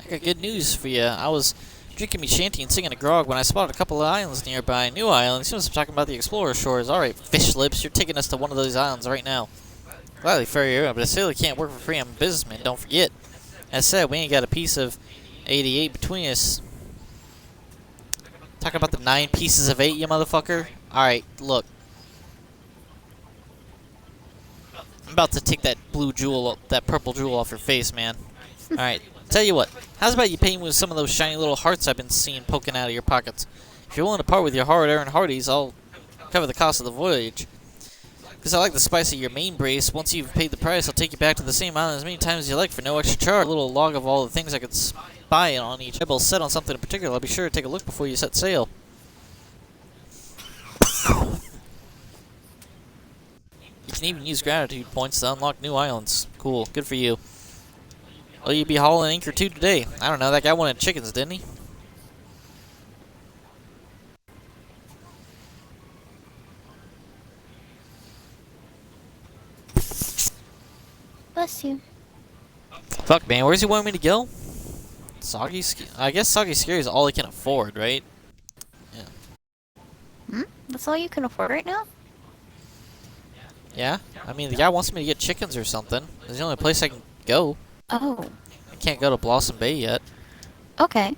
I got good news for you. I was drinking me shanty and singing a grog when I spotted a couple of islands nearby. New islands. You must be talking about the explorer shores. Alright, fish lips, you're taking us to one of those islands right now. Gladly ferry you up, but a sailor can't work for free. I'm a businessman, don't forget. As said, we ain't got a piece of 88 between us. Talking about the 9 pieces of 8, you motherfucker? Alright, look. I'm about to take that blue jewel, that purple jewel off your face, man. Alright, tell you what. How's about you pay me with some of those shiny little hearts I've been seeing poking out of your pockets? If you're willing to part with your hard-earned hearties, I'll cover the cost of the voyage. Because I like the spice of your main brace. Once you've paid the price, I'll take you back to the same island as many times as you like for no extra charge. A little log of all the things I could spy on each table set on something in particular. I'll be sure to take a look before you set sail. You can even use gratitude points to unlock new islands. Cool, good for you. Will you be hauling anchor too today? I don't know, that guy wanted chickens, didn't he? Bless you. Fuck, man, where's he wanting me to go? I guess Soggy Scary is all he can afford, right? That's all you can afford right now? Yeah? I mean, the guy wants me to get chickens or something. It's the only place I can go. Oh, I can't go to Blossom Bay yet. okay.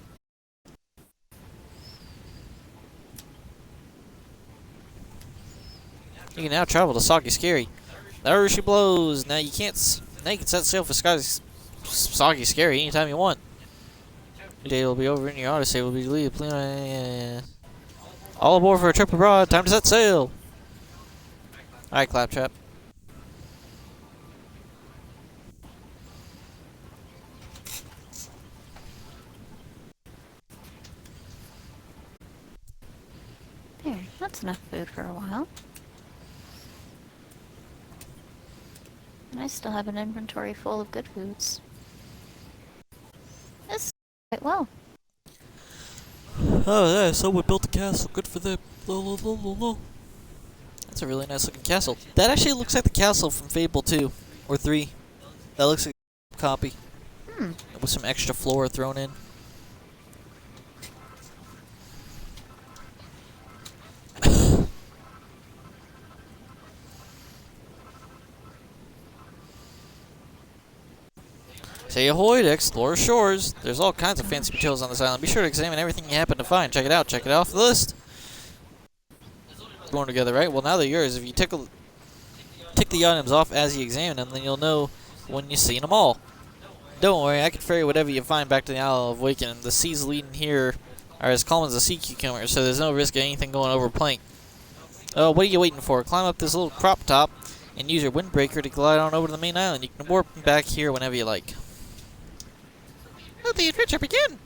You can now travel to Soggy Scary. There she blows. Now you can't. Now you can set sail for Soggy Scary anytime you want. Your day will be over and your odyssey will be leave. All aboard for a trip abroad. Time to set sail. All right, Claptrap. There, that's enough food for a while. And I still have an inventory full of good foods. This is quite well. Oh yeah, someone built a castle. Good for them. That's a really nice looking castle. That actually looks like the castle from Fable 2 or 3. That looks like a copy. With some extra flora thrown in. Say ahoy to explore shores. There's all kinds of fancy materials on this island. Be sure to examine everything you happen to find. Check it out. Check it off the list. Going together, right? Well, now they're yours. If you tick the items off as you examine them, then you'll know when you've seen them all. Don't worry, I can ferry whatever you find back to the Isle of Wakening. The seas leading here are as calm as a sea cucumber, so there's no risk of anything going over plank. Oh, what are you waiting for? Climb up this little crop top and use your windbreaker to glide on over to the main island. You can warp back here whenever you like. Let the adventure begin!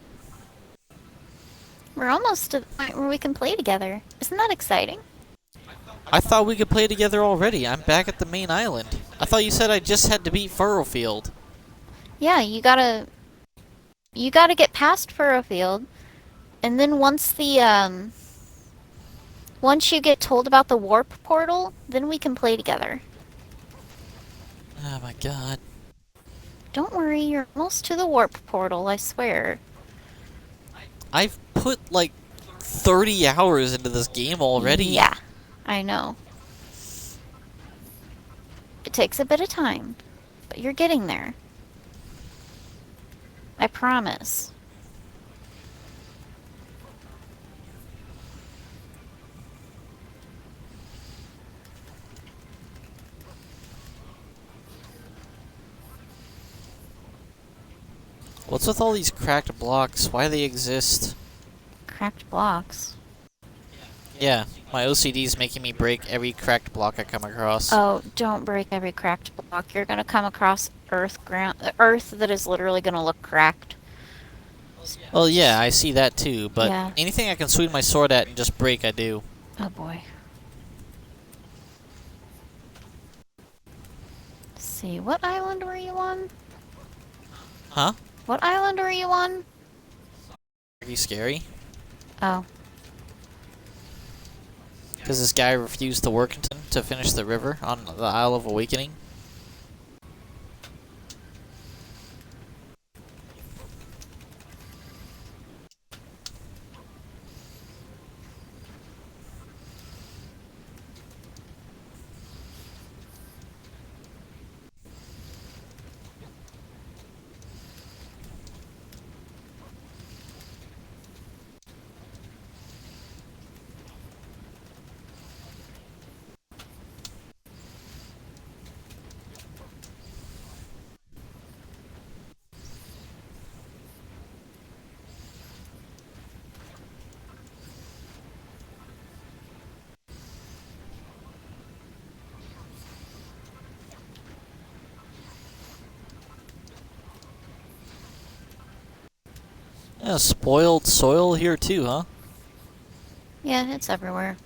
We're almost to the point where we can play together. Isn't that exciting? I thought we could play together already. I'm back at the main island. I thought you said I just had to beat Furrowfield. Yeah, you gotta get past Furrowfield, and then once you get told about the warp portal, then we can play together. Oh my god. Don't worry, you're almost to the warp portal, I swear. I've put like 30 hours into this game already. Yeah, I know. It takes a bit of time, but you're getting there. I promise. What's with all these cracked blocks? Why do they exist? Cracked blocks. Yeah, my OCD is making me break every cracked block I come across. Oh, don't break every cracked block. You're gonna come across earth that is literally gonna look cracked. Well, yeah, I see that too, but Yeah. anything I can swing my sword at and just break, I do. Oh boy. Let's see, what island were you on? Huh? What island were you on? Are you scary? Oh. Because this guy refused to work to finish the river on the Isle of Awakening. Yeah, spoiled soil here too, huh? Yeah, it's everywhere.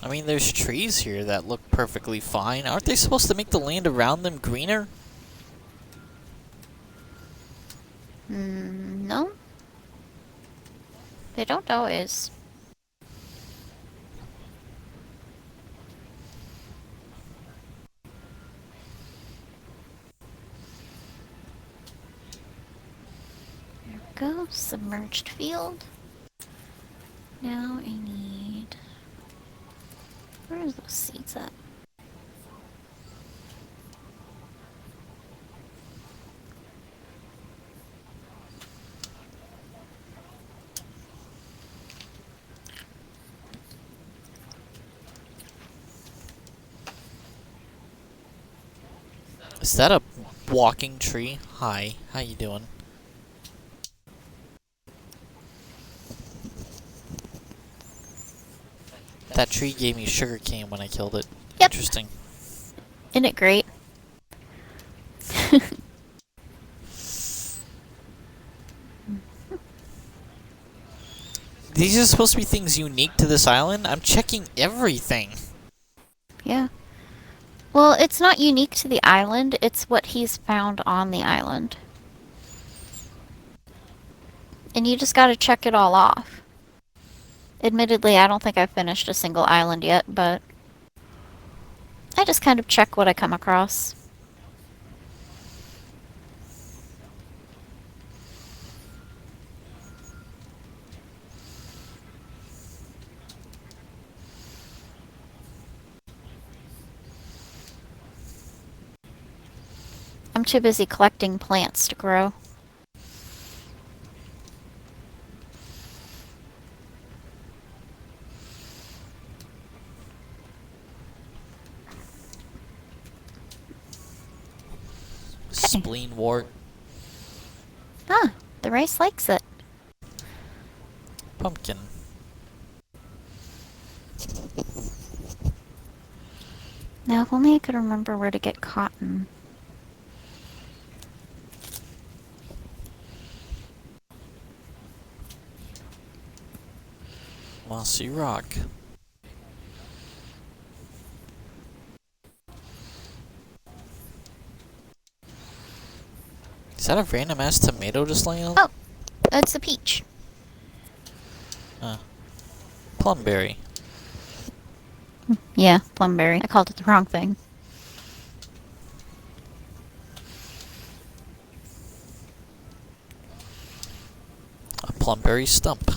I mean, there's trees here that look perfectly fine. Aren't they supposed to make the land around them greener? No. They don't always. There we go. Submerged field. Now I need... Where are those seeds at? Is that a walking tree? Hi, how you doing? That tree gave me sugar cane when I killed it. Yep. Interesting. Isn't it great? These are supposed to be things unique to this island? I'm checking everything. Yeah. Well, it's not unique to the island, it's what he's found on the island. And you just gotta check it all off. Admittedly, I don't think I've finished a single island yet, but I just kind of check what I come across. I'm too busy collecting plants to grow. Spleen wart. Ah, the rice likes it. Pumpkin. Now, if only I could remember where to get cotton. Mossy rock. Is that a random ass tomato just laying on? Oh. It's a peach. Plumberry. Yeah, plumberry. I called it the wrong thing. A plumberry stump.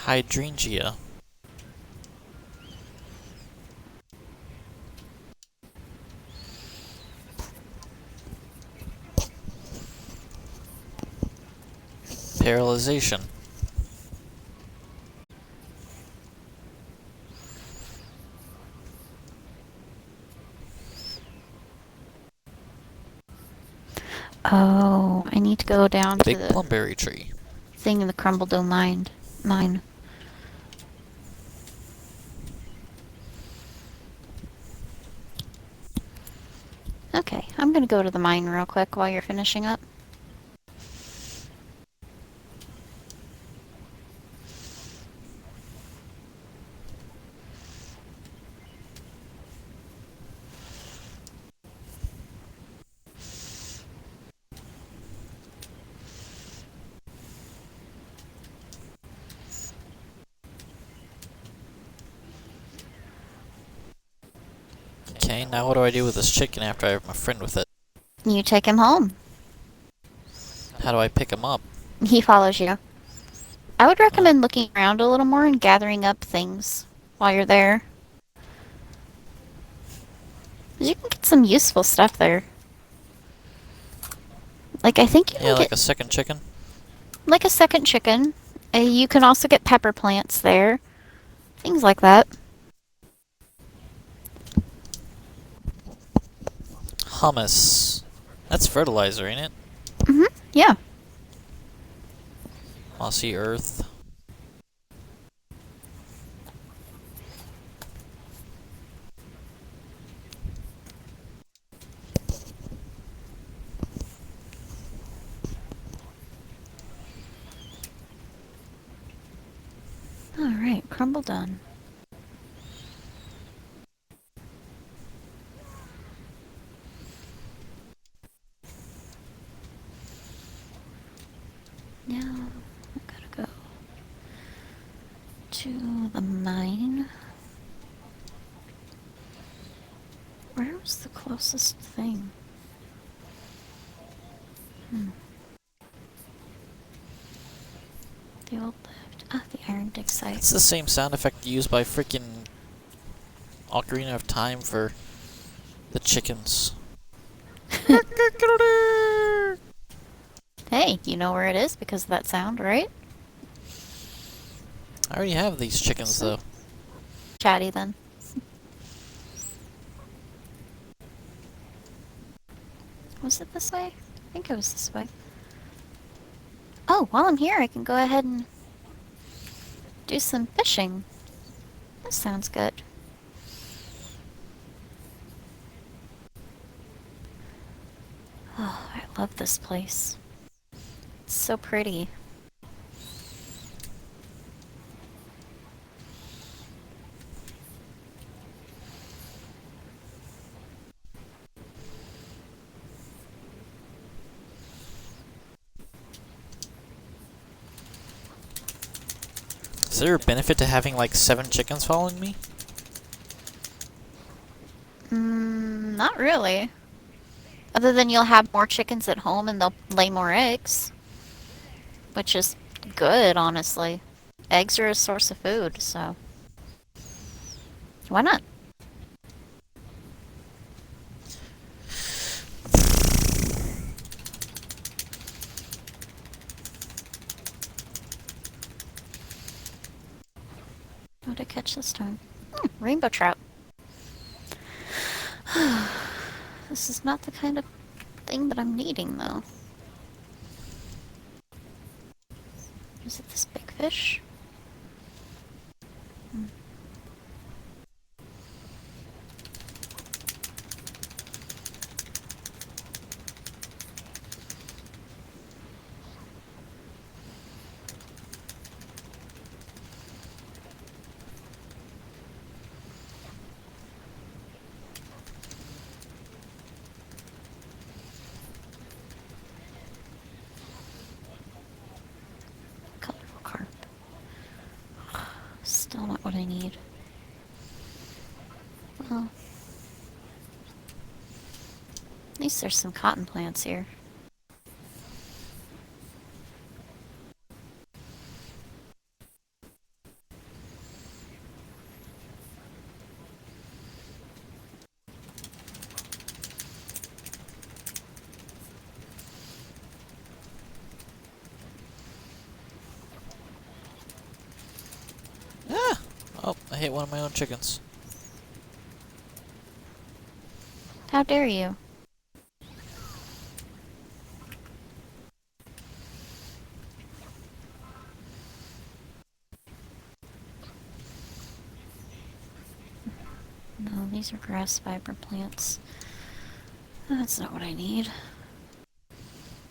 Hydrangea. Paralyzation. Oh, I need to go down Big to the plumberry tree. thing in the Crumble Dome mine. Okay, I'm gonna go to the mine real quick while you're finishing up. Okay, now what do I do with this chicken after I have my friend with it? You take him home. How do I pick him up? He follows you. I would recommend looking around a little more and gathering up things while you're there. 'Cause you can get some useful stuff there. Like, I think you Yeah, can like get a second chicken. like a second chicken. You can also get pepper plants there. Things like that. Hummus. That's fertilizer, ain't it? Yeah. Mossy earth. Alright, crumble done. Now, I gotta go to the mine. Where was the closest thing? The old left. Ah, the iron dig site. It's the same sound effect used by freaking Ocarina of Time for the chickens. Hey, you know where it is because of that sound, right? I already have these chickens though. Chatty then. Was it this way? I think it was this way. Oh, while I'm here, I can go ahead and do some fishing. That sounds good. Oh, I love this place. It's so pretty. Is there a benefit to having like 7 chickens following me? Not really. Other than you'll have more chickens at home and they'll lay more eggs. Which is good, honestly. Eggs are a source of food, so. Why not? What did I catch this time? Rainbow trout. This is not the kind of thing that I'm needing, though. Is it this big fish? Colorful carp. Still not what I need. Well, at least there's some cotton plants here. Ah! Oh, I hit one of my own chickens. How dare you? No, these are grass fiber plants. That's not what I need.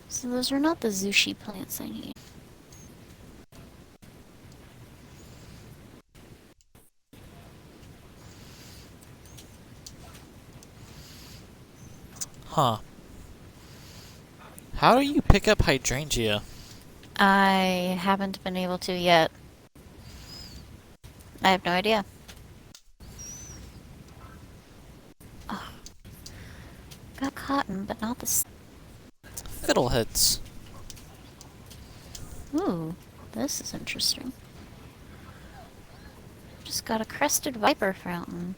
So those are not the Zushi plants I need. Huh. How do you pick up hydrangea? I haven't been able to yet. I have no idea. Oh. Got cotton, but not the... Fiddleheads. Ooh, this is interesting. Just got a crested viper fountain.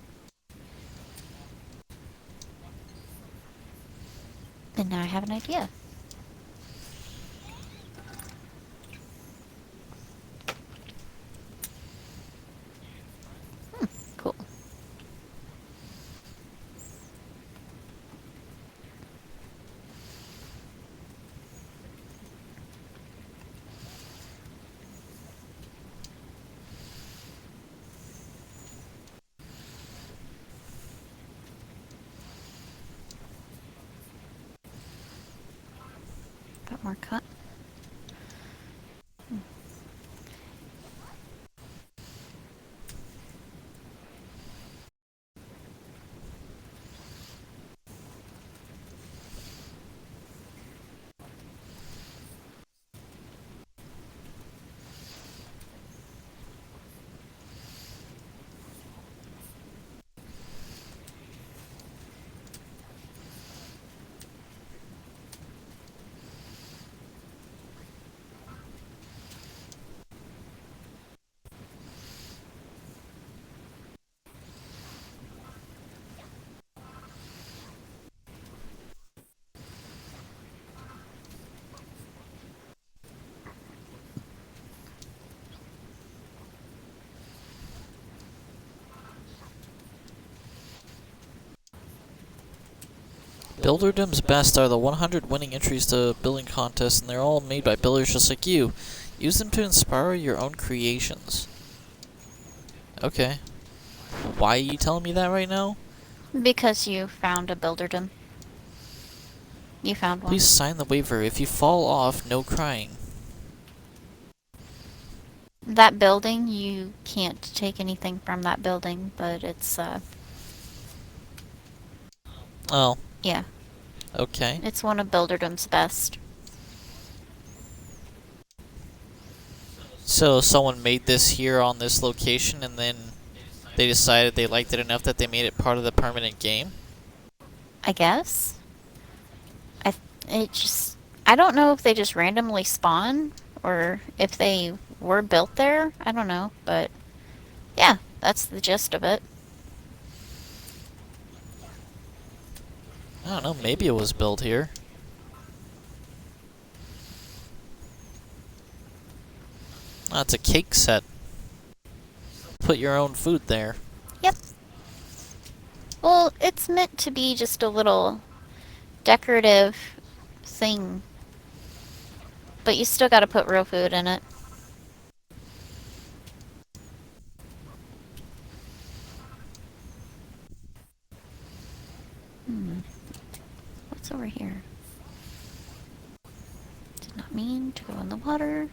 And now I have an idea. bit more cut. Builderdom's Best are the 100 winning entries to building contests, and they're all made by builders just like you. Use them to inspire your own creations. Okay. Why are you telling me that right now? Because you found a builderdom. You found one. Please sign the waiver. If you fall off, no crying. That building, you can't take anything from that building, but it's, Oh, yeah. okay. It's one of Builderdom's best. So someone made this here on this location, and then they decided they liked it enough that they made it part of the permanent game? I guess. I don't know if they just randomly spawn or if they were built there. I don't know, but yeah, that's the gist of it. I don't know, maybe it was built here. Oh, it's a cake set. Put your own food there. Yep. Well, it's meant to be just a little decorative thing. But you still gotta put real food in it. What's over here? Did not mean to go in the water.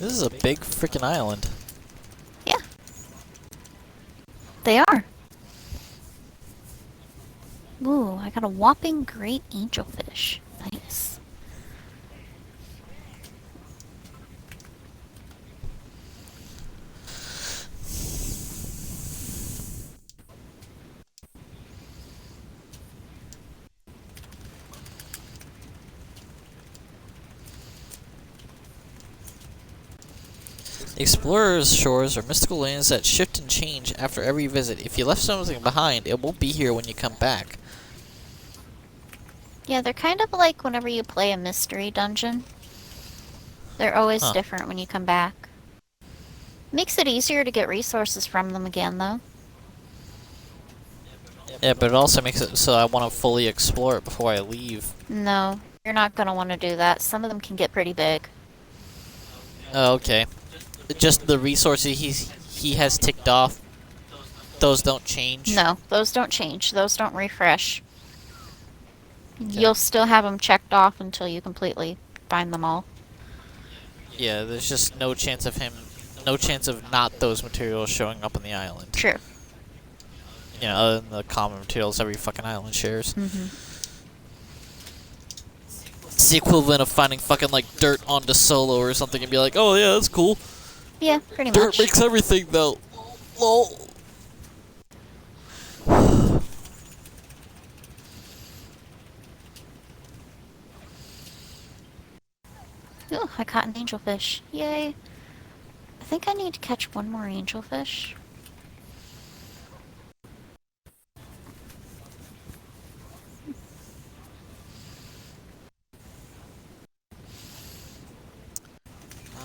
This is a big freaking island. Yeah. They are. Ooh, I got a whopping great angelfish. Nice. Explorers' shores are mystical lands that shift and change after every visit. If you left something behind, it won't be here when you come back. Yeah, they're kind of like whenever you play a mystery dungeon. They're always Huh. different when you come back. Makes it easier to get resources from them again, though. Yeah, but it also makes it so I want to fully explore it before I leave. No, you're not going to want to do that. Some of them can get pretty big. Oh, okay. Just the resources he has ticked off, those don't change? No, those don't change. Those don't refresh. You'll still have them checked off until you completely find them all. Yeah, there's just no chance of not those materials showing up on the island. True. You know, other than the common materials every fucking island shares. Mm-hmm. It's the equivalent of finding fucking like dirt onto Solo or something and be like, oh yeah, that's cool. Yeah, pretty Dirt much. makes everything though. Lol. Ooh, I caught an angelfish. Yay. I think I need to catch one more angelfish.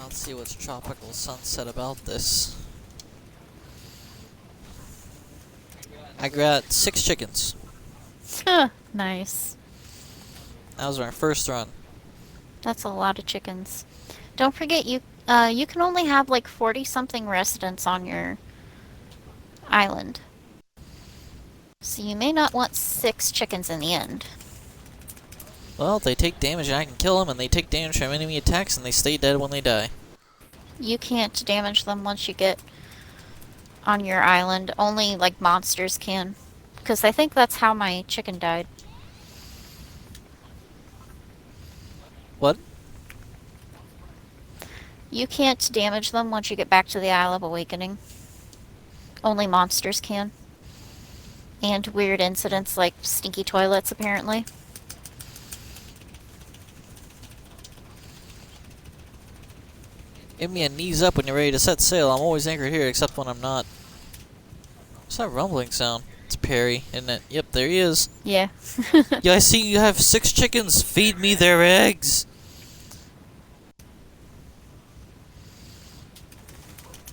Let's see what's Tropical Sunset about this. I got 6 chickens. Nice. That was my first run. That's a lot of chickens. Don't forget, you can only have like 40-something residents on your island. So you may not want 6 chickens in the end. Well, they take damage and I can kill them, and they take damage from enemy attacks and they stay dead when they die. You can't damage them once you get on your island. Only like monsters can. Because I think that's how my chicken died. What? You can't damage them once you get back to the Isle of Awakening. Only monsters can. And weird incidents like stinky toilets, apparently. Give me a knees up when you're ready to set sail. I'm always anchored here, except when I'm not. What's that rumbling sound? It's Perry, isn't it? Yep, there he is. Yeah. Yeah, I see you have 6 chickens. Feed me their eggs.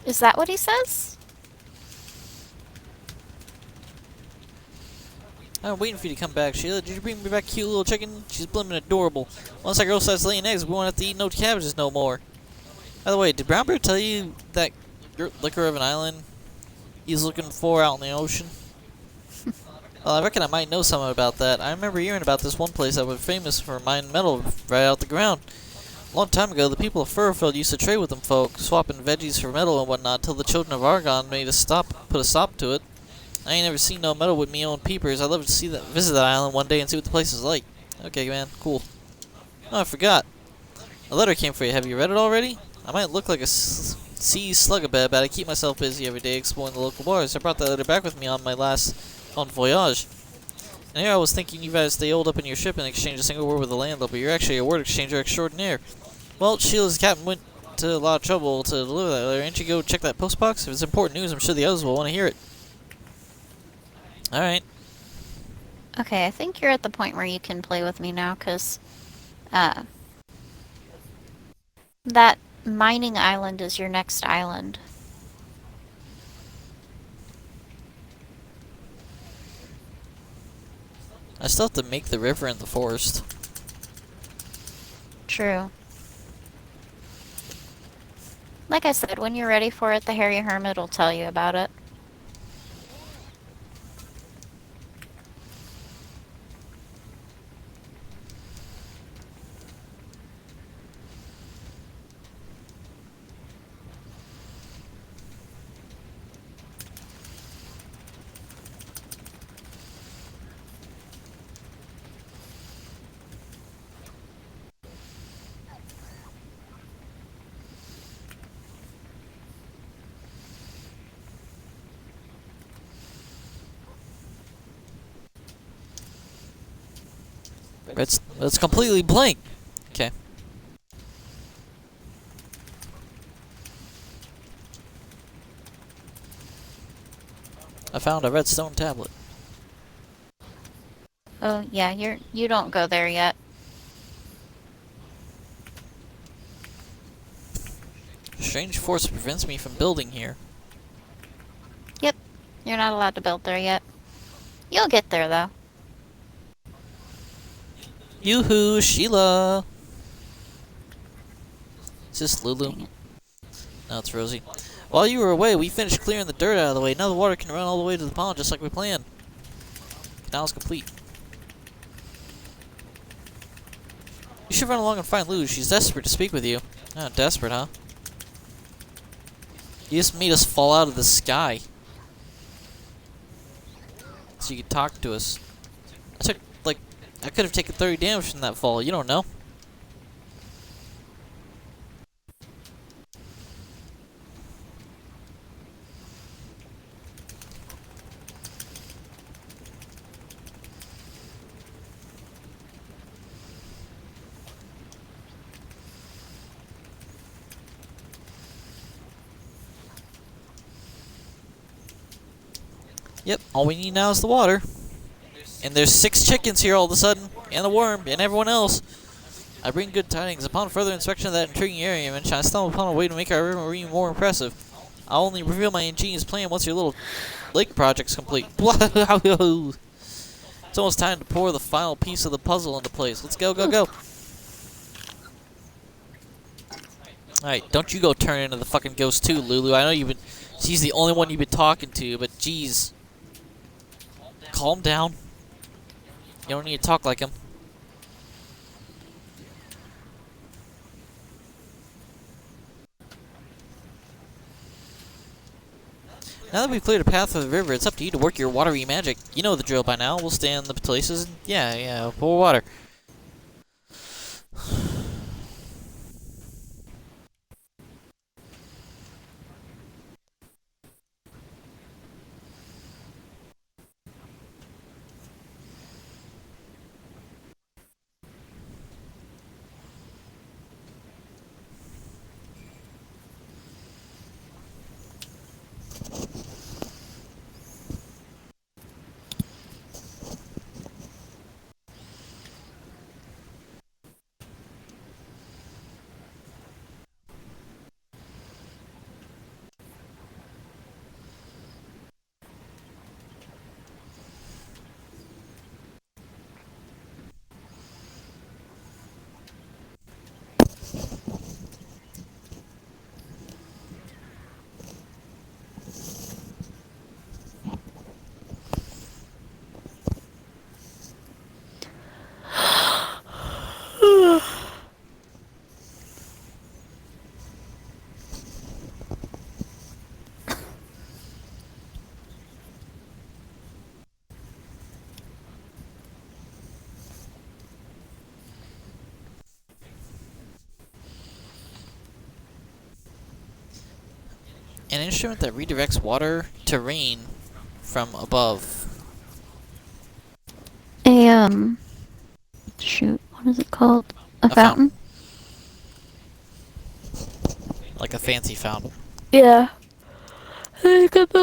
Is that what he says? I'm waiting for you to come back, Sheila. Did you bring me back a cute little chicken? She's blimmin' adorable. Once that girl starts laying eggs, we won't have to eat no cabbages no more. By the way, did Brown Bear tell you that liquor of an island he's looking for out in the ocean? Well, I reckon I might know something about that. I remember hearing about this one place that was famous for mining metal right out the ground. A long time ago, the people of Furfield used to trade with them folk, swapping veggies for metal and whatnot, till the children of Argon put a stop to it. I ain't never seen no metal with me own peepers. I'd love to visit that island one day and see what the place is like. Okay, man, cool. Oh, I forgot. A letter came for you. Have you read it already? I might look like a sea slugabed, but I keep myself busy every day exploring the local bars. I brought that letter back with me on my last voyage. And here I was thinking you guys stay old up in your ship and exchange a single word with the landlord, but you're actually a word exchanger extraordinaire. Well, Sheila's captain went to a lot of trouble to deliver that letter. Ain't you go check that postbox? If it's important news, I'm sure the others will want to hear it. Alright. Okay, I think you're at the point where you can play with me now, because that mining island is your next island. I still have to make the river and the forest. True. Like I said, when you're ready for it, the Hairy Hermit will tell you about it. It's completely blank. Okay. I found a redstone tablet. Oh yeah, you don't go there yet. Strange force prevents me from building here. Yep, you're not allowed to build there yet. You'll get there though. Yoo-hoo, Sheila! Is this Lulu? Dang it. No, it's Rosie. While you were away, we finished clearing the dirt out of the way. Now the water can run all the way to the pond just like we planned. Canal is complete. You should run along and find Lulu. She's desperate to speak with you. Oh, desperate, huh? You just made us fall out of the sky. So you could talk to us. I could have taken 30 damage from that fall. You don't know. Yep, all we need now is the water. And there's 6 chickens here all of a sudden, and a worm, and everyone else. I bring good tidings. Upon further inspection of that intriguing area, I stumbled upon a way to make our river even more impressive. I'll only reveal my ingenious plan once your little lake project's complete. It's almost time to pour the final piece of the puzzle into place. Let's go, go, go. Alright, don't you go turn into the fucking ghost too, Lulu. I know she's the only one you've been talking to, but jeez. Calm down. You don't need to talk like him. Now that we've cleared a path for the river, it's up to you to work your watery magic. You know the drill by now. We'll stay in the places and yeah, pour water. An instrument that redirects water to rain from above. Shoot, what is it called? A fountain. fountain? Like a fancy fountain. Yeah. I got the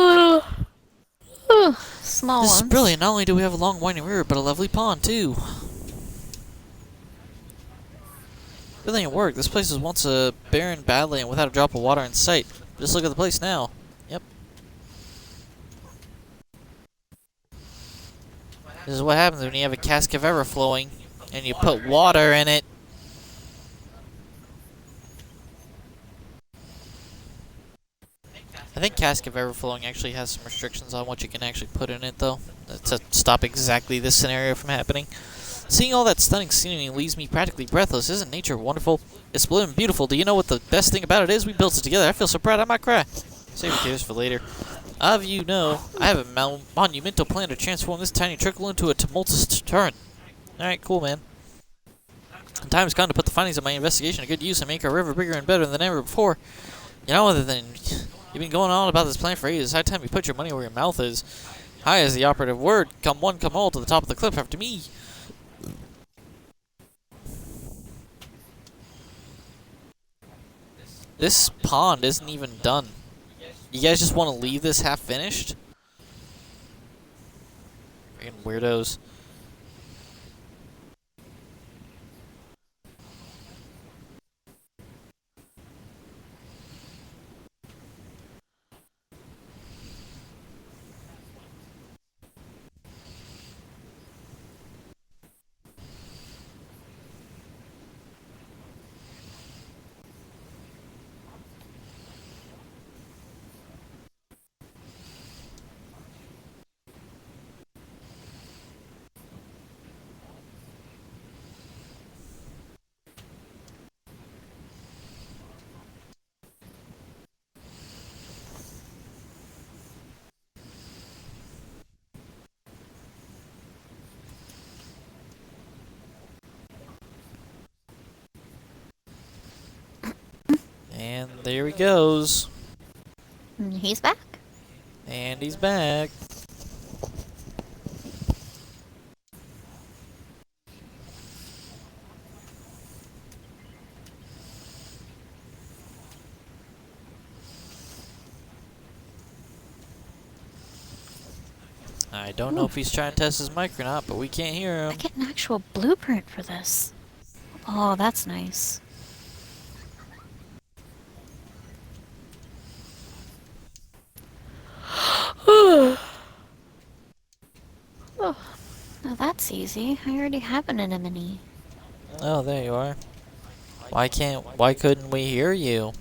little small This ones. is brilliant. Not only do we have a long winding river, but a lovely pond, too. Brilliant work. This place was once a barren badland without a drop of water in sight. Just look at the place now. Yep. This is what happens when you have a cask of ever flowing and you put water in it. I think cask of ever flowing actually has some restrictions on what you can actually put in it, though, to stop exactly this scenario from happening. Seeing all that stunning scenery leaves me practically breathless. Isn't nature wonderful? It's blue and beautiful. Do you know what the best thing about it is? We built it together. I feel so proud I might cry. Save your tears for later. Of you know, I have a monumental plan to transform this tiny trickle into a tumultuous torrent. Alright, cool, man. The time has come to put the findings of my investigation to good use and make our river bigger and better than ever before. You know, other than you've been going on about this plan for ages. High time you put your money where your mouth is. High is the operative word. Come one, come all to the top of the cliff after me. This pond isn't even done. You guys just want to leave this half finished? Freaking weirdos. And there he goes. And he's back. And he's back. I don't know if he's trying to test his mic or not, but we can't hear I him. get an actual blueprint for this. Oh, that's nice. Oh, now that's easy. I already have an anemone. Oh, there you are. Why couldn't we hear you?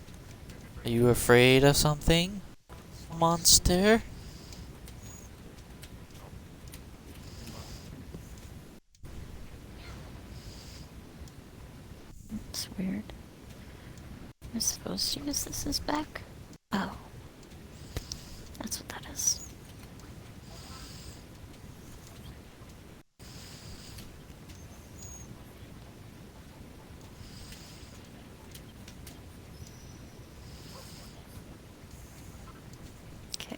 Are you afraid of something, monster? It's weird. Am I supposed to use this as back? Oh. That's what that is. Okay.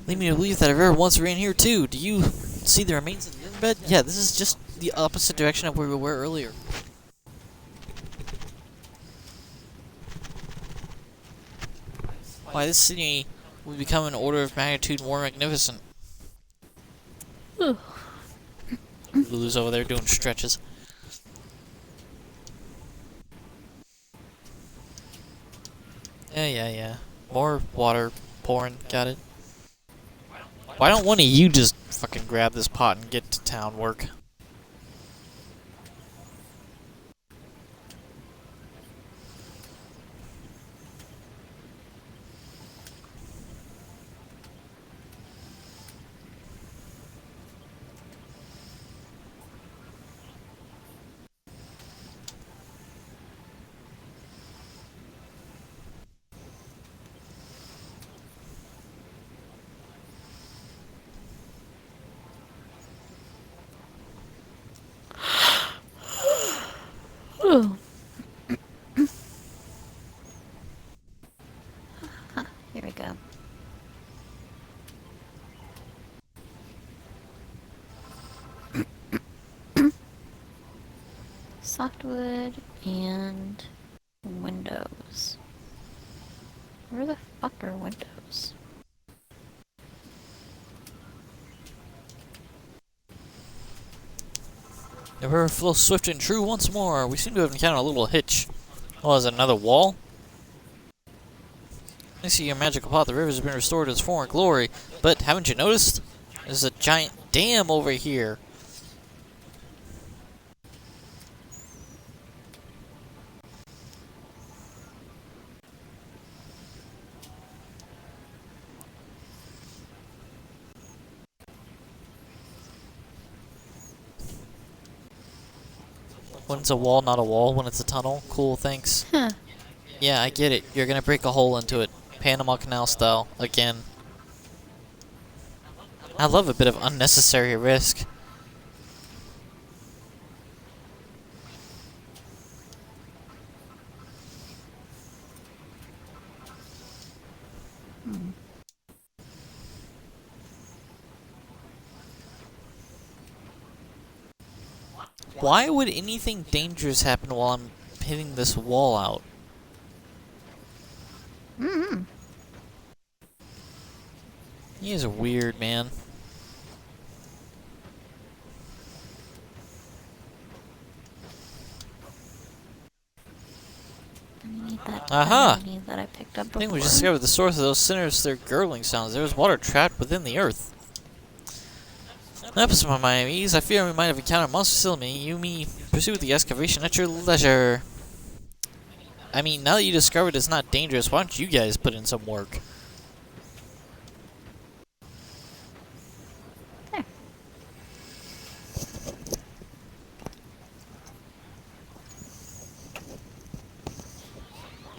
Lead me to believe that a river once ran here too. Do you see the remains of the riverbed? Yeah, this is just the opposite direction of where we were earlier. Why, this city will become an order of magnitude more magnificent. Ooh. Lulu's over there doing stretches. Yeah. More water pouring. Got it. Why don't one of you just fucking grab this pot and get to town work? Ooh. Huh, here we go. Softwood and windows. Where the fuck are windows? The river flows swift and true once more. We seem to have encountered a little hitch. Oh, is it another wall? I see your magical pot. The river has been restored to its former glory. But haven't you noticed? There's a giant dam over here. When it's a wall, not a wall. When it's a tunnel. Cool, thanks. Huh. Yeah, I get it. You're gonna break a hole into it. Panama Canal style. Again. I love a bit of unnecessary risk. Why would anything dangerous happen while I'm hitting this wall out? Mm-hmm. You guys are weird, man. I need that Aha! diamond that I picked up I think we before. discovered the source of those sinister gurgling sounds. There was water trapped within the earth. Episode of my enemies, I fear we might have encountered monsters still me. You may pursue the excavation at your leisure. I mean, now that you discovered it's not dangerous, why don't you guys put in some work? There.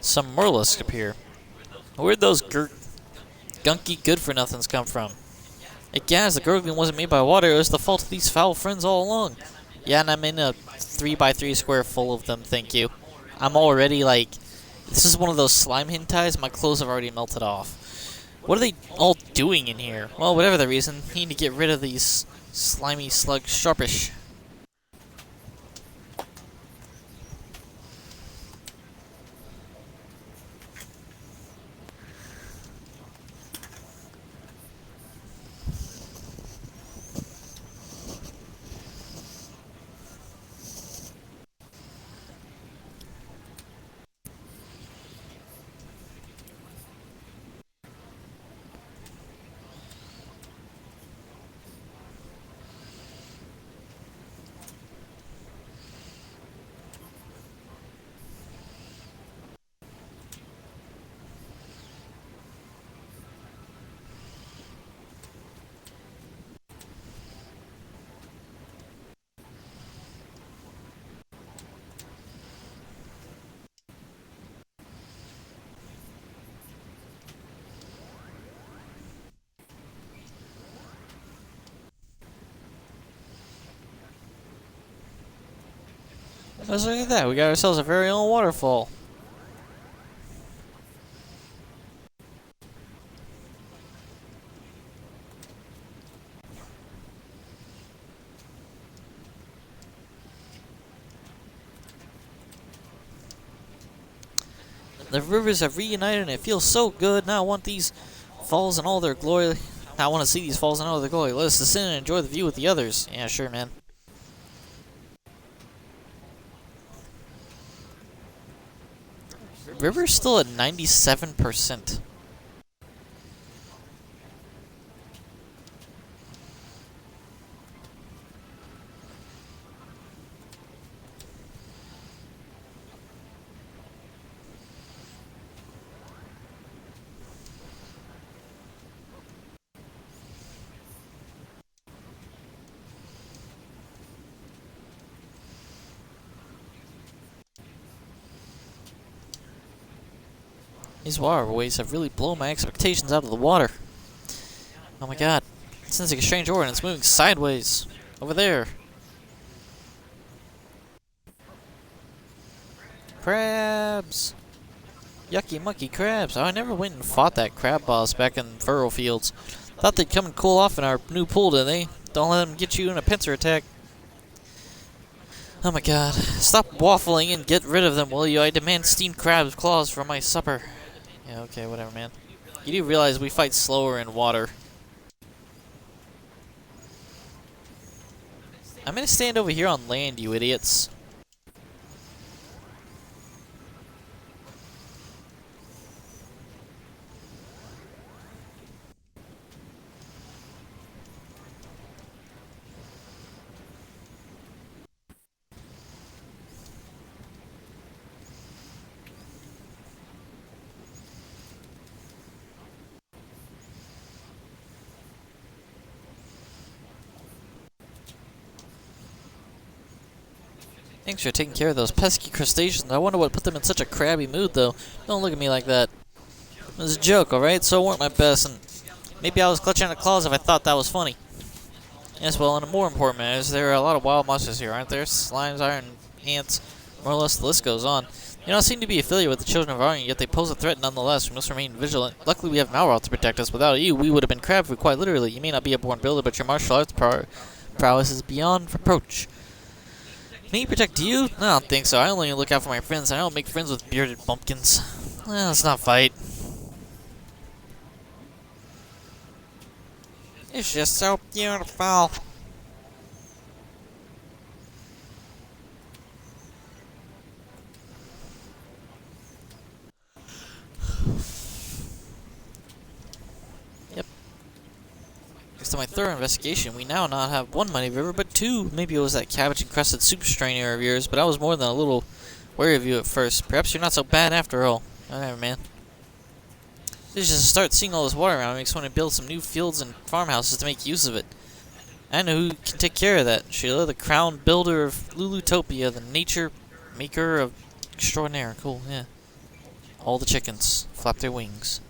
Some mollusks appear. Where'd those gunky good-for-nothings come from? Again, the gurgling wasn't made by water, it was the fault of these foul friends all along. Yeah, and I'm in a 3x3 square full of them, thank you. I'm already, like... This is one of those slime hentais, my clothes have already melted off. What are they all doing in here? Well, whatever the reason, we need to get rid of these slimy slug sharpish. Let's look at that, we got ourselves a very own waterfall. The rivers have reunited and it feels so good. Now I want these falls in all their glory. Now I want to see these falls in all their glory. Let us descend and enjoy the view with the others. Yeah, sure, man. River's still at 97%. These waterways have really blown my expectations out of the water. Oh my god. It's sensing a strange aura and it's moving sideways. Over there. Crabs! Yucky mucky crabs. Oh, I never went and fought that crab boss back in Furrow Fields. Thought they'd come and cool off in our new pool, did they? Don't let them get you in a pincer attack. Oh my god. Stop waffling and get rid of them, will you? I demand steamed crab's claws for my supper. Yeah, okay, whatever, man. You do realize we fight slower in water. I'm gonna stand over here on land, you idiots. Thanks for taking care of those pesky crustaceans. I wonder what put them in such a crabby mood, though. Don't look at me like that. It was a joke, alright? So I weren't my best, and maybe I was clutching at claws if I thought that was funny. Yes, well, in a more important matter, there are a lot of wild monsters here, aren't there? Slimes, iron, ants, more or less the list goes on. You don't seem to be affiliated with the Children of Aryan, yet they pose a threat nonetheless. We must remain vigilant. Luckily, we have Malroth to protect us. Without you, we would have been crab food quite literally. You may not be a born builder, but your martial arts prowess is beyond reproach. Me protect you? I don't think so. I only look out for my friends. I don't make friends with bearded bumpkins. Well, let's not fight. It's just so beautiful. Yep. Thanks to my thorough investigation, we now not have one mighty river, but two. Maybe it was that cabbage-encrusted soup strainer of yours, but I was more than a little wary of you at first. Perhaps you're not so bad after all. Whatever, man. Just to start seeing all this water around, it makes me want to build some new fields and farmhouses to make use of it. I know who can take care of that. Sheila, the crown builder of Lulutopia, the nature maker of extraordinaire. Cool, yeah. All the chickens flap their wings.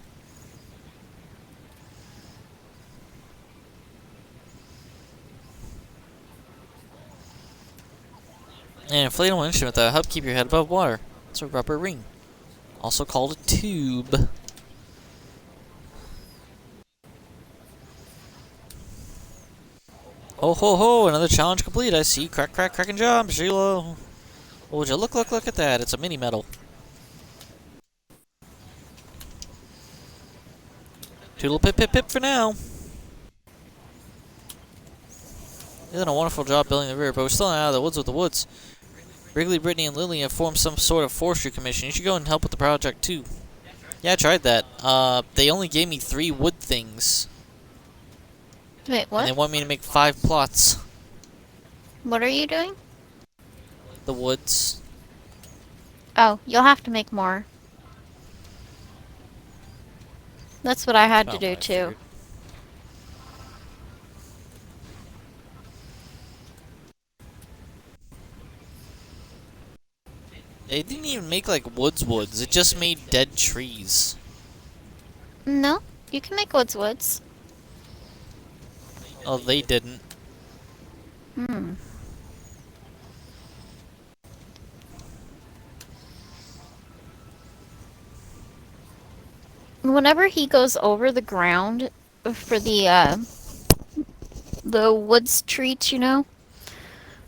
An inflatable instrument that'll help keep your head above water. It's a rubber ring, also called a tube. Ho ho ho, another challenge complete. I see. Cracking job, Sheila. Oh, would you look at that. It's a mini medal. Toodle pip for now. You did a wonderful job building the river, but we're still not out of the woods with the woods. Wrigley, Brittany, and Lily have formed some sort of forestry commission. You should go and help with the project too. Yeah, I tried that. They only gave me 3 wood things. Wait, what? And they want me to make 5 plots. What are you doing? The woods. Oh, you'll have to make more. That's what I had to Oh, do I too. figured. They didn't even make like woods. It just made dead trees. No, you can make woods. Oh, they didn't. Hmm. Whenever he goes over the ground for the woods treats, you know,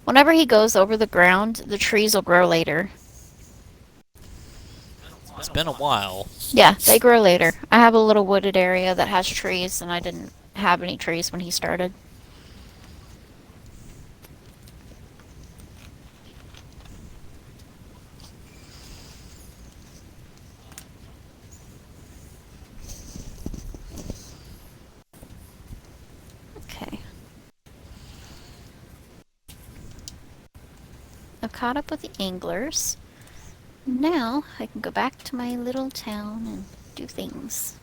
whenever he goes over the ground, the trees will grow later. It's been a while. Yeah, they grow later. I have a little wooded area that has trees, and I didn't have any trees when he started. Okay. I've caught up with the anglers. Now I can go back to my little town and do things.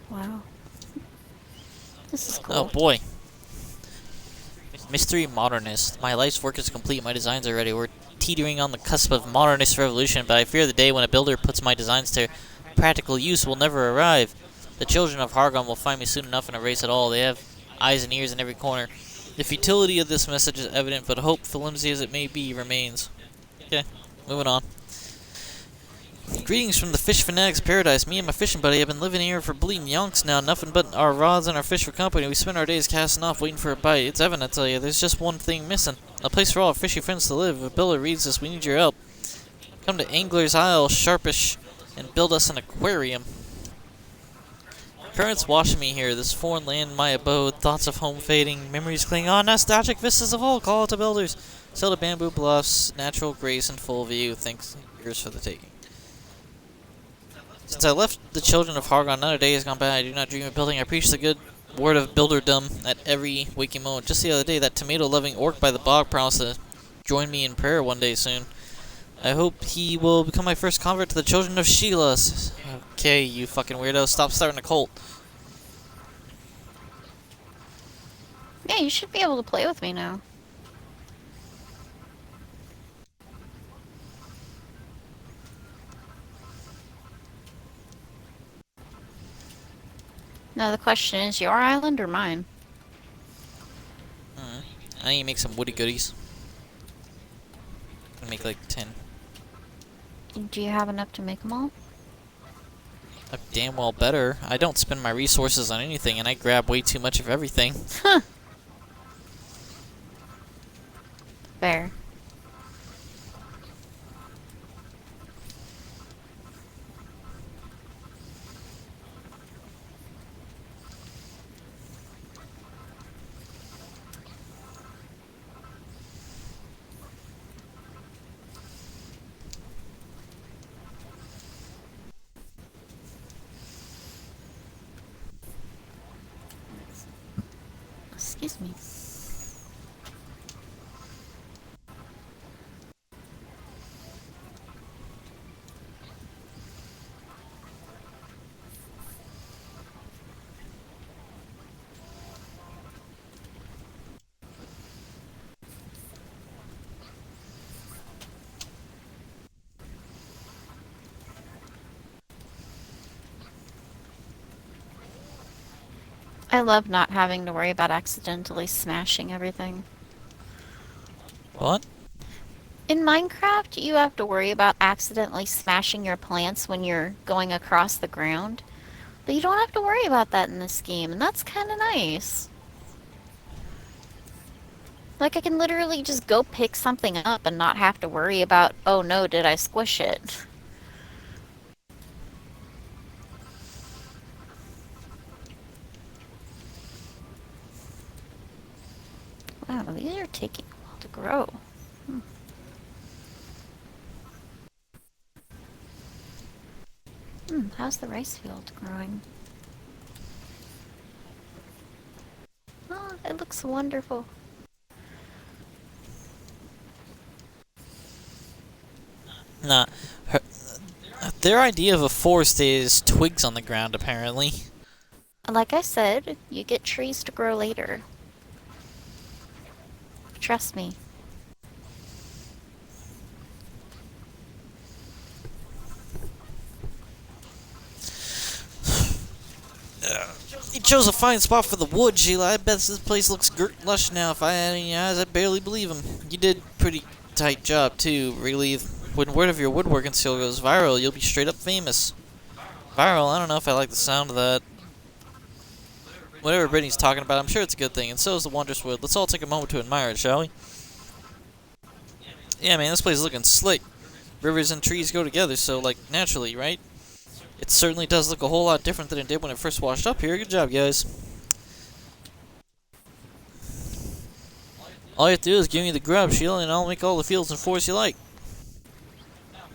Wow. This is cool. Oh boy. Mystery modernist. My life's work is complete. My designs are ready. We're teetering on the cusp of modernist revolution, but I fear the day when a builder puts my designs to practical use will never arrive. The children of Hargon will find me soon enough and erase it all. They have eyes and ears in every corner. The futility of this message is evident, but hope, flimsy as it may be, remains. Okay, moving on. Greetings from the Fish Fanatics Paradise. Me and my fishing buddy have been living here for bleeding yonks now. Nothing but our rods and our fish for company. We spend our days casting off, waiting for a bite. It's Evan, I tell you. There's just one thing missing. A place for all our fishy friends to live. If Billa reads this, we need your help. Come to Angler's Isle, Sharpish, and build us an aquarium. Currents washing me here. This foreign land, my abode. Thoughts of home fading. Memories cling on. Nostalgic vistas of old. Call it to builders. Sell to bamboo bluffs. Natural grace and full view. Thanks. Yours for the taking. Since I left the children of Hargon, not a day has gone by. I do not dream of building. I preach the good word of builderdom at every waking moment. Just the other day, that tomato-loving orc by the bog promised to join me in prayer one day soon. I hope he will become my first convert to the children of Sheila. Okay, you fucking weirdo. Stop starting a cult. Yeah, you should be able to play with me now. Now the question is, your island or mine? I need to make some woody goodies. can make like 10. Do you have enough to make them all? I damn well better. I don't spend my resources on anything, and I grab way too much of everything. Huh. Fair. Excuse me. I love not having to worry about accidentally smashing everything. What? In Minecraft, you have to worry about accidentally smashing your plants when you're going across the ground. But you don't have to worry about that in this game, and that's kind of nice. Like, I can literally just go pick something up and not have to worry about, oh no, did I squish it? Wow, these are taking a while to grow. How's the rice field growing? Oh, it looks wonderful. Nah. Their idea of a forest is twigs on the ground, apparently. Like I said, you get trees to grow later. Trust me. You chose a fine spot for the wood, Sheila. I bet this place looks lush now. If I had any eyes, I'd barely believe him. You did pretty tight job, too, really. When word of your woodworking skill goes viral, you'll be straight up famous. Viral? I don't know if I like the sound of that. Whatever Brittany's talking about, I'm sure it's a good thing, and so is the wondrous wood. Let's all take a moment to admire it, shall we? Yeah, man, this place is looking slick. Rivers and trees go together, so, like, naturally, right? It certainly does look a whole lot different than it did when it first washed up here. Good job, guys. All you have to do is give me the grub, Sheila, and I'll make all the fields and forests you like.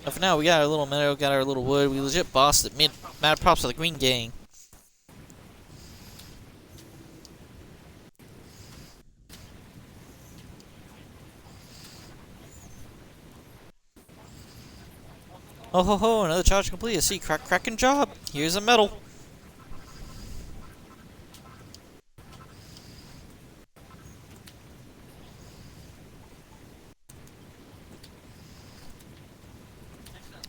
Now, for now, we got our little meadow, got our little wood. We legit bossed it. Mad props to the Green Gang. Oh ho ho, another charge complete. I see, cracking job. Here's a medal.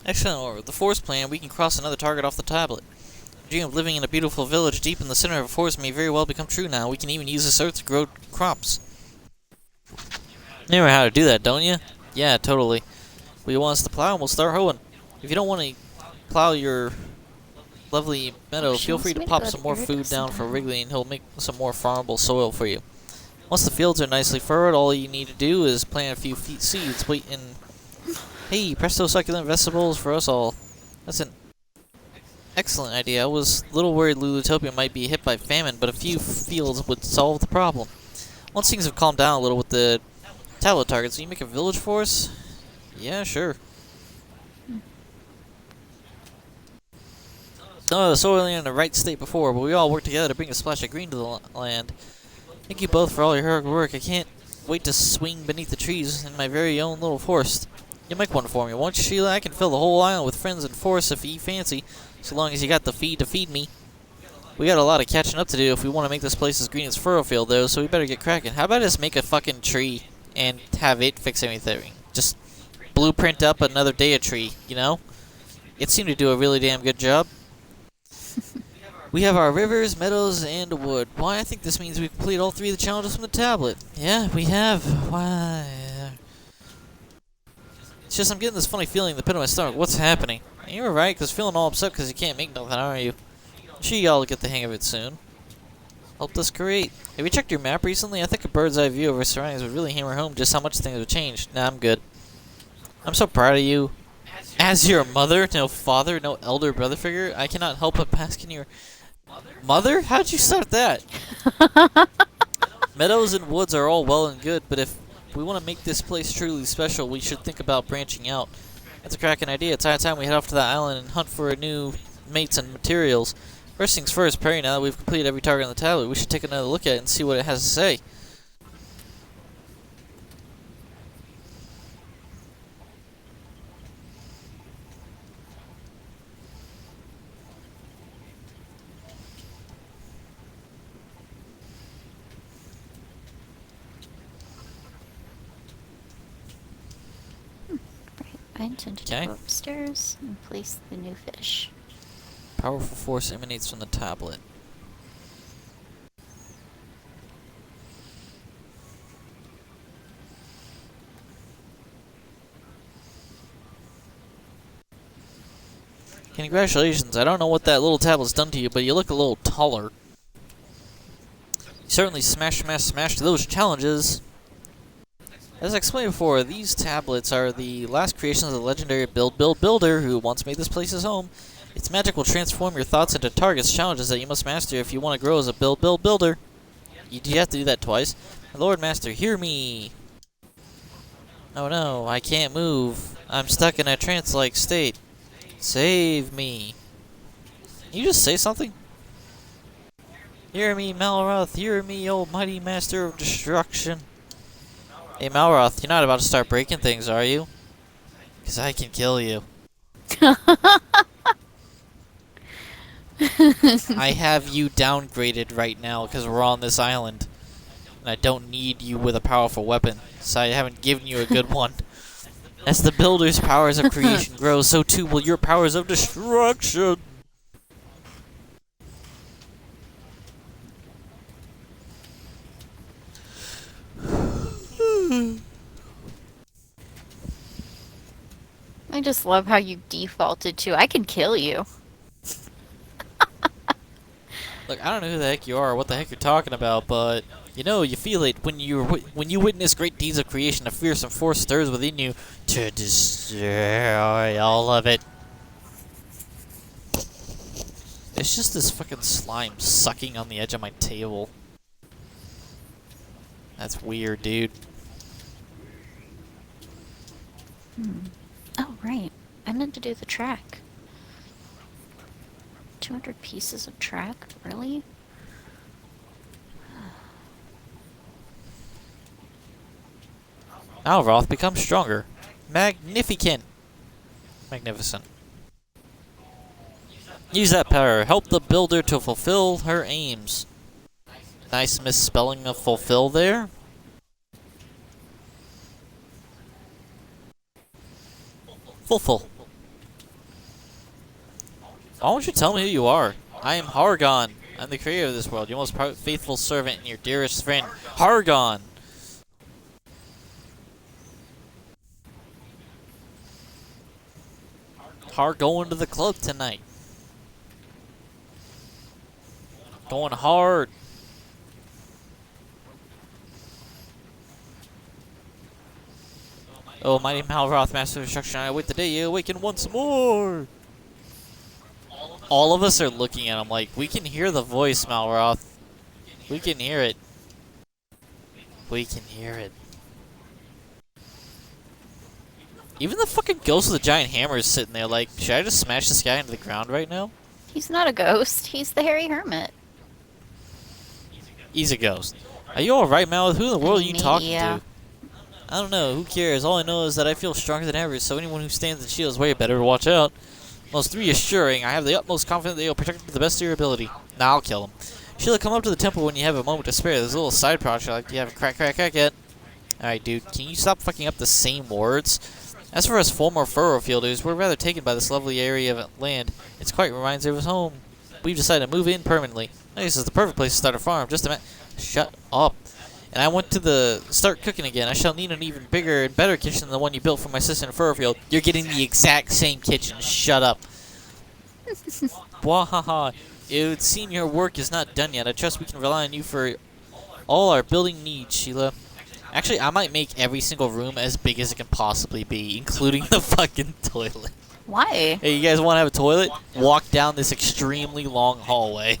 Excellent, Orr. With the forest plan, we can cross another target off the tablet. The dream of living in a beautiful village deep in the center of a forest may very well become true now. We can even use this earth to grow crops. You know how to do that, don't you? Yeah, totally. We want us to plow and we'll start hoeing. If you don't want to plow your lovely meadow, feel free to pop some more food down for Wrigley and he'll make some more farmable soil for you. Once the fields are nicely furrowed, all you need to do is plant a few seeds, wait and... Hey, presto succulent vegetables for us all. That's an excellent idea. I was a little worried Lulutopia might be hit by famine, but a few fields would solve the problem. Once things have calmed down a little with the tablet targets, can you make a village for us? Yeah, sure. Oh, the soil ain't in the right state before, but we all work together to bring a splash of green to the land. Thank you both for all your hard work. I can't wait to swing beneath the trees in my very own little forest. You make one for me, won't you, Sheila? I can fill the whole island with friends and forests if you fancy, so long as you got the feed to feed me. We got a lot of catching up to do if we want to make this place as green as Furrowfield, though, so we better get cracking. How about I just make a fucking tree and have it fix everything? Just blueprint up another day a tree, you know? It seemed to do a really damn good job. We have our rivers, meadows, and wood. Why, I think this means we've completed all three of the challenges from the tablet. Yeah, we have. Why? It's just I'm getting this funny feeling in the pit of my stomach. What's happening? You're right, because feeling all upset because you can't make nothing, are you? I'm sure y'all will get the hang of it soon. Helped us create. Have you checked your map recently? I think a bird's eye view of our surroundings would really hammer home just how much things have changed. Nah, I'm good. I'm so proud of you. As your mother, no father, no elder brother figure, I cannot help but bask in your mother? How'd you start that? Meadows and woods are all well and good, but if we want to make this place truly special, we should think about branching out. That's a cracking idea. It's high time we head off to that island and hunt for new mates and materials. First things first, Perry, now that we've completed every target on the tablet, we should take another look at it and see what it has to say. I intend to Okay. go upstairs and place the new fish. Powerful force emanates from the tablet. Congratulations. I don't know what that little tablet's done to you, but you look a little taller. You certainly smashed those challenges. As I explained before, these tablets are the last creations of the legendary Builder who once made this place his home. Its magic will transform your thoughts into targets, challenges that you must master if you want to grow as a Builder. You have to do that twice. Lord Master, hear me! Oh no, I can't move. I'm stuck in a trance-like state. Save me. Can you just say something? Hear me, Malroth. Hear me, O mighty master of destruction. Hey, Malroth, you're not about to start breaking things, are you? Because I can kill you. I have you downgraded right now because we're on this island. And I don't need you with a powerful weapon, so I haven't given you a good one. As the Builder's powers of creation grow, so too will your powers of destruction. I just love how you defaulted to, I can kill you. Look, I don't know who the heck you are or what the heck you're talking about, but you know, you feel it when you witness great deeds of creation. A fearsome force stirs within you to destroy all of it. It's just this fucking slime sucking on the edge of my table. That's weird, dude. Oh, right. I meant to do the track. 200 pieces of track? Really? Malroth becomes stronger. Magnificent. Magnificent. Use that power. Help the Builder to fulfill her aims. Nice misspelling of fulfill there. Fulfill. Why won't you tell me who you are? I am Hargon. I'm the creator of this world, your most faithful servant and your dearest friend, Hargon. Har going to the club tonight. Going hard. Oh, mighty Malroth, master of destruction, I await the day you awaken once more. All of us are looking at him like, we can hear the voice, Malroth. We can hear it. We can hear it. Even the fucking ghost with the giant hammer is sitting there like, should I just smash this guy into the ground right now? He's not a ghost. He's the hairy hermit. He's a ghost. Are you alright, Malroth? Who in the world are you talking Yeah. to? I don't know. Who cares? All I know is that I feel stronger than ever, so anyone who stands in Sheila's way better watch out. Most reassuring, I have the utmost confidence that you'll protect him to the best of your ability. Now I'll kill him. Sheila, come up to the temple when you have a moment to spare. There's a little side project like you haven't crack yet. Alright, dude, can you stop fucking up the same words? As for us former furrow fielders, we're rather taken by this lovely area of land. It's quite reminds us of home. We've decided to move in permanently. This is the perfect place to start a farm. Just a minute. Shut up. and I want to start cooking again, I shall need an even bigger and better kitchen than the one you built for my sister in Furfield. You're getting the exact same kitchen. Shut up. Wahaha. It would seem your work is not done yet. I trust we can rely on you for all our building needs, Sheila. Actually, I might make every single room as big as it can possibly be, including the fucking toilet. Why? Hey, you guys want to have a toilet? Walk down this extremely long hallway.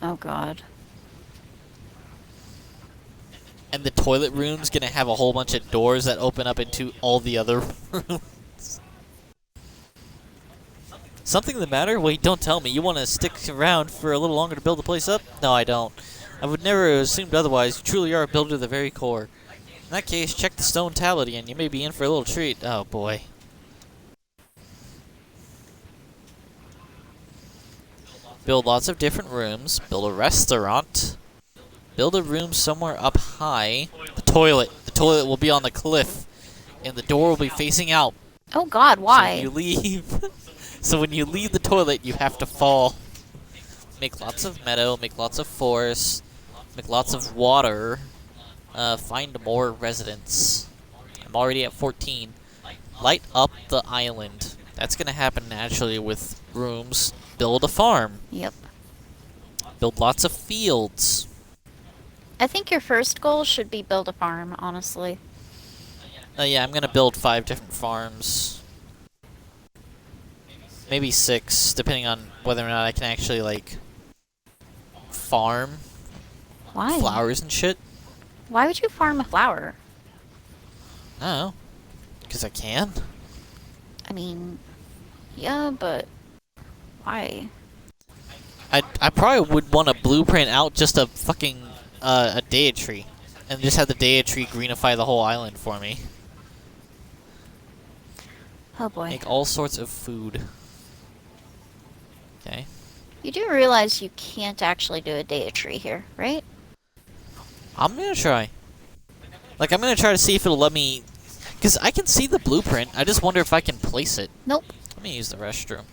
Oh god. And the toilet room's gonna have a whole bunch of doors that open up into all the other rooms. Something the matter? Wait, don't tell me. You want to stick around for a little longer to build the place up? No, I don't. I would never have assumed otherwise. You truly are a builder to the very core. In that case, check the stone tablet again. You may be in for a little treat. Oh, boy. Build lots of different rooms. Build a restaurant. Build a room somewhere up high. The toilet. The toilet will be on the cliff. And the door will be facing out. Oh god, So why? when you leave... So when you leave the toilet, you have to fall. Make lots of meadow, make lots of forest, make lots of water, find more residents. I'm already at 14. Light up the island. That's gonna happen naturally with rooms. Build a farm. Yep. Build lots of fields. I think your first goal should be build a farm, honestly. Yeah, I'm gonna build 5 different farms. Maybe 6, depending on whether or not I can actually, like, farm Why? flowers and shit. Why would you farm a flower? I don't know. Because I can. I mean, yeah, but why? I probably would want to blueprint out just a fucking, a daya tree. And just have the daya tree greenify the whole island for me. Oh boy. Make all sorts of food. Okay. You do realize you can't actually do a data tree here, right? I'm gonna try. Like, I'm gonna try to see if it'll let me... Because I can see the blueprint. I just wonder if I can place it. Nope. Let me use the restroom.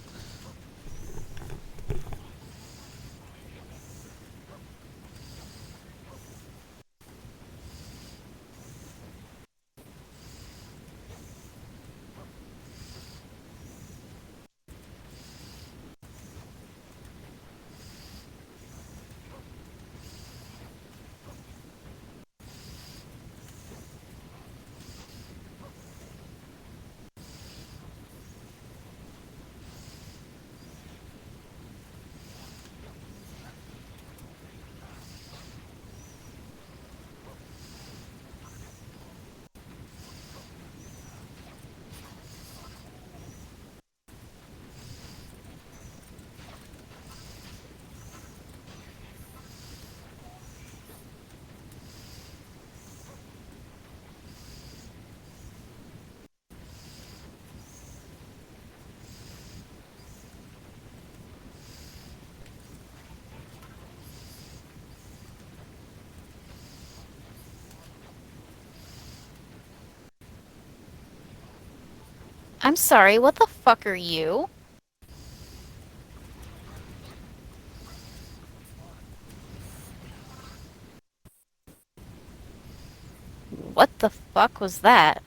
I'm sorry, what the fuck are you? What the fuck was that?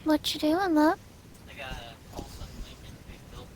What you doing, love? They got a Paulson Lincoln being built.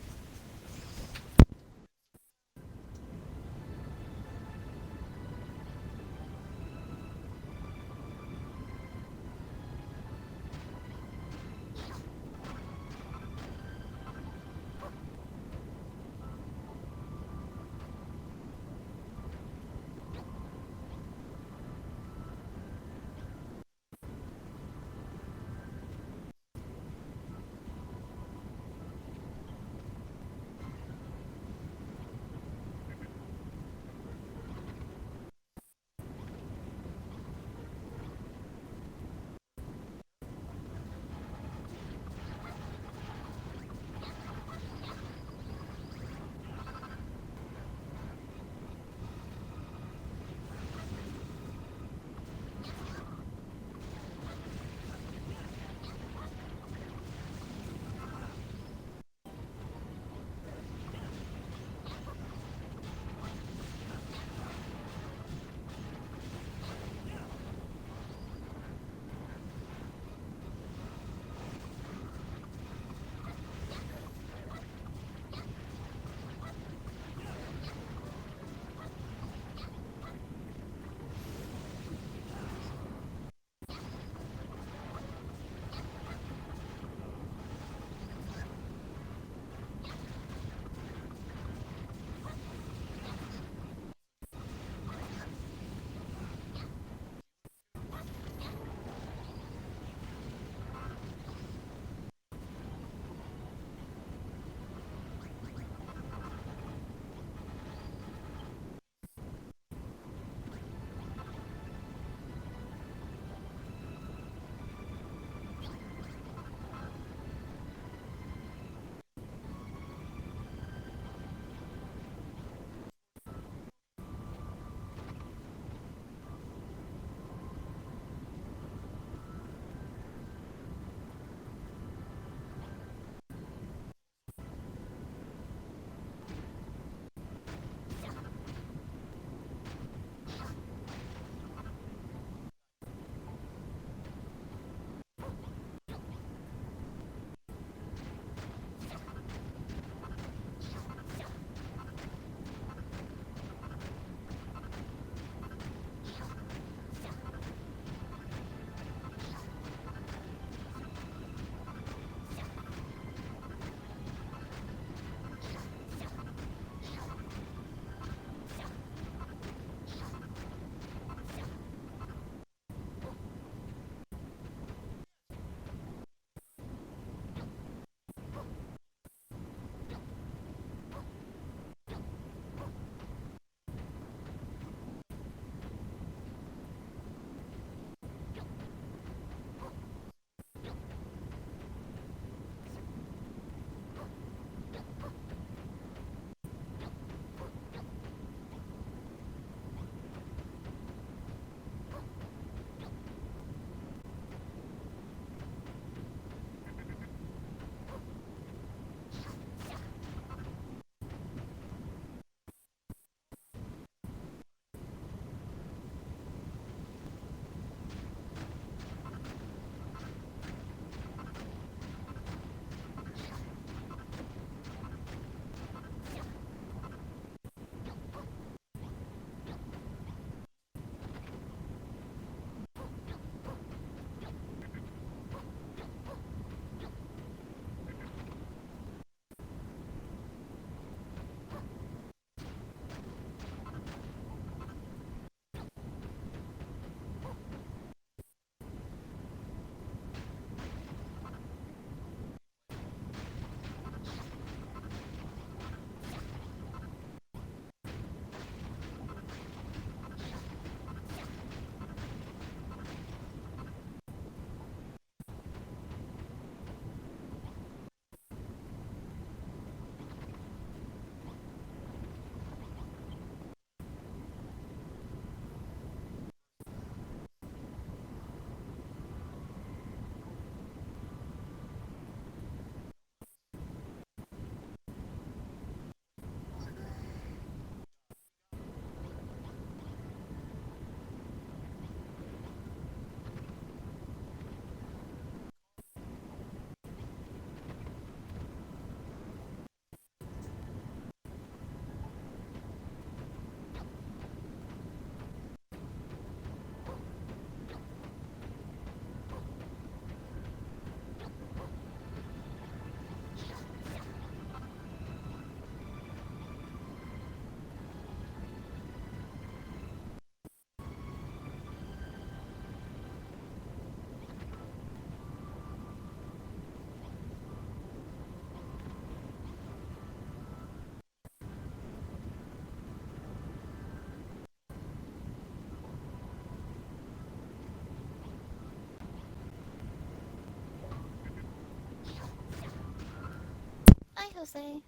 Jose. Help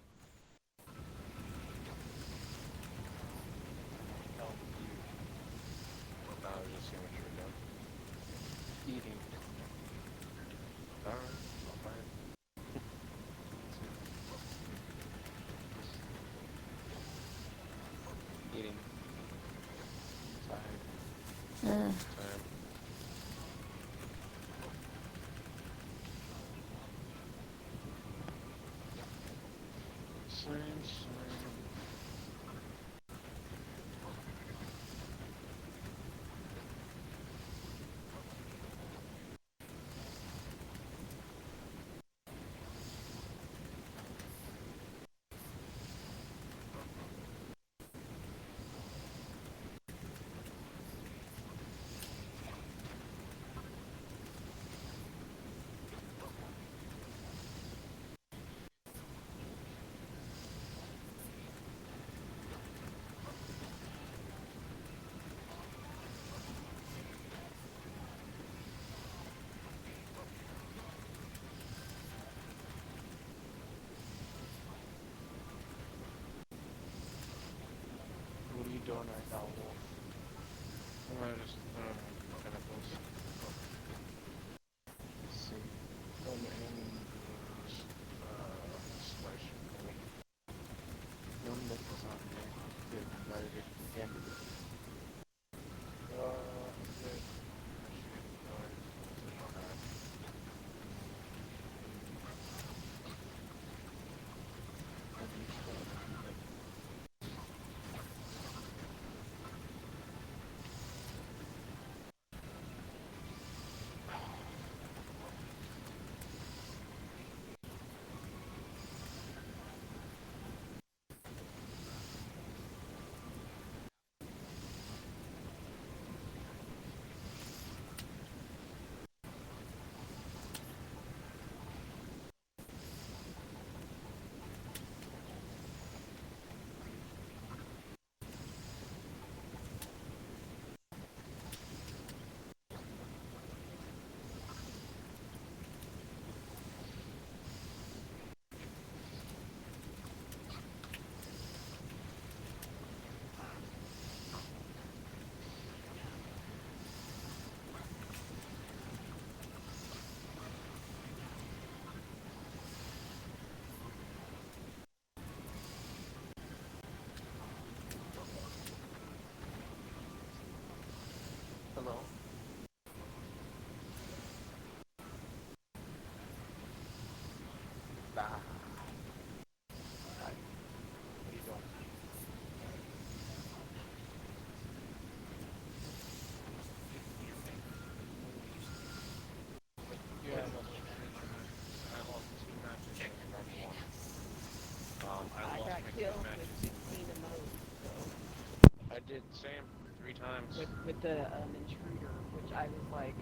you. I was just seeing what you were doing. Eating. Alright, not bad. Eating. Tired. Ugh. Tired. Slam, slam. What are you doing right now, Wolf? Just chemicals. Let's see. Slash. Num nipples on there. Good. Very good. Yeah. Good. Hello? Hi. What are you doing? Yeah, I lost 2 matches and I won 1. I I lost got my 2 killed with matches. 16 of those, so I did same 3 times. with the intruder, which I was like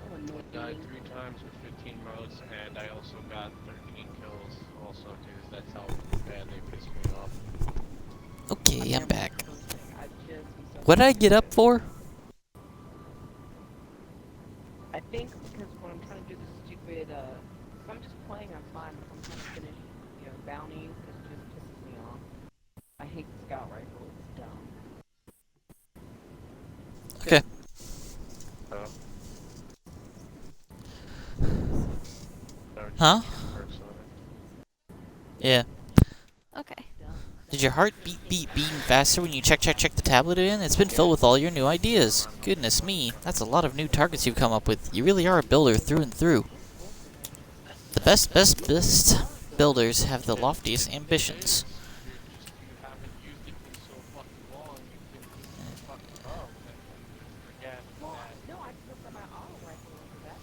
so Died annoying. 3 times with 15 modes, and I also got 13 kills also, dude. That's how bad they pissed me off. Okay, I'm back. Cursing. I just be so What did I get up for? I think because when I'm trying to do the stupid, if I'm just playing, I'm fine. But if I'm trying to finish, bounties, it just pisses me off. I hate the scout rifle. It's dumb. Okay. Uh, Huh? Yeah. Okay. Did your heart beating faster when you check the tablet again? It's been filled with all your new ideas. Goodness me, that's a lot of new targets you've come up with. You really are a builder through and through. The best builders have the loftiest ambitions. Dude, just you haven't used it in so fucking long, you can fucking forget Well, that. no, I just looked at my auto rifle over that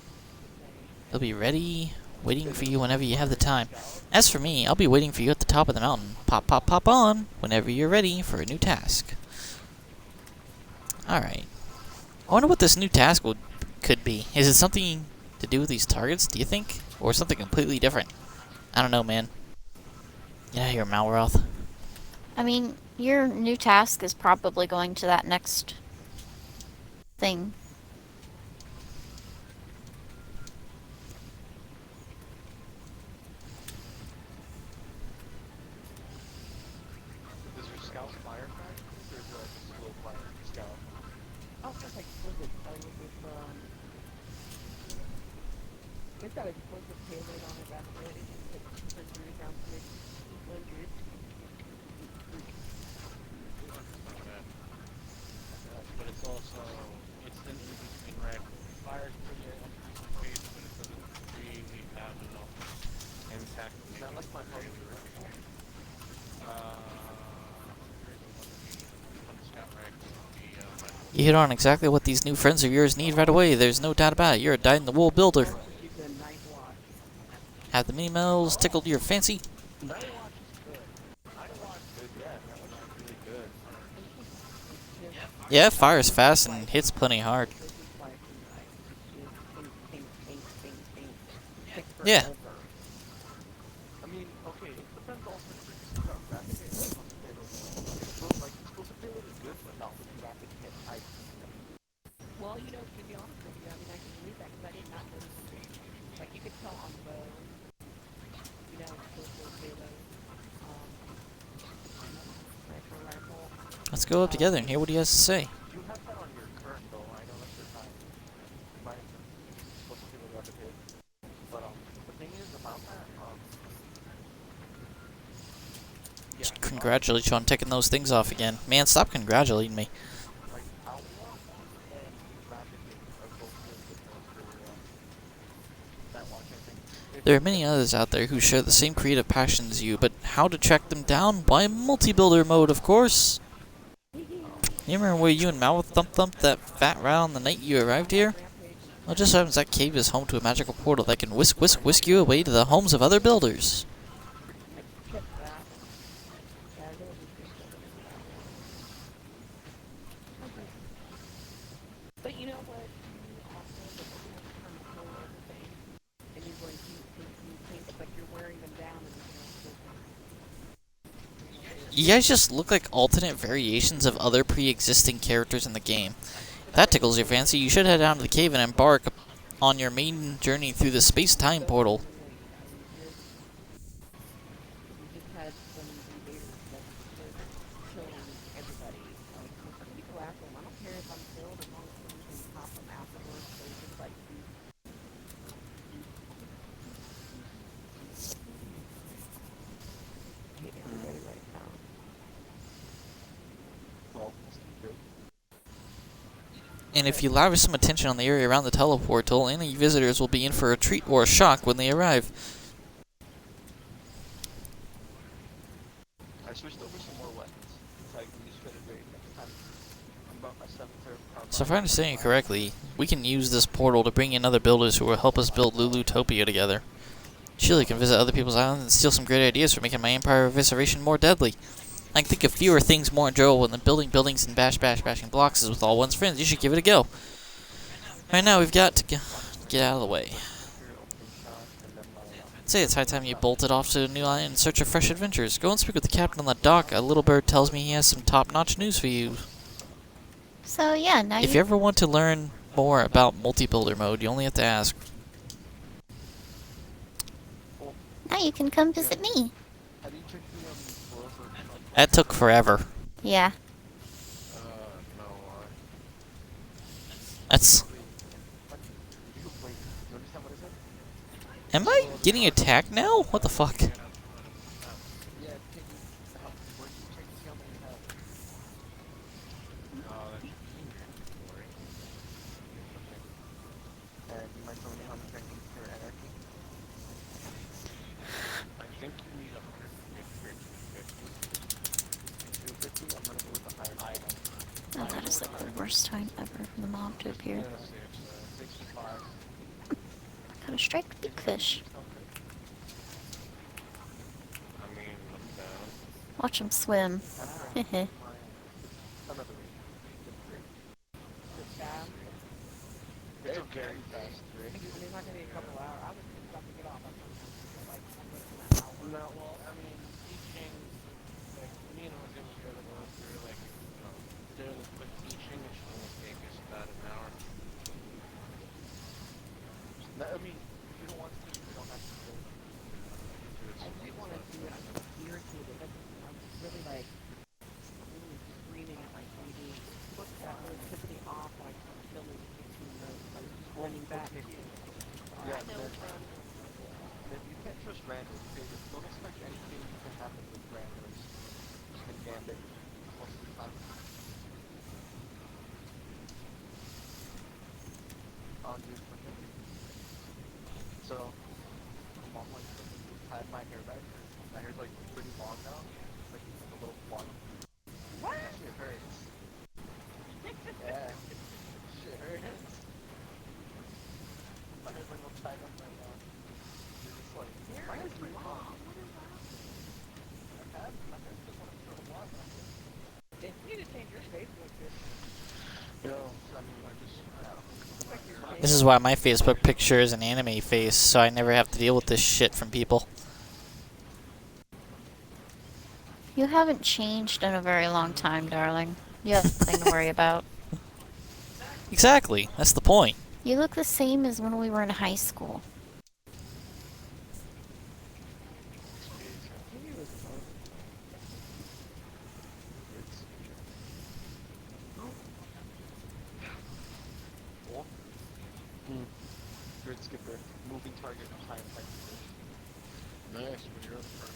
thing. They'll be ready, waiting for you whenever you have the time. As for me, I'll be waiting for you at the top of the mountain. Pop, pop, pop on whenever you're ready for a new task. Alright. I wonder what this new task could be. Is it something to do with these targets, do you think? Or something completely different? I don't know, man. Yeah, you're Malroth. I mean, your new task is probably going to that next thing. It's got explosive payload on it, that's it. It just takes sentries down to 200. It's not bad. But it's also, it's an in-between rifle. It fires pretty at decent pace, but it doesn't really have enough impact to make it very risky. On the scout rifle, the rifle. You hit on exactly what these new friends of yours need right away. There's no doubt about it. You're a dyed-in-the-wool builder. She's a night watch. Have the mini mills tickled your fancy? Night watch is good. Night watch is good, yeah. Night watch is really good. It's just Yeah, it fires fast and hits plenty hard. this is like it's just think. Yeah. Forever. I mean, okay, it depends also if it's graphic hit. Like explosive payload is good, but not with graphic hit type. Well, you know, to be honest with you, I mean, I can believe that because I did not notice it. Like, you could tell on the bow, you know, explosive payload, sniper rifle. Let's go up together and hear what he has to say. You have that on your current though, I know that's your time. Mine is supposed to be the graphic hit. But the thing is about that, yeah, Congratulate you on taking those things off again. Man, stop congratulating me. like Outlaw and graphic hit are both really good ones for that watch, I think. There are many others out there who share the same creative passion as you, but how to track them down? Why multi-builder mode, of course. You remember where you and Mouth thumped that fat rat on the night you arrived here? Well, it just happens that cave is home to a magical portal that can whisk you away to the homes of other builders. Check that. Yeah, I really think so. Okay. But you know what? You also, the kind of pull everything, and you're going to take new things, like you're wearing them down, and You guys just look like alternate variations of other pre-existing characters in the game. If that tickles your fancy, you should head down to the cave and embark on your maiden journey through the space-time portal. We just had some invaders that were killing everybody. Like, some people ask them, I don't care if I'm killed as long as you can pop them afterwards. So it's just like, hate everybody right now. Well, good. And if you lavish some attention on the area around the teleportal, any visitors will be in for a treat or a shock when they arrive. I switched over some more weapons. So I can use better grade next time. I'm about my 7th So if I understand you correctly, we can use this portal to bring in other builders who will help us build Lulutopia together. Surely can visit other people's islands and steal some great ideas for making my Empire of Evisceration more deadly. I can think of fewer things more enjoyable than building buildings and bashing boxes with all one's friends. You should give it a go. Right now, we've got to get out of the way. I'd say it's high time you bolted off to a new island in search of fresh adventures. Go and speak with the captain on the dock. A little bird tells me he has some top-notch news for you. So yeah, now If you ever want to learn more about multi-builder mode, you only have to ask. now you can come visit me. Have you checked the floor for truck? That took forever. Yeah. No, That's... Wait, you understand what I said? Am I getting attacked now? What the fuck? Yeah, can you, where do you check to see how many you have? that should be inventory. And you might tell me how much I need for anarchy? I think you need 150 or 250. 250, I'm gonna go with the higher side. Oh, that is like the worst time ever for the mob to appear. Yeah, let's see, it's 65. Gotta strike the big fish. I mean, I'm down. Watch them swim. Heh. Another way. it's fast. It's okay. Fast, right? There's not going to be a couple hours. I was just about to get off. I'm like, I'm going to an hour. No, well, I mean, teaching, like, me and Jose was going to go through, like, doing a quick teaching, it should only take us about an hour. No, I mean, if you don't want to, you don't have to do it. I really want to do it. I'm just irritated. I'm really like, really screaming at my TV. Look at that electricity off, and I can't feel it 15 minutes. I'm just running back. Yeah, I know then, from then you can't trust randos. Okay, just don't expect anything to happen with randos in Gambit most of the time. Dude, fucking. So, my mom like had my hair back. My hair's like pretty long now. It's like a little blonde. what? Shit hurts. Yeah. Shit hurts. My hair's like all tied up right now. It's just like, my hair's pretty long. My hair's been long for a while now. They need to change your Facebook picture. Yo, I mean, I just, This is why my Facebook picture is an anime face, so I never have to deal with this shit from people. You haven't changed in a very long time, darling. You have nothing to worry about. Exactly. That's the point. You look the same as when we were in high school. Grid skipper, moving target, time type. Nice, when you're up front.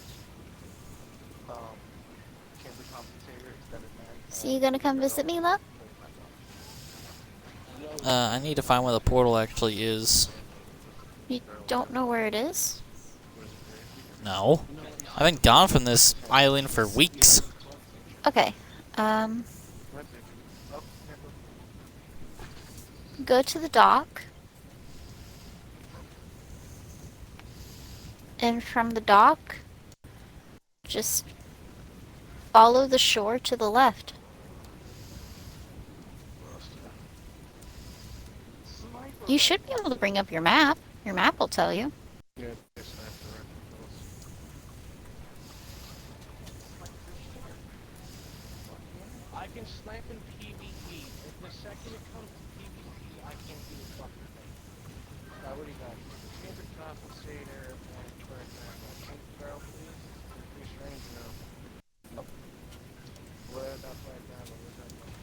Chamber compensator, extended mag. So you gonna come visit me, love? I need to find where the portal actually is. You don't know where it is? No. I've been gone from this island for weeks. Okay. Oh, Go to the dock. And from the dock, just follow the shore to the left. You should be able to bring up your map. Your map will tell you. Yeah, they sniped the rifle I can snipe in PvP. If the second it comes to PvP, I can't do a fucking thing. I already got chamber compensator and for example, change barrel please. Increase range now. Where that's right now, but where's that going?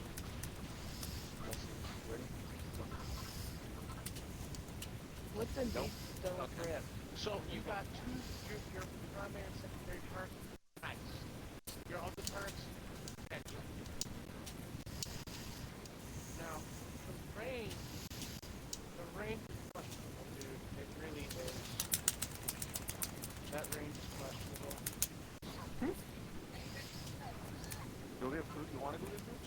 What's in deep stone grip? So you got your primary and secondary turrets. Nice. Your other turrets, potential. Now, the range is questionable, dude. It really is. That range is questionable. Go get food. You want to go get food?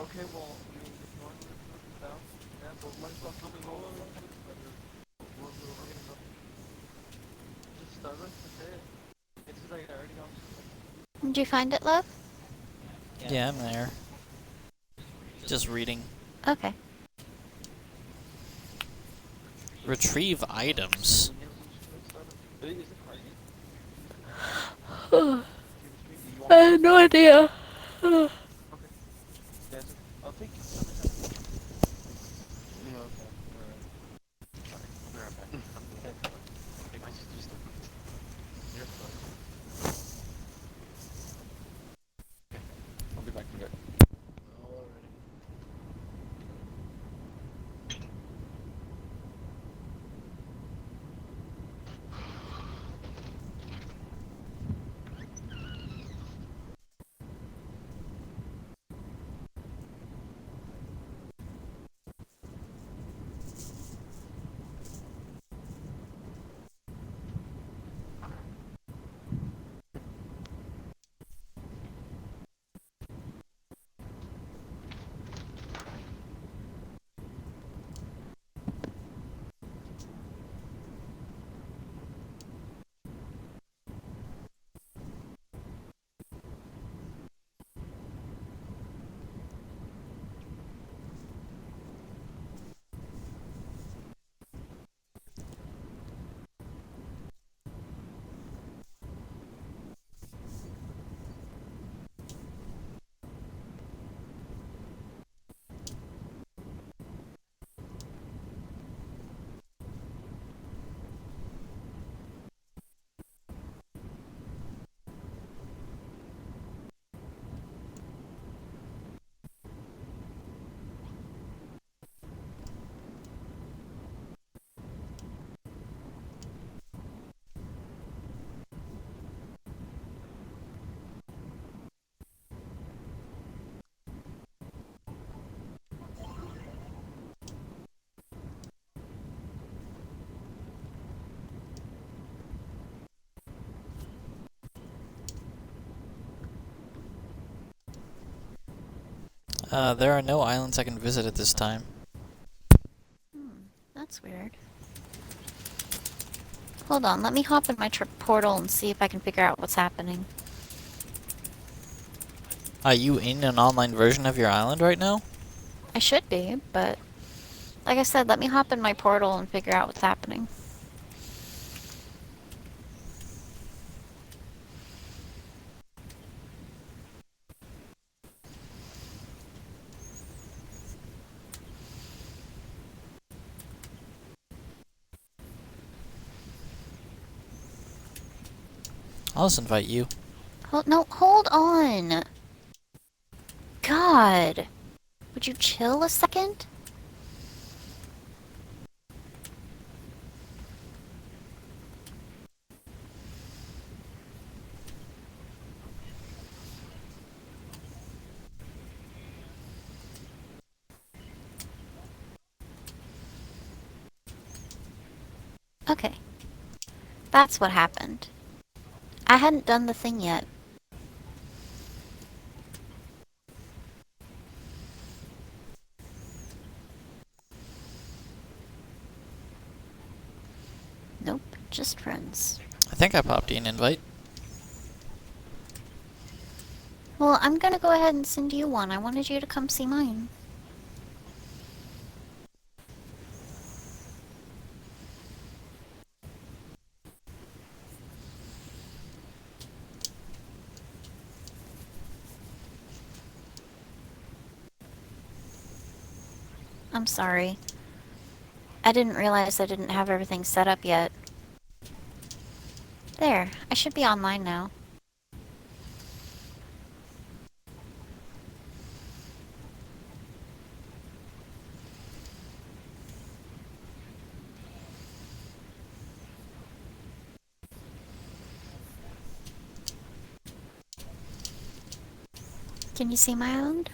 Okay, well, if you want to get food now, yeah, so might as well come and go. We're gonna go. Just start with it. It's like I already know. Did you find it, love? Yeah, I'm there. Just reading. Okay. Retrieve items. I have no idea. I'll take you. Okay. Alright. Sorry. I'll be right back. Hey, my sister's still. You're fine. Okay. I'll be back in a bit. There are no islands I can visit at this time. That's weird. Hold on, let me hop in my portal and see if I can figure out what's happening. Are you in an online version of your island right now? I should be, but like I said, let me hop in my portal and figure out what's happening. I'll just invite you. Hold on! God! Would you chill a second? Okay. That's what happened. I hadn't done the thing yet. Nope, just friends. I think I popped you an invite. Well, I'm gonna go ahead and send you one. I wanted you to come see mine. I'm sorry. I didn't realize I didn't have everything set up yet. There, I should be online now. Can you see my island?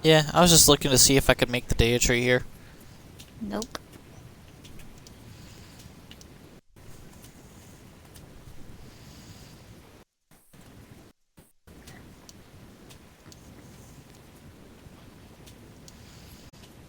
Yeah, I was just looking to see if I could make the Dea tree here. Nope.